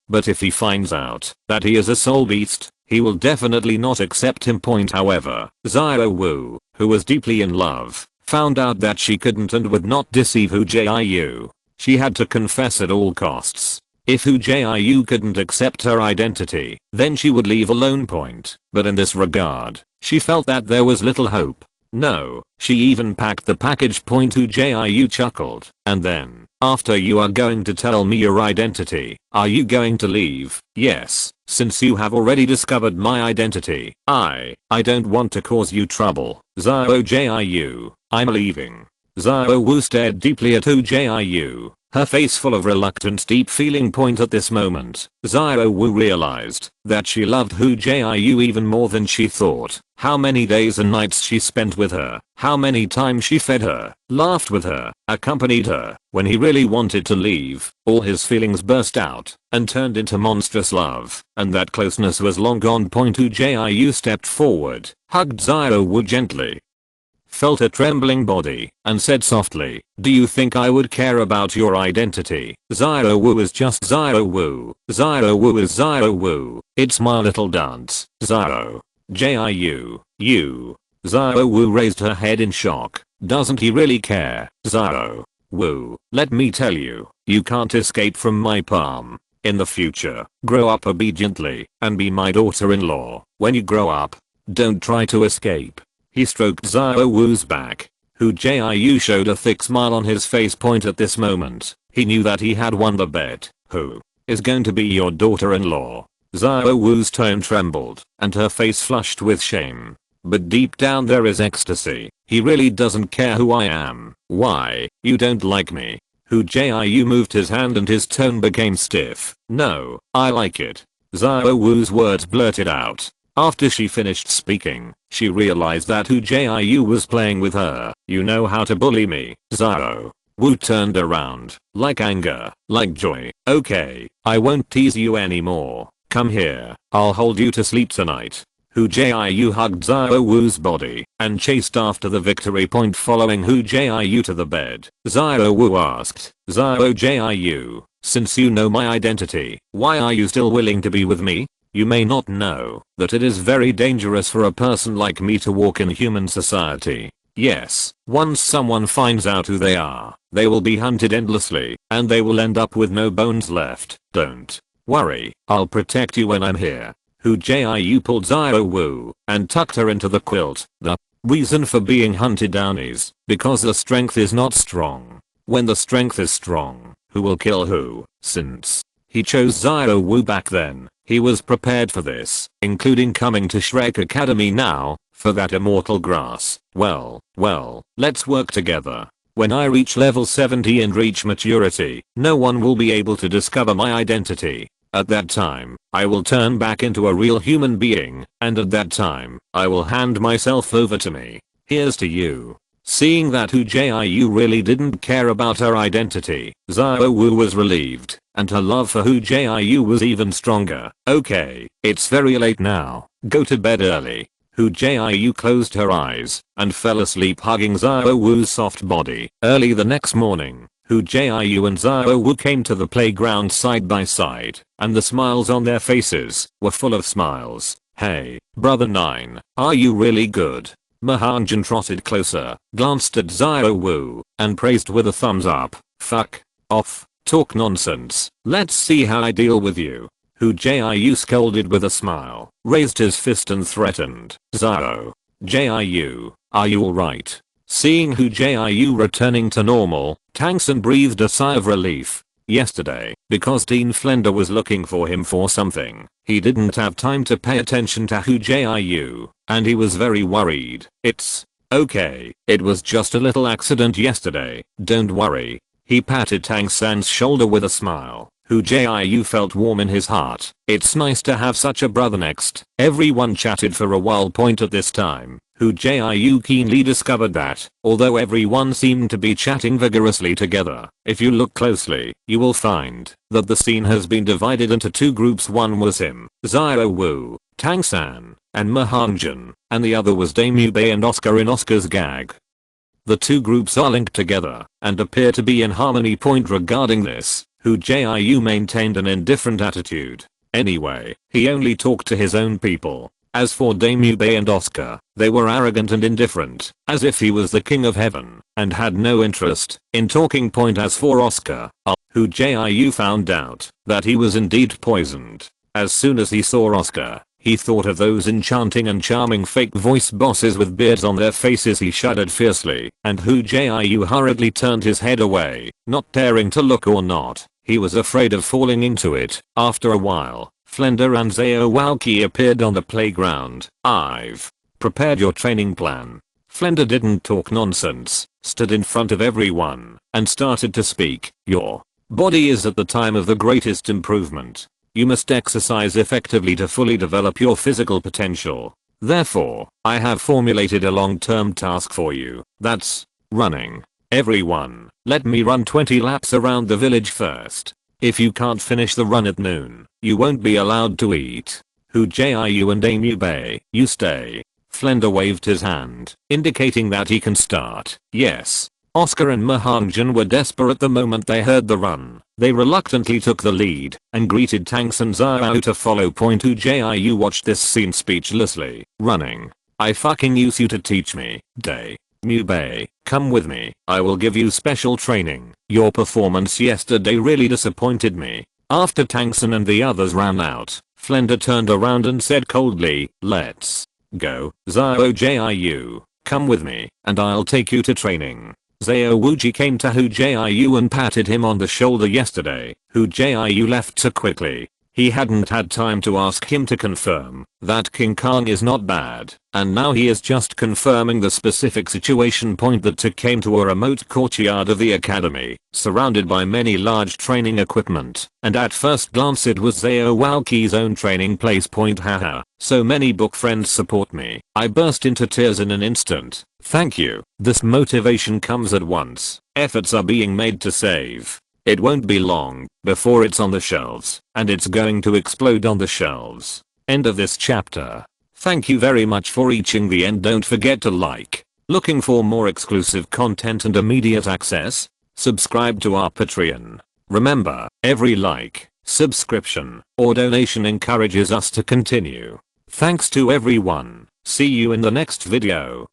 But if he finds out that he is a soul beast, he will definitely not accept him. However, Xiao Wu, who was deeply in love, found out that she couldn't and would not deceive Hu Jiu. She had to confess at all costs. If Hu Jiu couldn't accept her identity, then she would leave alone. But in this regard, she felt that there was little hope. No, she even packed the package. Hu Jiu chuckled. And then, after you are going to tell me your identity, are you going to leave? Yes, since you have already discovered my identity, I don't want to cause you trouble. Xiao Jiu, I'm leaving. Xiao Wu stared deeply at Hu Jiu, her face full of reluctant deep feeling. At this moment, Xiao Wu realized that she loved Hu Jiu even more than she thought. How many days and nights she spent with her, how many times she fed her, laughed with her, accompanied her. When he really wanted to leave, all his feelings burst out and turned into monstrous love, and that closeness was long gone. Hu Jiu stepped forward, hugged Xiao Wu gently, felt her trembling body, and said softly, do you think I would care about your identity? Xiao Wu is just Xiao Wu. Xiao Wu is Xiao Wu. It's my little dance. Xiao Jiu, you. Xiao Wu raised her head in shock. Doesn't he really care? Xiao Wu, let me tell you, you can't escape from my palm. In the future, grow up obediently and be my daughter-in-law. When you grow up, don't try to escape. He stroked Xiao Wu's back. Hu Jiu showed a thick smile on his face. At this moment, he knew that he had won the bet. Who is going to be your daughter-in-law? Xiao Wu's tone trembled, and her face flushed with shame. But deep down there is ecstasy. He really doesn't care who I am. Why, you don't like me? Hu Jiu moved his hand and his tone became stiff. No, I like it. Xiao Wu's words blurted out. After she finished speaking, she realized that Hu Jiu was playing with her. You know how to bully me, Xiao Wu turned around, like anger, like joy. Okay, I won't tease you anymore. Come here, I'll hold you to sleep tonight. Hu Jiu hugged Xiao Wu's body and chased after the victory. Following Hu Jiu to the bed, Xiao Wu asked, Xiao Jiu, since you know my identity, why are you still willing to be with me? You may not know that it is very dangerous for a person like me to walk in human society. Yes, once someone finds out who they are, they will be hunted endlessly, and they will end up with no bones left. Don't worry, I'll protect you when I'm here. Hu Jiu pulled Xiao Wu and tucked her into the quilt. The reason for being hunted down is because the strength is not strong. When the strength is strong, who will kill who? Since he chose Xiao Wu back then, he was prepared for this, including coming to Shrek Academy now, for that immortal grass. Well, let's work together. When I reach level 70 and reach maturity, no one will be able to discover my identity. At that time, I will turn back into a real human being, and at that time, I will hand myself over to me. Here's to you. Seeing that Hu Jiu really didn't care about her identity, Xiao Wu was relieved, and her love for Hu Jiu was even stronger. Okay, it's very late now, go to bed early. Hu Jiu closed her eyes and fell asleep hugging Xiao Wu's soft body. Early the next morning, Hu Jiu and Xiao Wu came to the playground side by side, and the smiles on their faces were full of smiles. Hey, brother 9, are you really good? Mahanjan trotted closer, glanced at Xiao Wu, and praised with a thumbs up. Fuck off, talk nonsense, let's see how I deal with you. Hu Jiu scolded with a smile, raised his fist and threatened. Xiao Jiu, are you alright? Seeing Hu Jiu returning to normal, Tang San breathed a sigh of relief. Yesterday, because Dean Flender was looking for him for something, he didn't have time to pay attention to Hu Jiu, and he was very worried. It's okay, it was just a little accident yesterday, don't worry. He patted Tang San's shoulder with a smile. Hu Jiu felt warm in his heart. It's nice to have such a brother next. Everyone chatted for a while. At this time, Hu Jiu keenly discovered that, although everyone seemed to be chatting vigorously together, if you look closely, you will find that the scene has been divided into two groups. One was him, Xiao Wu, Tang San, and Mahanjan, and the other was Dame Bei and Oscar in Oscar's gag. The two groups are linked together and appear to be in harmony. Regarding this, Hu Jiu maintained an indifferent attitude. Anyway, he only talked to his own people. As for Dame Bei and Oscar, they were arrogant and indifferent, as if he was the king of heaven, and had no interest in talking. As for Oscar, Hu Jiu found out that he was indeed poisoned. As soon as he saw Oscar, he thought of those enchanting and charming fake voice bosses with beards on their faces. He shuddered fiercely, and Hu Jiu hurriedly turned his head away, not daring to look or nod. He was afraid of falling into it. After a while, Flender and Xiao Walqi appeared on the playground. I've prepared your training plan. Flender didn't talk nonsense, stood in front of everyone, and started to speak. Your body is at the time of the greatest improvement. You must exercise effectively to fully develop your physical potential. Therefore, I have formulated a long-term task for you. That's running. Everyone, let me run 20 laps around the village first. If you can't finish the run at noon, you won't be allowed to eat. Hu Jiu and Dame Bei, you stay. Flender waved his hand, indicating that he can start. Yes. Oscar and Mahanjan were desperate the moment they heard the run. They reluctantly took the lead and greeted Tang San Xiao to follow. Hu Jiu watched this scene speechlessly. Running. I fucking use you to teach me. Dame Bei, come with me. I will give you special training. Your performance yesterday really disappointed me. After Tang San and the others ran out, Flender turned around and said coldly, let's go. Xiao Jiu, come with me, and I'll take you to training. Xiao Wuji came to Hu Jiu and patted him on the shoulder yesterday. Hu Jiu left so quickly. He hadn't had time to ask him to confirm that King Kong is not bad, and now he is just confirming the specific situation. That took came to a remote courtyard of the academy, surrounded by many large training equipment, and at first glance it was Xiao Walqi's own training place. Haha, so many book friends support me. I burst into tears in an instant. Thank you. This motivation comes at once. Efforts are being made to save. It won't be long before it's on the shelves, and it's going to explode on the shelves. End of this chapter. Thank you very much for reaching the end. Don't forget to like. Looking for more exclusive content and immediate access? Subscribe to our Patreon. Remember, every like, subscription, or donation encourages us to continue. Thanks to everyone. See you in the next video.